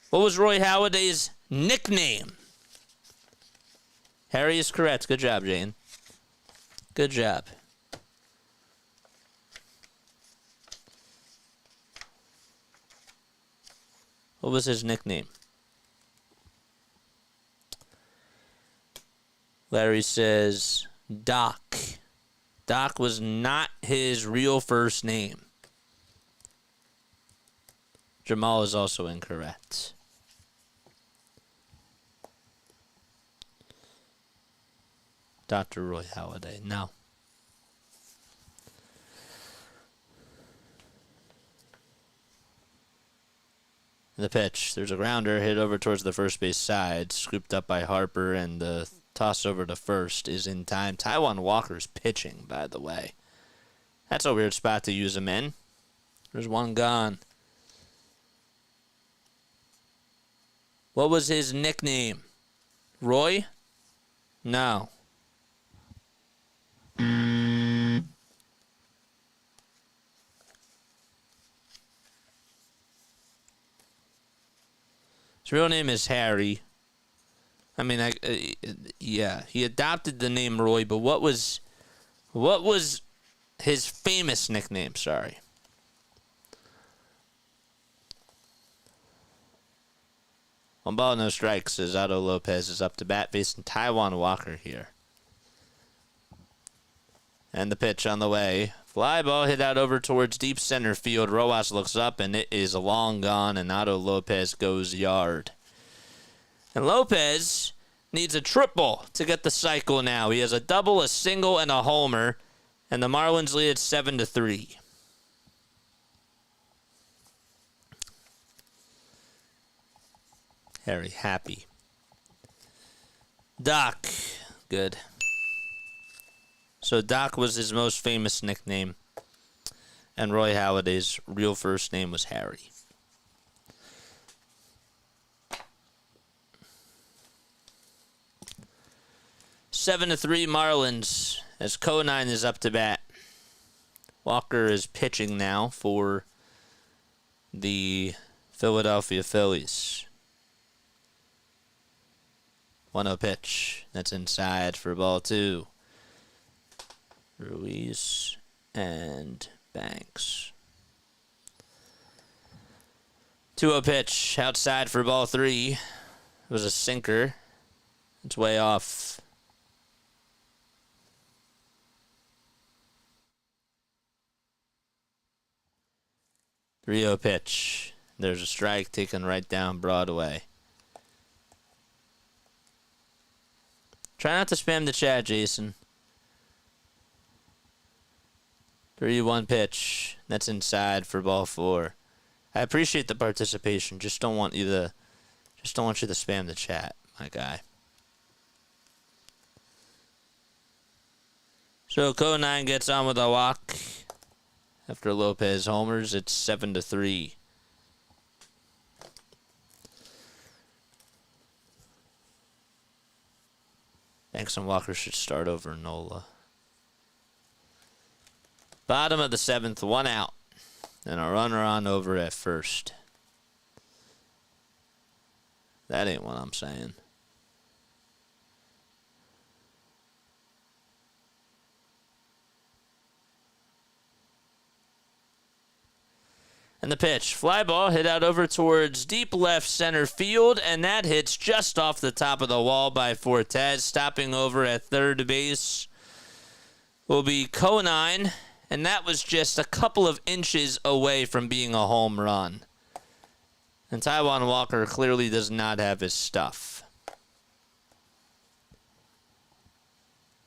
What was Roy Halladay's nickname? Harry is correct. Good job, Jane. Good job. What was his nickname? Larry says Doc. Doc was not his real first name. Jamal is also incorrect. Dr. Roy Halladay. No. The pitch. There's a grounder hit over towards the first base side, scooped up by Harper, and the toss over to first is in time. Taijuan Walker's pitching, by the way. That's a weird spot to use him in. There's one gone. What was his nickname? Roy? No. His real name is Harry. I mean, yeah, he adopted the name Roy, but what was his famous nickname? Sorry. One ball, no strikes, as Otto Lopez is up to bat, facing Taijuan Walker here. And the pitch on the way. Fly ball hit out over towards deep center field. Rojas looks up, and it is long gone, and Otto Lopez goes yard. And Lopez needs a triple to get the cycle now. He has a double, a single, and a homer, and the Marlins lead at 7-3. Harry happy. Doc, good. So Doc was his most famous nickname, and Roy Halladay's real first name was Harry. 7-3 Marlins as Conine is up to bat. Walker is pitching now for the Philadelphia Phillies. 1-0 pitch. That's inside for ball 2. Ruiz and Banks. 2-0 pitch. Outside for ball 3. It was a sinker. It's way off. Three-zero pitch. There's a strike taken right down Broadway. Try not to spam the chat, Jason. 3-1 pitch. That's inside for ball 4. I appreciate the participation. Just don't want you to spam the chat, my guy. So Conine gets on with a walk. After Lopez homers, it's 7-3. Banks and Walker should start over Nola. Bottom of the 7th, 1 out. And a runner on over at first. That ain't what I'm saying. And the pitch. Fly ball hit out over towards deep left center field, and that hits just off the top of the wall by Fortes. Stopping over at third base will be Conine, and that was just a couple of inches away from being a home run. And Taijuan Walker clearly does not have his stuff.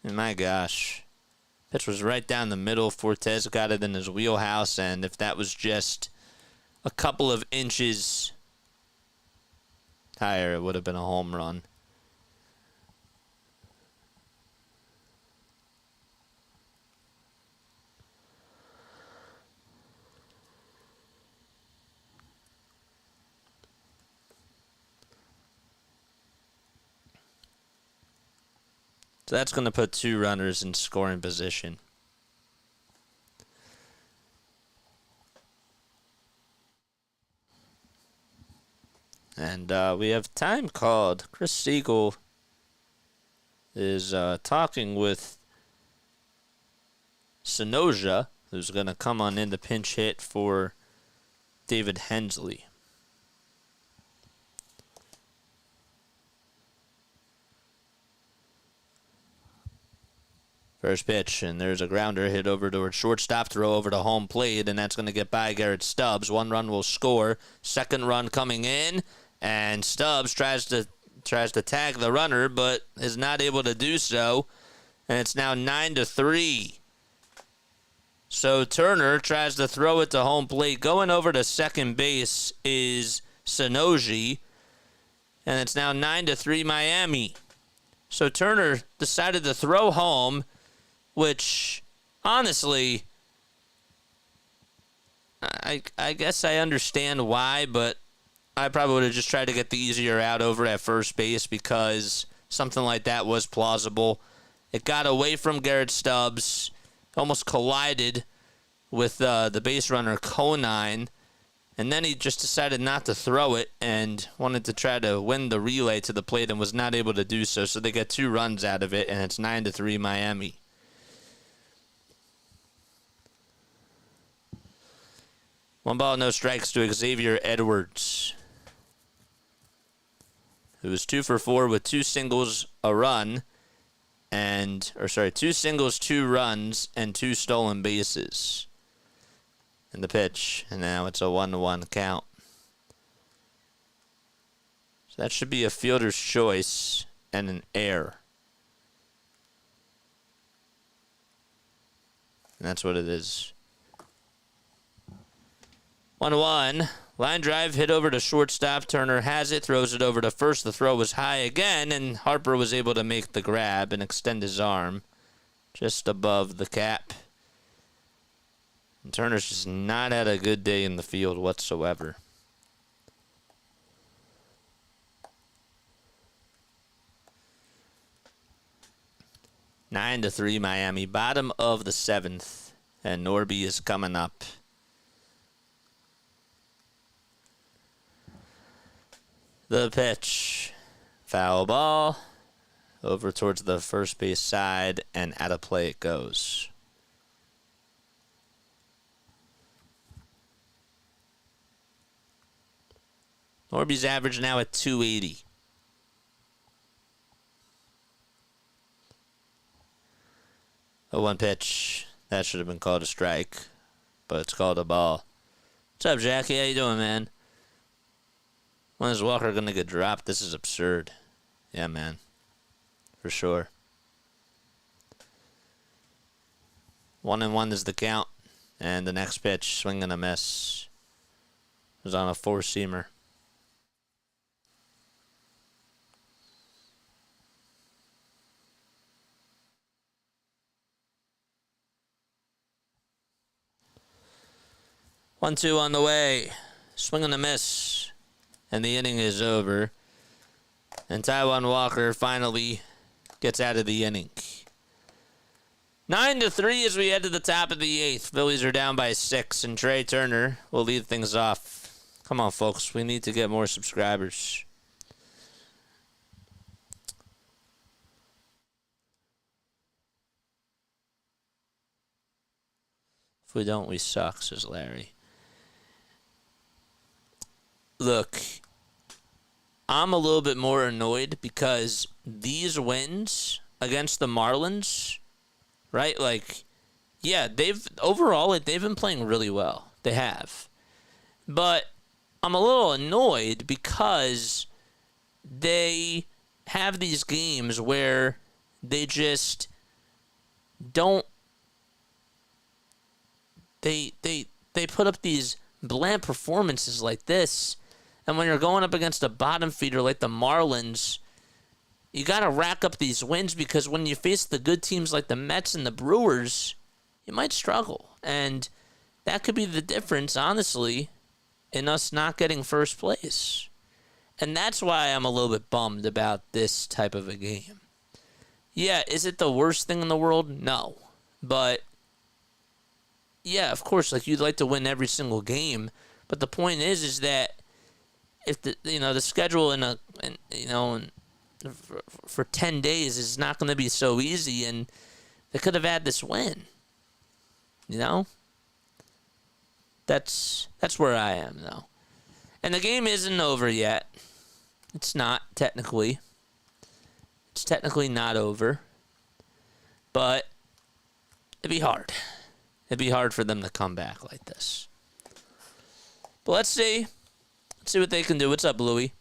And my gosh. Pitch was right down the middle. Fortes got it in his wheelhouse, and if that was just a couple of inches higher, it would have been a home run. So that's going to put 2 runners in scoring position. And we have time called. Chris Siegel is talking with Sonoja, who's going to come on in the pinch hit for David Hensley. First pitch, and there's a grounder hit over towards shortstop, throw over to home plate, and that's going to get by Garrett Stubbs. 1 run will score. Second run coming in, and Stubbs tries to tag the runner, but is not able to do so, and it's now 9-3. So Turner tries to throw it to home plate. Going over to second base is Sonoji, and it's now 9-3 Miami. So Turner decided to throw home, which, honestly, I guess I understand why, but I probably would have just tried to get the easier out over at first base because something like that was plausible. It got away from Garrett Stubbs, almost collided with the base runner Conine, and then he just decided not to throw it and wanted to try to win the relay to the plate and was not able to do so. So they get 2 runs out of it, and it's 9-3 Miami. One ball, no strikes to Xavier Edwards, who was 2 for 4 with 2 singles, a run, 2 singles, 2 runs, and 2 stolen bases. And the pitch, and now it's a 1-1 count. So that should be a fielder's choice and an error. And that's what it is. 1-1. Line drive hit over to shortstop. Turner has it, throws it over to first. The throw was high again, and Harper was able to make the grab and extend his arm just above the cap. And Turner's just not had a good day in the field whatsoever. 9-3 Miami. Bottom of the 7th. And Norby is coming up. The pitch. Foul ball. Over towards the first base side. And out of play it goes. Norby's average now at 280. A 1 pitch. That should have been called a strike. But it's called a ball. What's up, Jackie? How you doing, man? When is Walker going to get dropped? This is absurd. Yeah, man. For sure. 1-1 is the count. And the next pitch, swing and a miss. It was on a 4-seamer. One, two on the way. Swing and a miss. And the inning is over. And Taijuan Walker finally gets out of the inning. 9-3 as we head to the top of the 8th. Phillies are down by 6. And Trey Turner will lead things off. Come on, folks. We need to get more subscribers. If we don't, we suck, says Larry. Look, I'm a little bit more annoyed because these wins against the Marlins, right? Like, yeah, they've been playing really well. They have. But I'm a little annoyed because they have these games where they just don't they put up these bland performances like this. And when you're going up against a bottom feeder like the Marlins, you got to rack up these wins because when you face the good teams like the Mets and the Brewers, you might struggle. And that could be the difference, honestly, in us not getting first place. And that's why I'm a little bit bummed about this type of a game. Yeah, is it the worst thing in the world? No. But, yeah, of course, like you'd like to win every single game. But the point is that if the schedule for 10 days is not going to be so easy, and they could have had this win. That's where I am though, and the game isn't over yet. It's not technically. It's technically not over, but it'd be hard. It'd be hard for them to come back like this. But let's see. Let's see what they can do. What's up, Louie?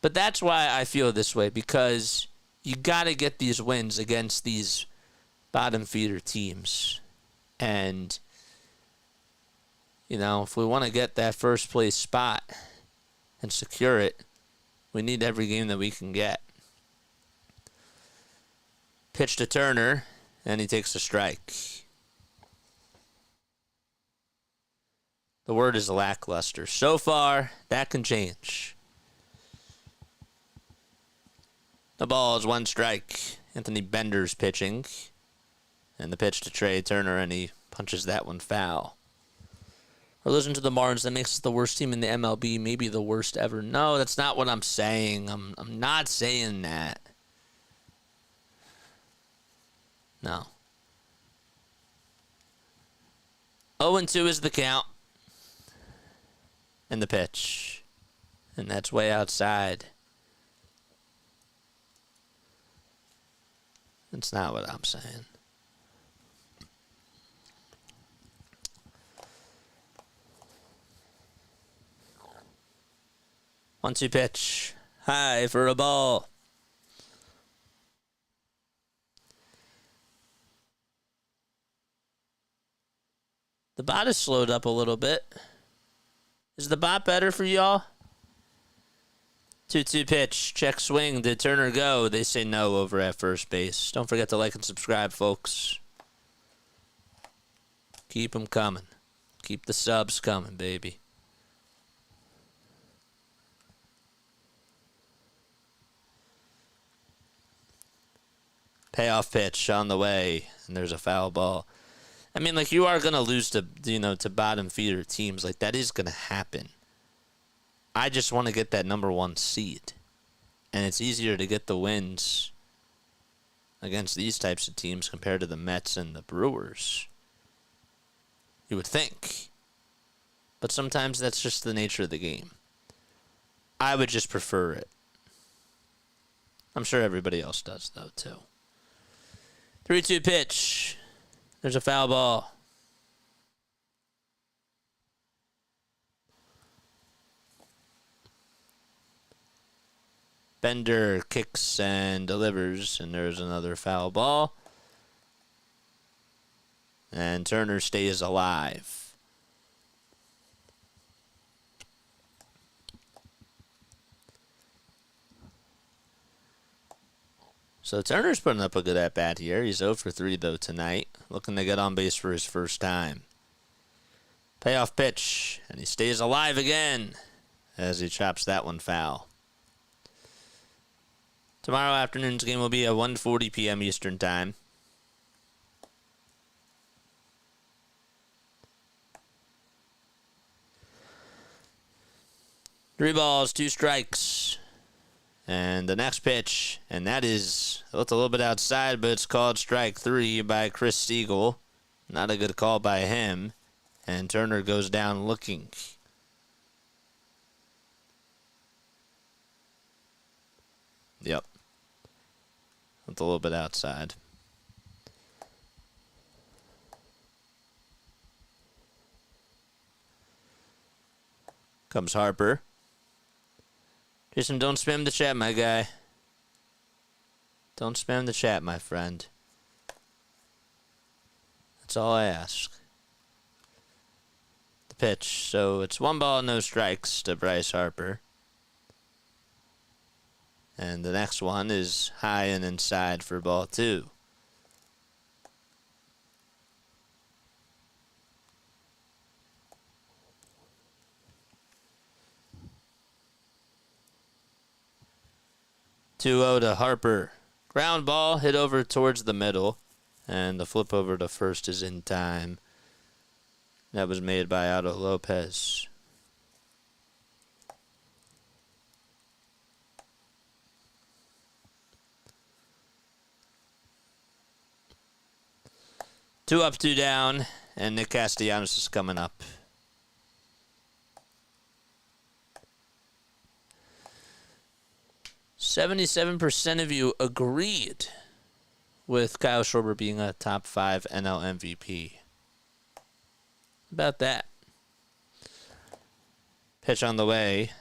But that's why I feel this way, because you got to get these wins against these bottom feeder teams. And, if we want to get that first place spot and secure it, we need every game that we can get. Pitch to Turner, and he takes a strike. The word is lackluster. So far, that can change. The ball is 1 strike. Anthony Bender's pitching. And the pitch to Trey Turner, and he punches that one foul. We're losing to the Marlins. That makes us the worst team in the MLB, maybe the worst ever. No, that's not what I'm saying. I'm not saying that. No. 0-2 is the count. And the pitch. And that's way outside. That's not what I'm saying. One-two pitch. High for a ball. The bot is slowed up a little bit. Is the bot better for y'all? 2-2 pitch. Check swing. Did Turner go? They say no over at first base. Don't forget to like and subscribe, folks. Keep them coming. Keep the subs coming, baby. Payoff pitch on the way, and there's a foul ball. I mean, like, you are going to lose to bottom feeder teams. Like, that is going to happen. I just want to get that number 1 seed. And it's easier to get the wins against these types of teams compared to the Mets and the Brewers. You would think. But sometimes that's just the nature of the game. I would just prefer it. I'm sure everybody else does, though, too. 3-2 pitch. There's a foul ball. Bender kicks and delivers, and there's another foul ball. And Turner stays alive. So Turner's putting up a good at-bat here. He's 0 for 3, though, tonight. Looking to get on base for his first time. Payoff pitch, and he stays alive again as he chops that one foul. Tomorrow afternoon's game will be at 1:40 p.m. Eastern Time. Three balls, 2 strikes. And the next pitch, and that is, it looked a little bit outside, but it's called strike 3 by Chris Siegel. Not a good call by him. And Turner goes down looking. Yep. Looked a little bit outside. Comes Harper. Jason, don't spam the chat, my guy. Don't spam the chat, my friend. That's all I ask. The pitch. So it's 1 ball, no strikes to Bryce Harper. And the next one is high and inside for ball 2. Two-0 to Harper. Ground ball hit over towards the middle. And the flip over to first is in time. That was made by Otto Lopez. Two up, 2 down, and Nick Castellanos is coming up. %77% of you agreed with Kyle Schwarber being a top 5 NL MVP. About that. Pitch on the way,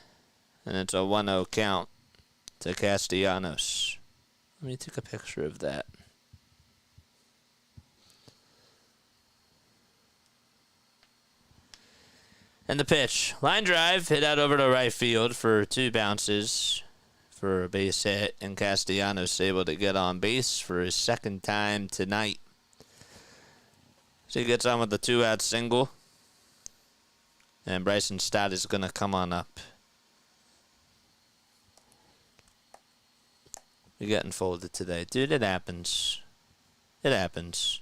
and it's a 1-0 count to Castellanos. Let me take a picture of that. And the pitch. Line drive, hit out over to right field for 2 bounces for a base hit, and Castellanos able to get on base for his second time tonight. So he gets on with the 2-out single. And Bryson Stott is going to come on up. You're getting folded today. Dude, it happens. It happens.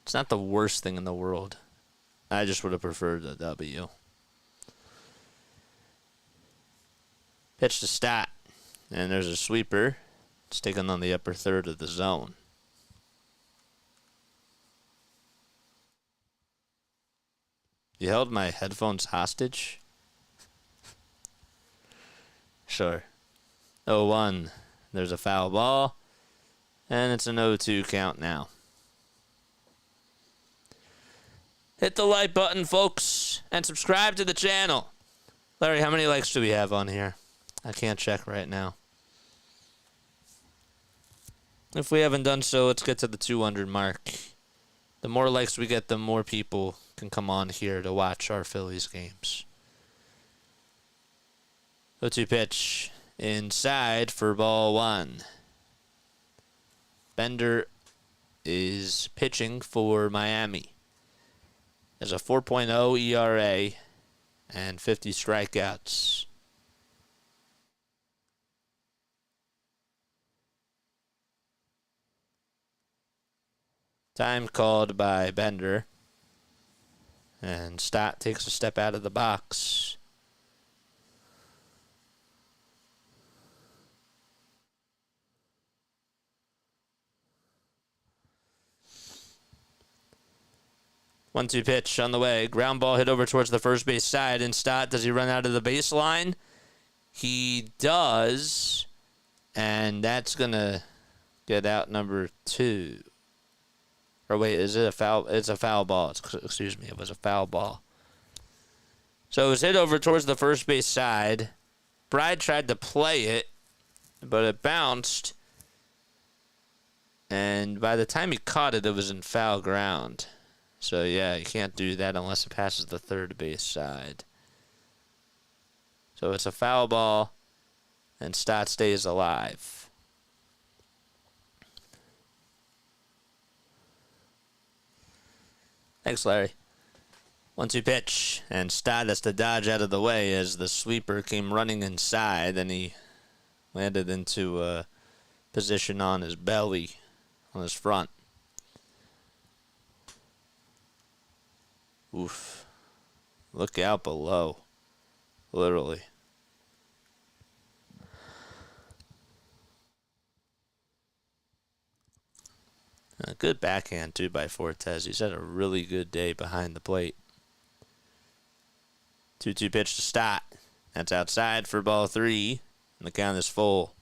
It's not the worst thing in the world. I just would have preferred a W. Pitch to Stott. And there's a sweeper. It's taken on the upper third of the zone. You held my headphones hostage? Sure. 0-1. There's a foul ball. And it's an 0-2 count now. Hit the like button, folks, and subscribe to the channel. Larry, how many likes do we have on here? I can't check right now. If we haven't done so, let's get to the 200 mark. The more likes we get, the more people can come on here to watch our Phillies games. 0-2 pitch inside for ball 1. Bender is pitching for Miami. There's a 4.0 ERA and 50 strikeouts. Time called by Bender. And Stott takes a step out of the box. One-two pitch on the way. Ground ball hit over towards the first base side. And Stott, does he run out of the baseline? He does. And that's going to get out number 2. Or wait, is it a foul? It's a foul ball. Excuse me, it was a foul ball. So it was hit over towards the first base side. Bride tried to play it, but it bounced. And by the time he caught it, it was in foul ground. So yeah, you can't do that unless it passes the third base side. So it's a foul ball, and Stott stays alive. Thanks, Larry. 1-2 pitch, and Stott has to dodge out of the way as the sweeper came running inside, and he landed into a position on his belly, on his front. Oof. Look out below. Literally. A good backhand, too, by Fortes. He's had a really good day behind the plate. 2-2 pitch to Stott. That's outside for ball 3. And the count is full.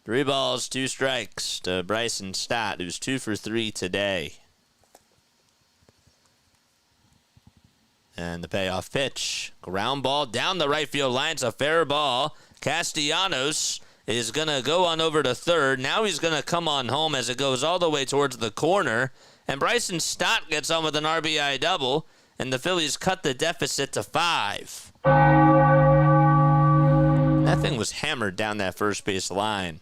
Three balls, 2 strikes to Bryson Stott, who's 2 for 3 today. And the payoff pitch. Ground ball down the right field line. It's a fair ball. Castellanos is going to go on over to third. Now he's going to come on home as it goes all the way towards the corner. And Bryson Stott gets on with an RBI double. And the Phillies cut the deficit to 5. That thing was hammered down that first base line.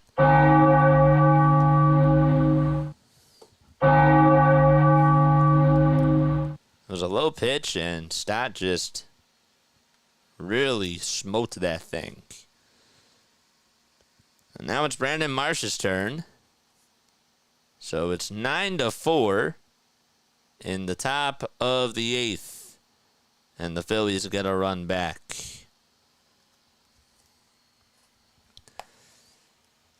It was a low pitch, and Stott just really smote that thing. And now it's Brandon Marsh's turn. So it's 9-4 in the top of the 8th. And the Phillies get a run back.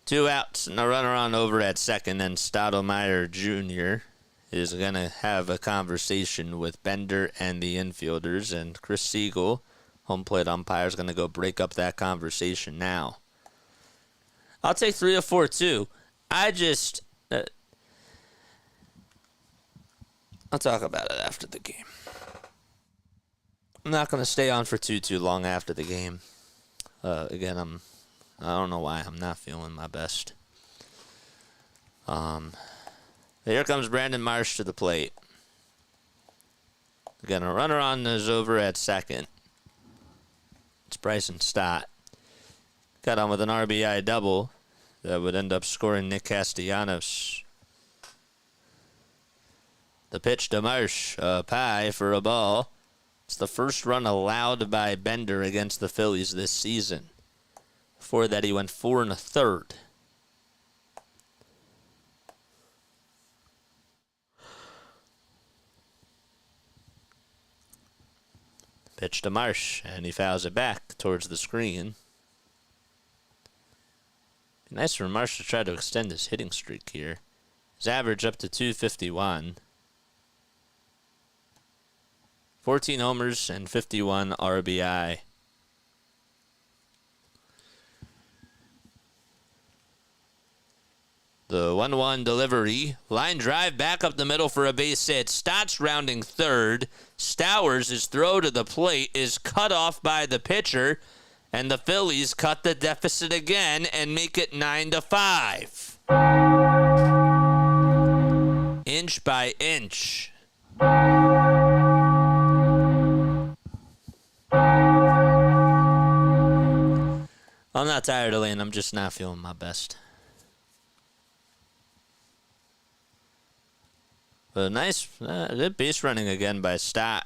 2 outs and a runner on over at second, and Stottlemyre Jr. is going to have a conversation with Bender and the infielders, and Chris Siegel, home plate umpire, is going to go break up that conversation now. I'll take 3 or 4 too. I'll talk about it after the game. I'm not going to stay on for too long after the game. Again, I don't know why I'm not feeling my best. Here comes Brandon Marsh to the plate. Again, a runner on is over at second. It's Bryson Stott. Got on with an RBI double that would end up scoring Nick Castellanos. The pitch to Marsh, pie for a ball. It's the first run allowed by Bender against the Phillies this season. Before that, he went 4 1/3. Pitch to Marsh, and he fouls it back towards the screen. Be nice for Marsh to try to extend his hitting streak here. His average up to 251. 14 homers and 51 RBI. The 1-1 delivery. Line drive back up the middle for a base hit. Stott's rounding third. Stowers' throw to the plate is cut off by the pitcher. And the Phillies cut the deficit again and make it 9-5. Inch by inch. I'm not tired, Elaine. I'm just not feeling my best. But nice, good base running again by Stott.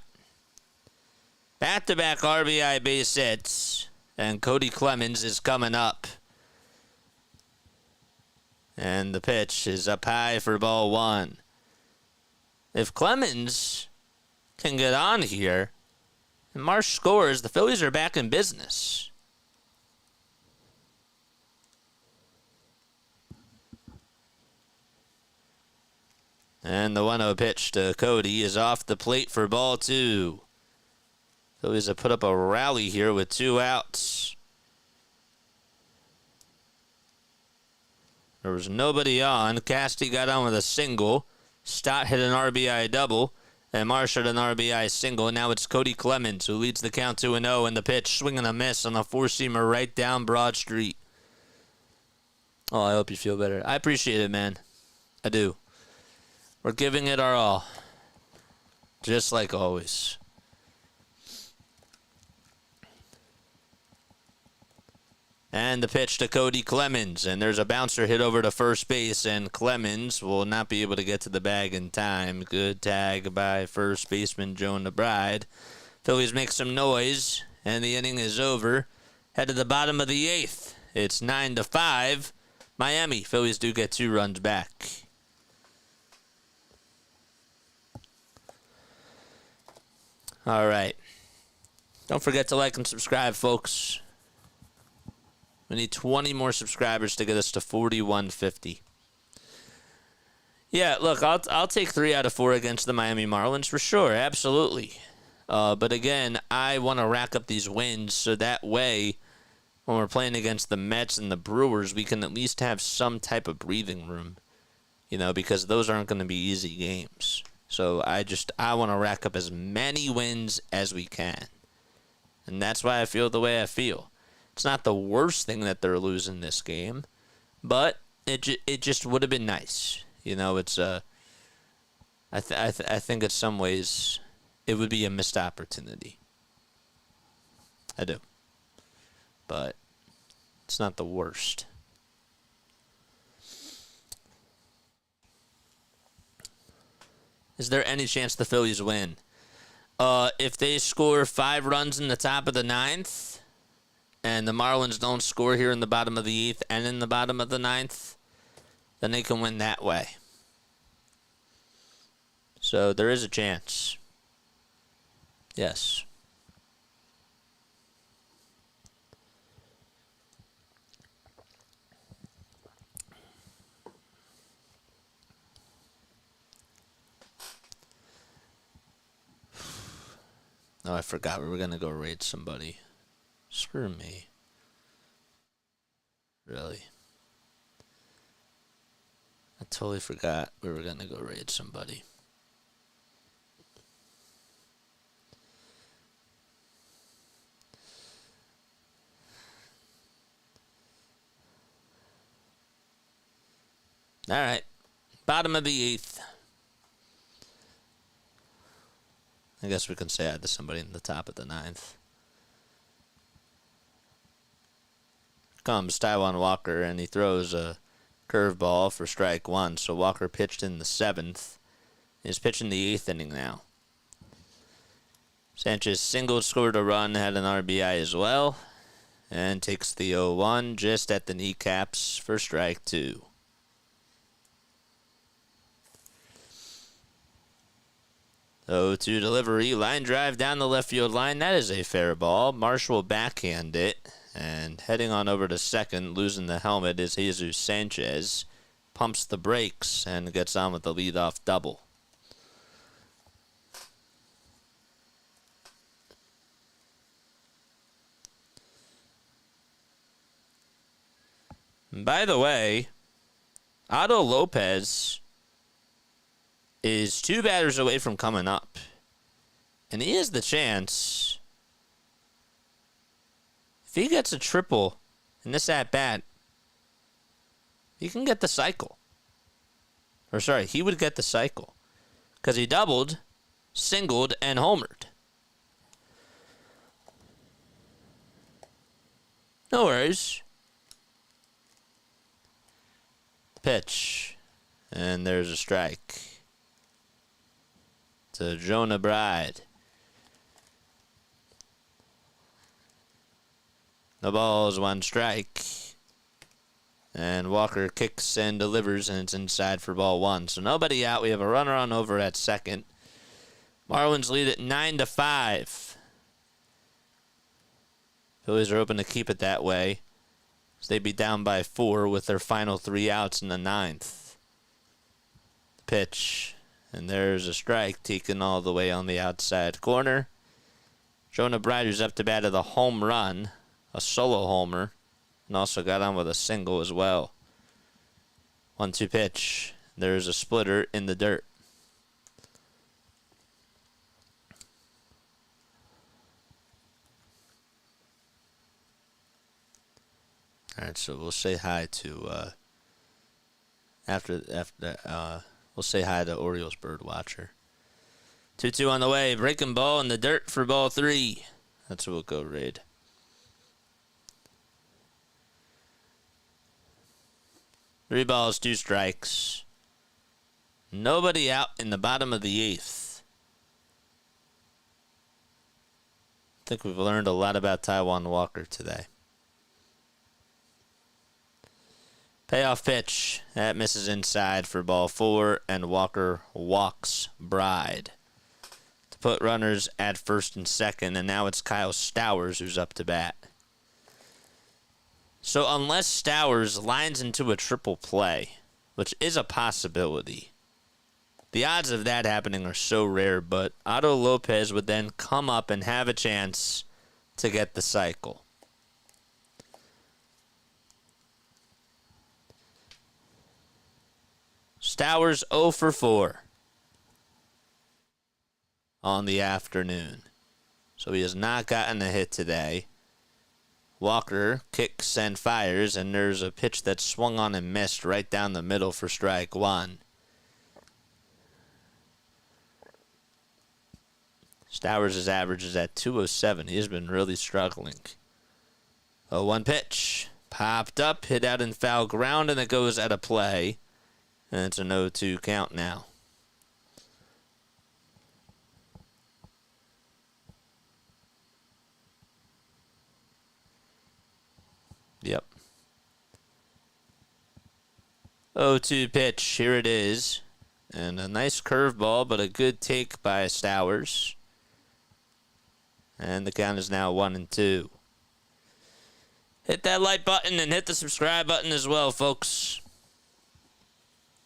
Back-to-back RBI base hits. And Cody Clemens is coming up. And the pitch is up high for ball one. If Clemens can get on here and Marsh scores, the Phillies are back in business. And the 1-0 pitch to Cody is off the plate for ball two. Phillies have put up a rally here with 2 outs. There was nobody on. Casty got on with a single. Stott hit an RBI double. And Marsh hit an RBI single. Now it's Cody Clemens who leads the count 2-0. And the pitch, swing and a miss on a four-seamer right down Broad Street. Oh, I hope you feel better. I appreciate it, man. I do. We're giving it our all. Just like always. And the pitch to Cody Clemens. And there's a bouncer hit over to first base. And Clemens will not be able to get to the bag in time. Good tag by first baseman Joan DeBride. Phillies make some noise. And the inning is over. Head to the bottom of the 8th. It's 9-5. Miami. Phillies do get 2 runs back. All right. Don't forget to like and subscribe, folks. We need 20 more subscribers to get us to 4150. Yeah, look, I'll take 3 out of 4 against the Miami Marlins for sure, absolutely. But again, I want to rack up these wins so that way, when we're playing against the Mets and the Brewers, we can at least have some type of breathing room, because those aren't going to be easy games. So I want to rack up as many wins as we can. And that's why I feel the way I feel. It's not the worst thing that they're losing this game, but it just would have been nice. It's I think in some ways it would be a missed opportunity. I do. But it's not the worst. Is there any chance the Phillies win? If they score 5 runs in the top of the 9th, and the Marlins don't score here in the bottom of the 8th and in the bottom of the 9th, then they can win that way. So there is a chance. Yes. Oh, I forgot we were going to go raid somebody. Screw me. Really? I totally forgot we were going to go raid somebody. All right. Bottom of the 8th. I guess we can say I had to somebody in the top of the 9th. Comes Taijuan Walker, and he throws a curveball for strike 1. So Walker pitched in the 7th. He's pitching the 8th inning now. Sanchez singled, scored a run, had an RBI as well, and takes the 0-1 just at the kneecaps for strike 2. So to delivery, line drive down the left field line. That is a fair ball. Marsh will backhand it. And heading on over to second, losing the helmet, is Jesus Sanchez. Pumps the brakes and gets on with the leadoff double. And by the way, Otto Lopez is 2 batters away from coming up. And he has the chance, if he gets a triple in this at-bat, he can get the cycle. Or sorry, he would get the cycle. Because he doubled, singled, and homered. No worries. Pitch. And there's a strike. To Jonah Bride. The ball is 1 strike. And Walker kicks and delivers, and it's inside for ball 1. So nobody out. We have a runner on over at second. Marlins lead it 9-5. Phillies are hoping to keep it that way. So they'd be down by 4 with their final 3 outs in the 9th. Pitch. And there's a strike taken all the way on the outside corner. Jonah Bryder's up to bat of the home run. A solo homer. And also got on with a single as well. 1-2 pitch. There's a splitter in the dirt. All right, so we'll say hi to we'll say hi to Orioles bird watcher. 2-2 on the way. Breaking ball in the dirt for ball 3. That's what we'll go raid. Three balls, 2 strikes. Nobody out in the bottom of the 8th. I think we've learned a lot about Taijuan Walker today. Payoff pitch. That misses inside for ball 4, and Walker walks Bride to put runners at first and second, and now it's Kyle Stowers who's up to bat. So unless Stowers lines into a triple play, which is a possibility, the odds of that happening are so rare, but Otto Lopez would then come up and have a chance to get the cycle. Stowers 0 for 4 on the afternoon. So he has not gotten a hit today. Walker kicks and fires, and there's a pitch that swung on and missed right down the middle for strike 1. Stowers' average is at 207. He has been really struggling. 0-1 pitch. Popped up, hit out in foul ground, and it goes out of play. And it's an 0-2 count now. Yep. 0-2 pitch. Here it is. And a nice curveball, but a good take by Stowers. And the count is now 1-2. Hit that like button and hit the subscribe button as well, folks,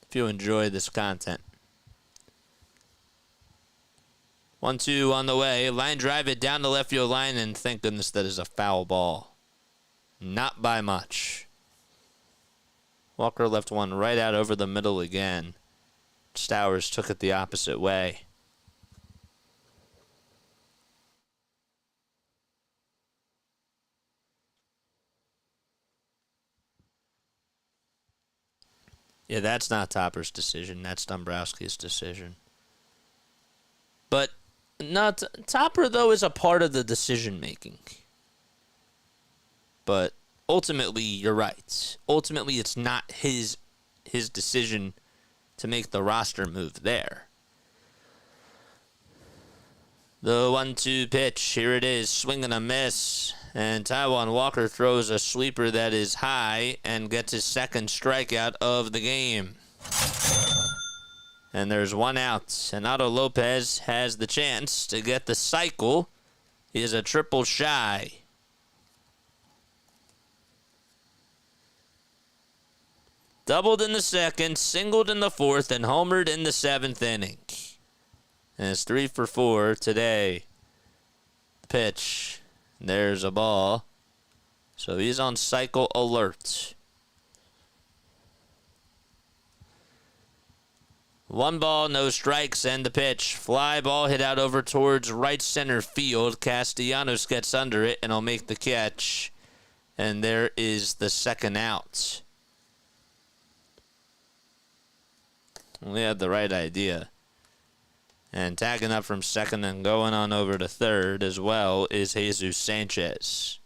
if you enjoy this content. 1-2 on the way. Line drive it down the left field line, and thank goodness that is a foul ball. Not by much. Walker left one right out over the middle again. Stowers took it the opposite way. Yeah, that's not Topper's decision. That's Dombrowski's decision. But not Topper, though, is a part of the decision making. But ultimately, you're right. Ultimately, it's not his decision to make the roster move there. The 1-2 pitch. Here it is. Swing and a miss. And Taijuan Walker throws a sweeper that is high and gets his second strikeout of the game. And there's one out. And Otto Lopez has the chance to get the cycle. He is a triple shy. Doubled in the second, singled in the fourth, and homered in the 7th inning. And it's 3 for 4 today. Pitch. There's a ball. So he's on cycle alert. 1 ball, no strikes, and the pitch. Fly ball hit out over towards right center field. Castellanos gets under it and will make the catch. And there is the second out. We had the right idea. And tagging up from second and going on over to third as well is Jesus Sanchez.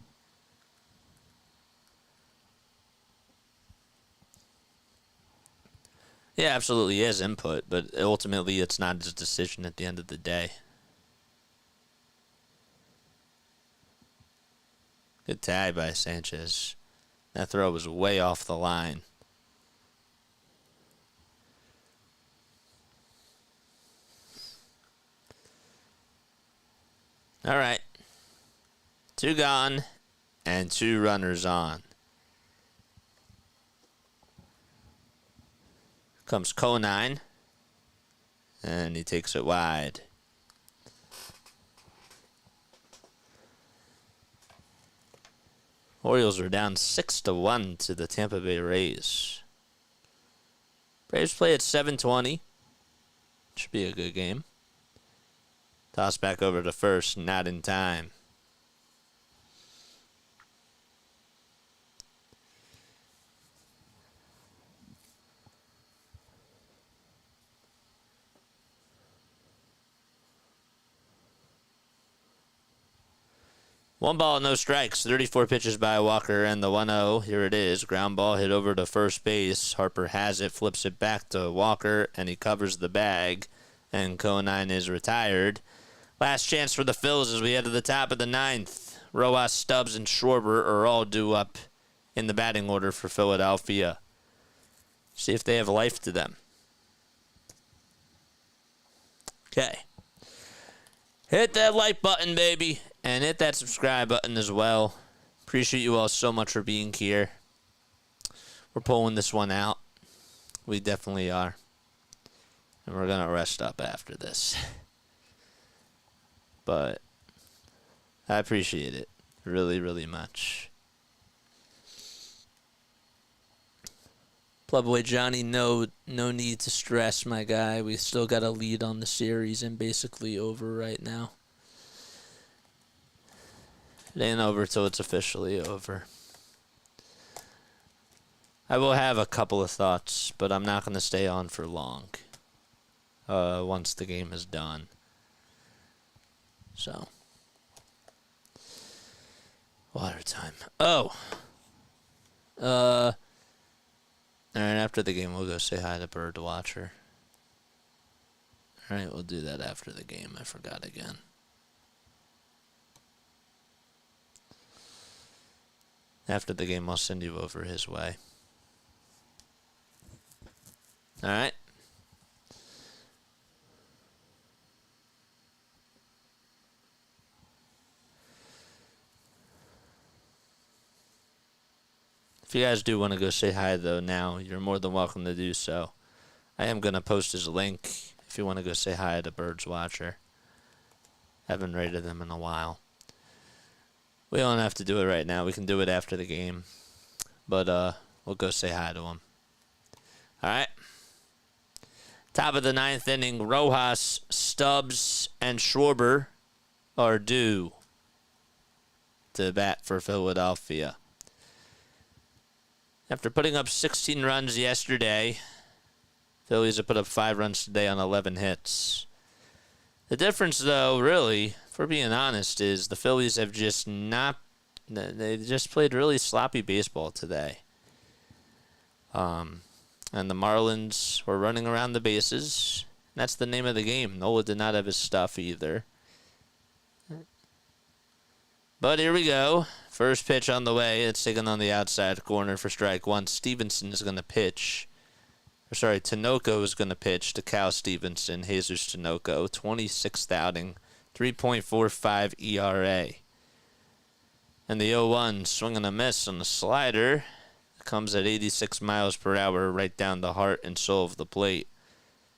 Yeah, absolutely he has input, but ultimately it's not his decision at the end of the day. Good tag by Sanchez. That throw was way off the line. All right. 2 gone and 2 runners on. Comes Conine, and he takes it wide. Orioles are down 6-1 to the Tampa Bay Rays. Braves play at 7:20. Should be a good game. Toss back over to first, not in time. One ball, no strikes. 34 pitches by Walker, and the 1-0. Here it is. Ground ball hit over to first base. Harper has it, flips it back to Walker, and he covers the bag. And Conine is retired. Last chance for the Phils as we head to the top of the 9th. Rojas, Stubbs, and Schwarber are all due up in the batting order for Philadelphia. See if they have life to them. Okay. Hit that like button, baby. And hit that subscribe button as well. Appreciate you all so much for being here. We're pulling this one out. We definitely are. And we're going to rest up after this. But I appreciate it really, really much. Clubboy Johnny, no need to stress, my guy. We still got a lead on the series and basically over right now. It ain't over till it's officially over. I will have a couple of thoughts, but I'm not going to stay on for long once the game is done. So, water time. Oh. All right, after the game, we'll go say hi to Bird Watcher. All right, we'll do that after the game. I forgot again. After the game, I'll send you over his way. All right. If you guys do want to go say hi, though, now, you're more than welcome to do so. I am going to post his link if you want to go say hi to Birds Watcher. Haven't rated them in a while. We don't have to do it right now. We can do it after the game. But we'll go say hi to him. All right. Top of the 9th inning, Rojas, Stubbs, and Schwarber are due to bat for Philadelphia. After putting up 16 runs yesterday, Phillies have put up 5 runs today on 11 hits. The difference, though, really, if we're being honest, is the Phillies have just not... They just played really sloppy baseball today. And the Marlins were running around the bases. That's the name of the game. Nola did not have his stuff either. But here we go. First pitch on the way. It's taken on the outside corner for strike one. Stevenson is going to pitch. Tinoco is going to pitch to Cal Stevenson. Jesus Tinoco, 26th outing, 3.45 ERA. And the 0-1 swing and a miss on the slider. Comes at 86 miles per hour right down the heart and soul of the plate.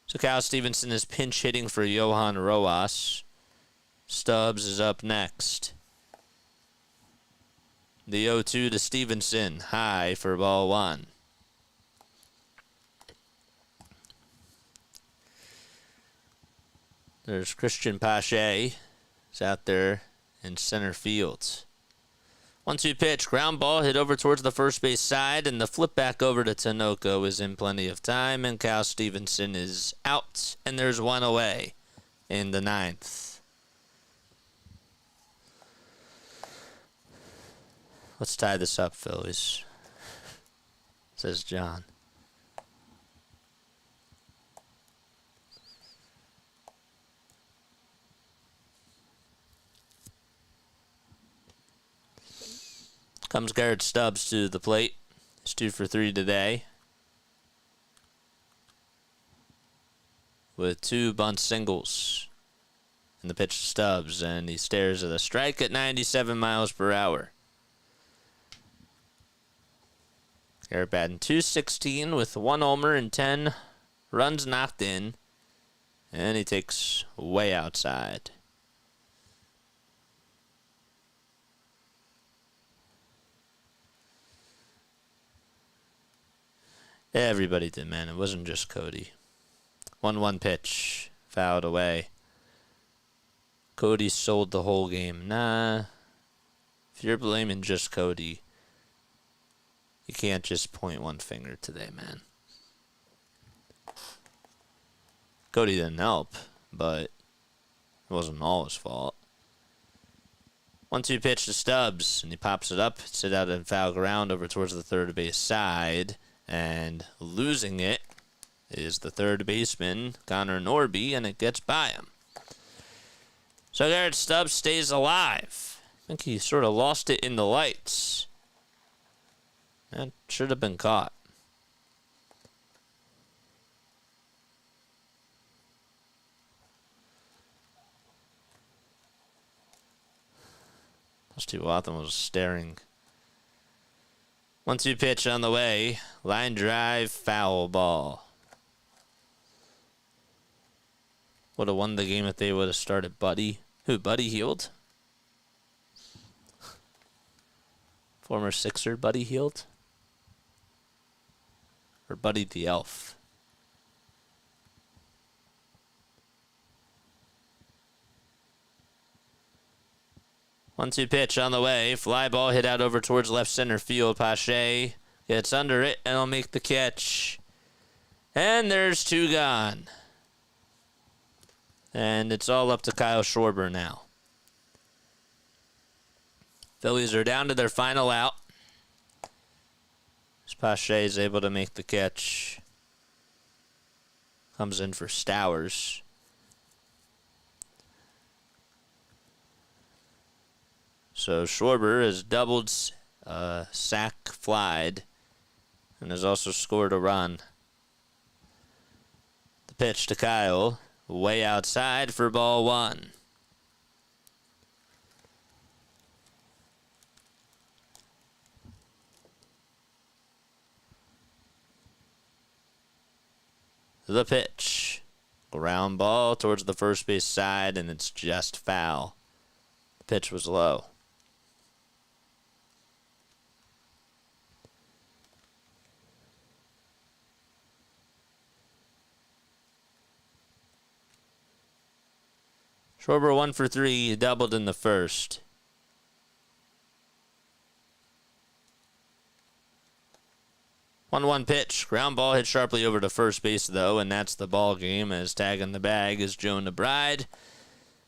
So Cal Stevenson is pinch hitting for Johan Rojas. Stubbs is up next. The 0-2 to Stevenson, high for ball 1. There's Christian Pache. He's out there in center field. 1-2 pitch, ground ball hit over towards the first base side, and the flip back over to Tinoco is in plenty of time, and Cal Stevenson is out, and there's one away in the 9th. Let's tie this up, Phillies, says John. Comes Garrett Stubbs to the plate. He's 2 for 3 today, with 2 bunt singles. And the pitch to Stubbs, and he stares at a strike at 97 miles per hour. Garrett batting .216 with 1 homer and 10 runs knocked in. And he takes way outside. Everybody did, man. It wasn't just Cody. 1-1 pitch. Fouled away. Cody sold the whole game. Nah. If you're blaming just Cody, you can't just point one finger today, man. Cody didn't help, but it wasn't all his fault. 1-2 pitch to Stubbs, and he pops it up, sit out in foul ground over towards the third base side, and losing it is the third baseman, Connor Norby, and it gets by him. So Garrett Stubbs stays alive. I think he sort of lost it in the lights. That should have been caught. Steve Watson was staring. 1-2 pitch on the way. Line drive, foul ball. Would have won the game if they would have started Buddy. Who, Buddy Hield? Former Sixer Buddy Hield? Or Buddy the Elf? One-two pitch on the way. Fly ball hit out over towards left center field. Pache gets under it and will make the catch. And there's 2 gone. And it's all up to Kyle Schwarber now. Phillies are down to their final out. Pache is able to make the catch. Comes in for Stowers. So Schwarber has doubled, sack flied, and has also scored a run. The pitch to Kyle, way outside for ball 1. The pitch, ground ball towards the first base side, and it's just foul. The pitch was low. Schwarber 1 for 3, doubled in the first. One pitch, ground ball hit sharply over to first base though, and that's the ball game. As tagging the bag is Joe McBride,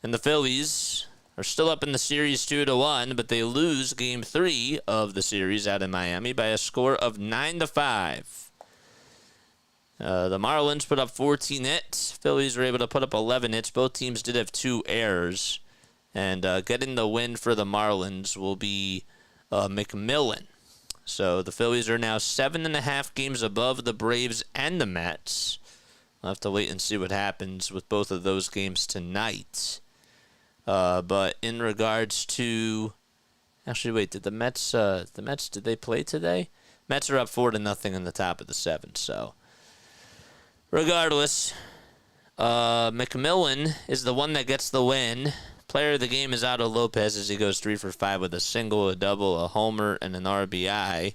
and the Phillies are still up in the series 2-1, but they lose Game 3 of the series out in Miami by a score of 9-5. The Marlins put up 14 hits. Phillies were able to put up 11 hits. Both teams did have 2 errors. And getting the win for the Marlins will be McMillan. So the Phillies are now 7.5 games above the Braves and the Mets. We'll have to wait and see what happens with both of those games tonight. But in regards to... Actually, wait, did the Mets, did they play today? Mets are up 4-0 in the top of the 7th, so... Regardless, McMillan is the one that gets the win. Player of the game is Otto Lopez as he goes 3 for 5 with a single, a double, a homer, and an RBI.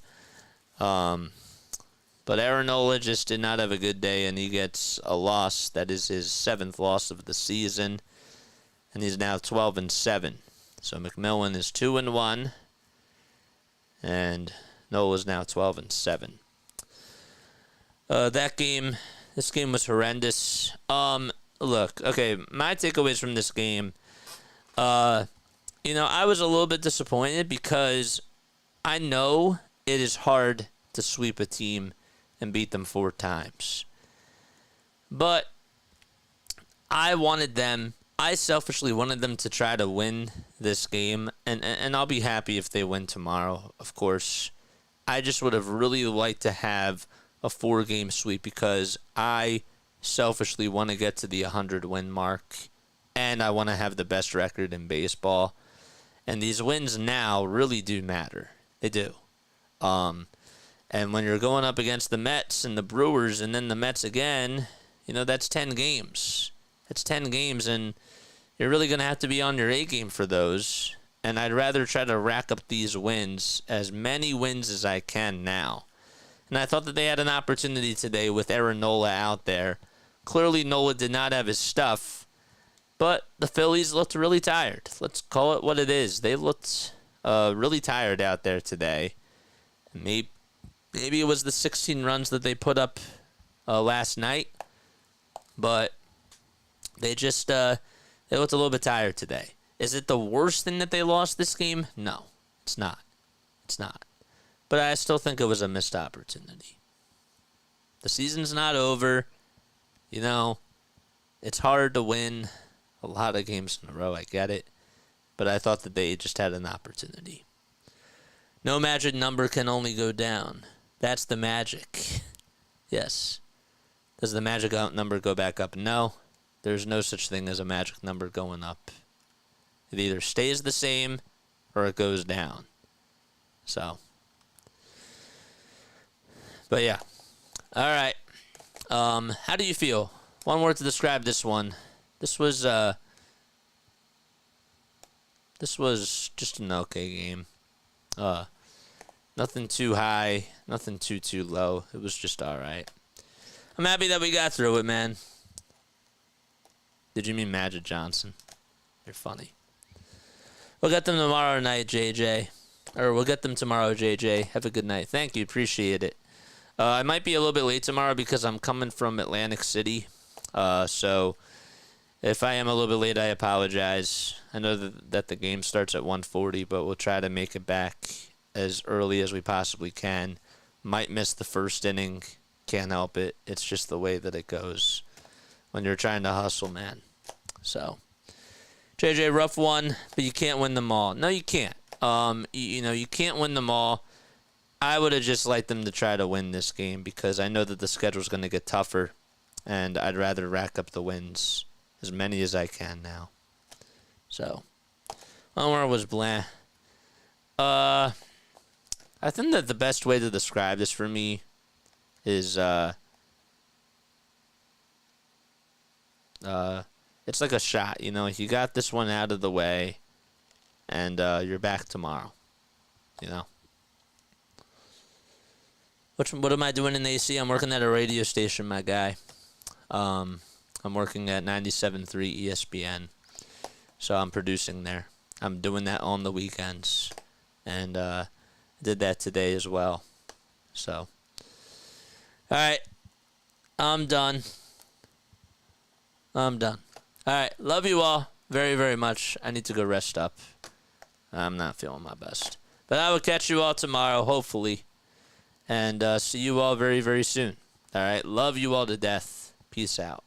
But Aaron Nola just did not have a good day, and he gets a loss. That is his 7th loss of the season, and he's now 12-7. So McMillan is 2-1, and Nola's now 12-7. This game was horrendous. Look, okay, my takeaways from this game, I was a little bit disappointed because I know it is hard to sweep a team and beat them 4 times. But I wanted them I selfishly wanted them to try to win this game, and I'll be happy if they win tomorrow, of course. I just would have really liked to have a 4-game sweep because I selfishly want to get to the 100-win mark, and I want to have the best record in baseball. And these wins now really do matter. They do. And when you're going up against the Mets and the Brewers and then the Mets again, that's 10 games. It's 10 games, and you're really going to have to be on your A game for those. And I'd rather try to rack up these wins, as many wins as I can now. And I thought that they had an opportunity today with Aaron Nola out there. Clearly, Nola did not have his stuff, but the Phillies looked really tired. Let's call it what it is. They looked really tired out there today. Maybe it was the 16 runs that they put up last night, but they just they looked a little bit tired today. Is it the worst thing that they lost this game? No, it's not. It's not. But I still think it was a missed opportunity. The season's not over. It's hard to win a lot of games in a row. I get it. But I thought that they just had an opportunity. No magic number can only go down. That's the magic. Yes. Does the magic number go back up? No. There's no such thing as a magic number going up. It either stays the same or it goes down. So. But yeah. All right. How do you feel? One word to describe this one. This was just an okay game. Nothing too high, nothing too low. It was just all right. I'm happy that we got through it, man. Did you mean Magic Johnson? You're funny. We'll get them tomorrow night, JJ. Or we'll get them tomorrow, JJ. Have a good night. Thank you. Appreciate it. I might be a little bit late tomorrow because I'm coming from Atlantic City. So if I am a little bit late, I apologize. I know that the game starts at 1:40, but we'll try to make it back as early as we possibly can. Might miss the first inning. Can't help it. It's just the way that it goes when you're trying to hustle, man. So, JJ, rough one, but you can't win them all. No, you can't. You can't win them all. I would have just liked them to try to win this game because I know that the schedule's going to get tougher, and I'd rather rack up the wins, as many as I can now. So, Omar was blah. I think that the best way to describe this for me is it's like a shot. You got this one out of the way, and you're back tomorrow. What am I doing in AC? I'm working at a radio station, my guy. I'm working at 97.3 ESPN, so I'm producing there. I'm doing that on the weekends, and did that today as well. So, all right, I'm done. All right, love you all very, very much. I need to go rest up. I'm not feeling my best. But I will catch you all tomorrow, hopefully. And see you all very, very soon. All right. Love you all to death. Peace out.